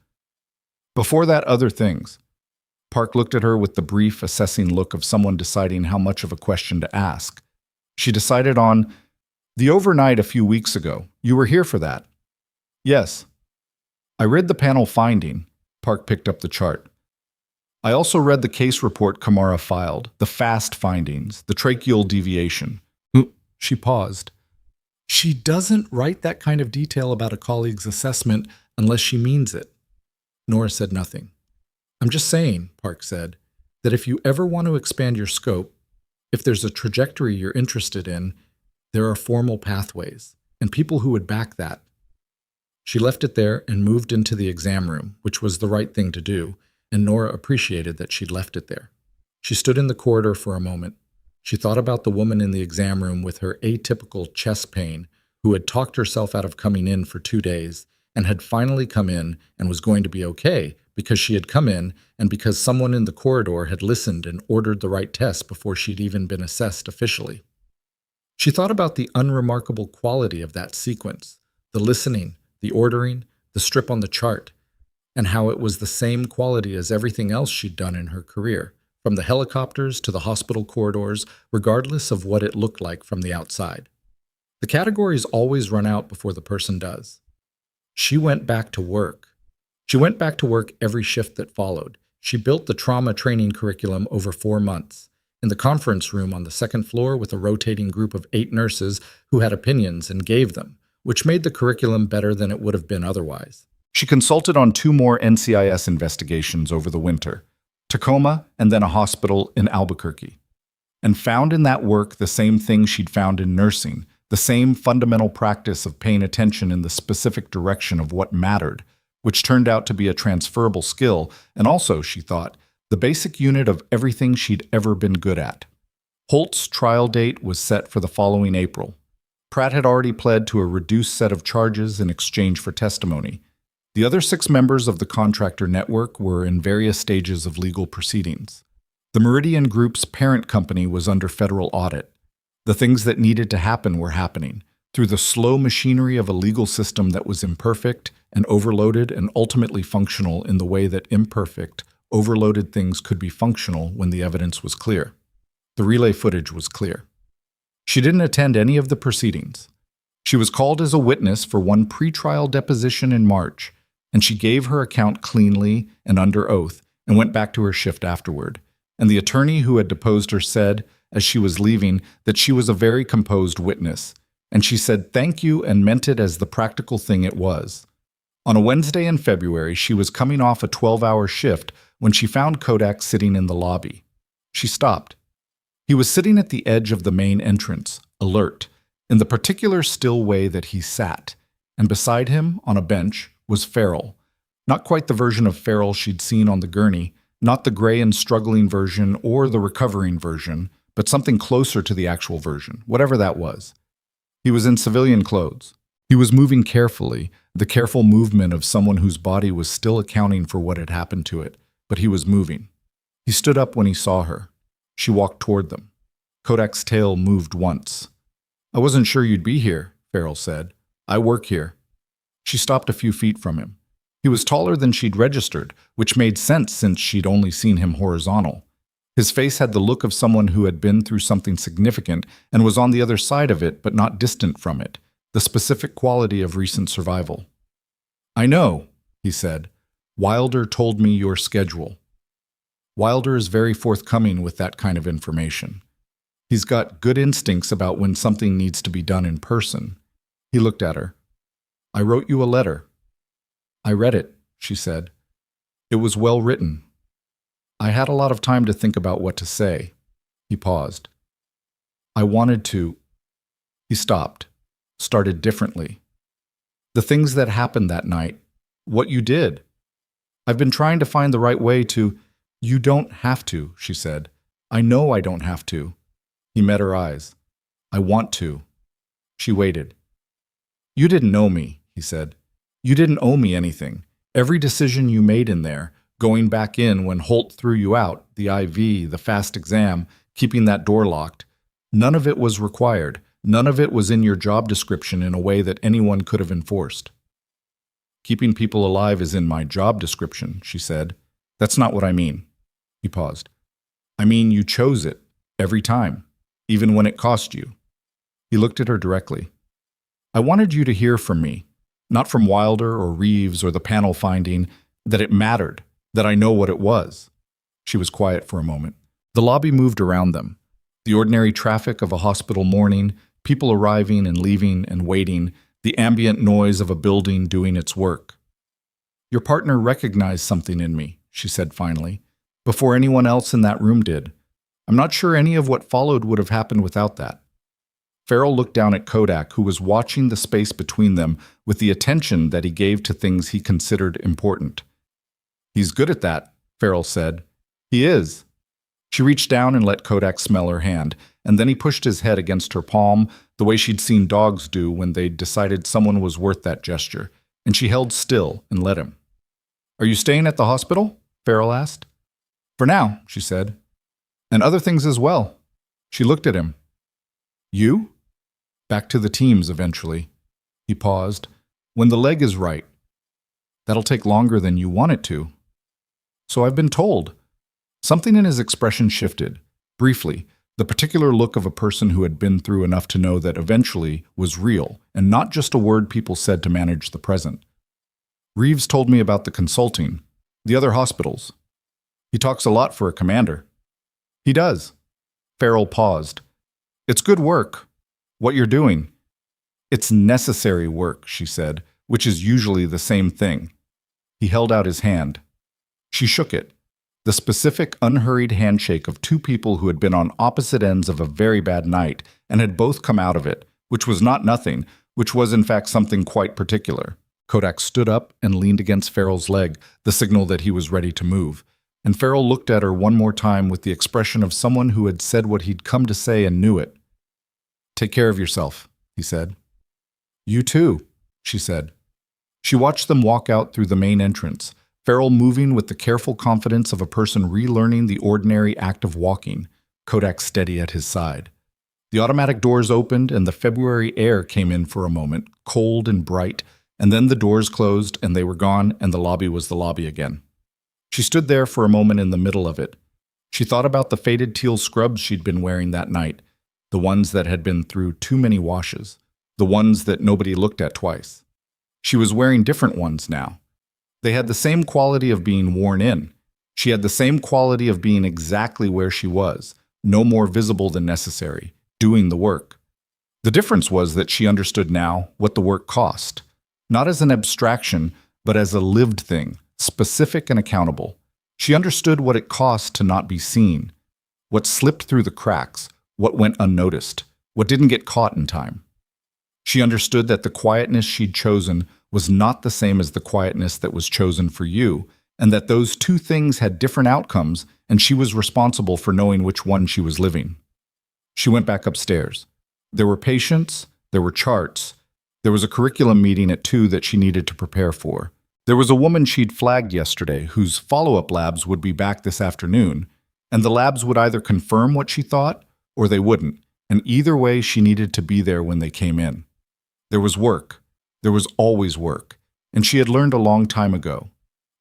Before that, other things. Park looked at her with the brief, assessing look of someone deciding how much of a question to ask. She decided on, the overnight a few weeks ago. You were here for that. Yes. I read the panel finding. Park picked up the chart. I also read the case report Kamara filed, the FAST findings, the tracheal deviation. She paused. She doesn't write that kind of detail about a colleague's assessment unless she means it. Nora said nothing. I'm just saying, Park said, that if you ever want to expand your scope, if there's a trajectory you're interested in, there are formal pathways, and people who would back that. She left it there and moved into the exam room, which was the right thing to do, and Nora appreciated that she'd left it there. She stood in the corridor for a moment. She thought about the woman in the exam room with her atypical chest pain who had talked herself out of coming in for 2 days and had finally come in and was going to be okay because she had come in and because someone in the corridor had listened and ordered the right test before she'd even been assessed officially. She thought about the unremarkable quality of that sequence, the listening, the ordering, the strip on the chart, and how it was the same quality as everything else she'd done in her career, from the helicopters to the hospital corridors, regardless of what it looked like from the outside. The categories always run out before the person does. She went back to work. She went back to work every shift that followed. She built the trauma training curriculum over 4 months, in the conference room on the second floor with a rotating group of 8 nurses who had opinions and gave them, which made the curriculum better than it would have been otherwise. She consulted on 2 more NCIS investigations over the winter, Tacoma and then a hospital in Albuquerque, and found in that work the same thing she'd found in nursing, the same fundamental practice of paying attention in the specific direction of what mattered, which turned out to be a transferable skill, and also, she thought, the basic unit of everything she'd ever been good at. Holt's trial date was set for the following April. Pratt had already pled to a reduced set of charges in exchange for testimony. The other 6 members of the contractor network were in various stages of legal proceedings. The Meridian Group's parent company was under federal audit. The things that needed to happen were happening, through the slow machinery of a legal system that was imperfect and overloaded and ultimately functional in the way that imperfect, overloaded things could be functional when the evidence was clear. The relay footage was clear. She didn't attend any of the proceedings. She was called as a witness for one pretrial deposition in March, and she gave her account cleanly and under oath and went back to her shift afterward. And the attorney who had deposed her said, as she was leaving, that she was a very composed witness, and she said thank you and meant it as the practical thing it was. On a Wednesday in February, she was coming off a 12-hour shift when she found Kodak sitting in the lobby. She stopped. He was sitting at the edge of the main entrance, alert, in the particular still way that he sat, and beside him, on a bench, was Farrell. Not quite the version of Farrell she'd seen on the gurney, not the gray and struggling version or the recovering version, but something closer to the actual version, whatever that was. He was in civilian clothes. He was moving carefully, the careful movement of someone whose body was still accounting for what had happened to it, but he was moving. He stood up when he saw her. She walked toward them. Kodak's tail moved once. "I wasn't sure you'd be here," Farrell said. "I work here." She stopped a few feet from him. He was taller than she'd registered, which made sense since she'd only seen him horizontal. His face had the look of someone who had been through something significant and was on the other side of it but not distant from it, the specific quality of recent survival. "I know," he said. "Wilder told me your schedule." Wilder is very forthcoming with that kind of information. He's got good instincts about when something needs to be done in person. He looked at her. "I wrote you a letter." "I read it," she said. "It was well written." "I had a lot of time to think about what to say." He paused. "I wanted to—" He stopped, started differently. "The things that happened that night, what you did. I've been trying to find the right way to—" "You don't have to," she said. "I know I don't have to." He met her eyes. "I want to." She waited. "You didn't know me," he said. "You didn't owe me anything. Every decision you made in there, going back in when Holt threw you out, the IV, the fast exam, keeping that door locked, none of it was required. None of it was in your job description in a way that anyone could have enforced." "Keeping people alive is in my job description," she said. "That's not what I mean." He paused. "I mean you chose it, every time, even when it cost you." He looked at her directly. "I wanted you to hear from me, not from Wilder or Reeves or the panel finding, that it mattered, that I know what it was." She was quiet for a moment. The lobby moved around them. The ordinary traffic of a hospital morning, people arriving and leaving and waiting, the ambient noise of a building doing its work. "Your partner recognized something in me," she said finally, "before anyone else in that room did. I'm not sure any of what followed would have happened without that." Farrell looked down at Kodak, who was watching the space between them with the attention that he gave to things he considered important. "He's good at that," Farrell said. "He is." She reached down and let Kodak smell her hand, and then he pushed his head against her palm the way she'd seen dogs do when they'd decided someone was worth that gesture, and she held still and let him. "Are you staying at the hospital?" Farrell asked. "For now," she said. "And other things as well." She looked at him. "You?" "Back to the teams eventually." He paused. "When the leg is right." "That'll take longer than you want it to." "So I've been told." Something in his expression shifted. Briefly, the particular look of a person who had been through enough to know that eventually was real, and not just a word people said to manage the present. "Reeves told me about the consulting, the other hospitals. He talks a lot for a commander." "He does." Farrell paused. "It's good work. What you're doing." "It's necessary work," she said, which is usually the same thing. He held out his hand. She shook it. The specific, unhurried handshake of two people who had been on opposite ends of a very bad night and had both come out of it, which was not nothing, which was in fact something quite particular. Kodak stood up and leaned against Farrell's leg, the signal that he was ready to move. And Farrell looked at her one more time with the expression of someone who had said what he'd come to say and knew it. "Take care of yourself," he said. "You too," she said. She watched them walk out through the main entrance, Farrell moving with the careful confidence of a person relearning the ordinary act of walking, Kodak steady at his side. The automatic doors opened and the February air came in for a moment, cold and bright, and then the doors closed and they were gone and the lobby was the lobby again. She stood there for a moment in the middle of it. She thought about the faded teal scrubs she'd been wearing that night, the ones that had been through too many washes, the ones that nobody looked at twice. She was wearing different ones now. They had the same quality of being worn in. She had the same quality of being exactly where she was, no more visible than necessary, doing the work. The difference was that she understood now what the work cost, not as an abstraction, but as a lived thing, specific and accountable. She understood what it cost to not be seen, what slipped through the cracks, what went unnoticed, what didn't get caught in time. She understood that the quietness she'd chosen was not the same as the quietness that was chosen for you, and that those two things had different outcomes, and she was responsible for knowing which one she was living. She went back upstairs. There were patients, there were charts, there was a curriculum meeting at 2 that she needed to prepare for. There was a woman she'd flagged yesterday whose follow-up labs would be back this afternoon, and the labs would either confirm what she thought or they wouldn't, and either way she needed to be there when they came in. There was work. There was always work, and she had learned a long time ago,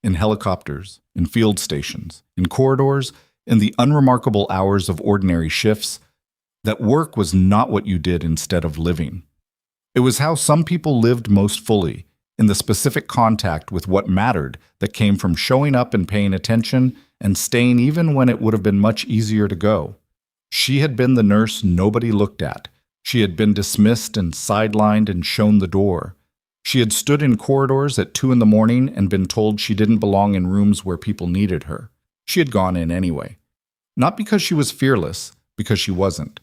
in helicopters, in field stations, in corridors, in the unremarkable hours of ordinary shifts, that work was not what you did instead of living. It was how some people lived most fully, in the specific contact with what mattered that came from showing up and paying attention and staying even when it would have been much easier to go. She had been the nurse nobody looked at. She had been dismissed and sidelined and shown the door. She had stood in corridors at 2 in the morning and been told she didn't belong in rooms where people needed her. She had gone in anyway. Not because she was fearless, because she wasn't.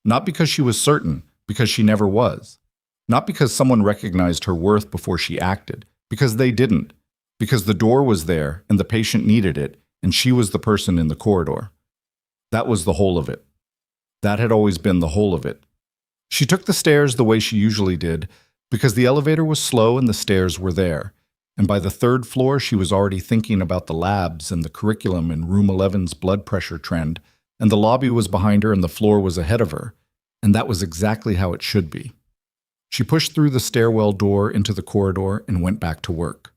Not because she was certain, because she never was. Not because someone recognized her worth before she acted, because they didn't. Because the door was there and the patient needed it, and she was the person in the corridor. That was the whole of it. That had always been the whole of it. She took the stairs the way she usually did, because the elevator was slow and the stairs were there, and by the 3rd floor she was already thinking about the labs and the curriculum and room 11's blood pressure trend, and the lobby was behind her and the floor was ahead of her, and that was exactly how it should be. She pushed through the stairwell door into the corridor and went back to work.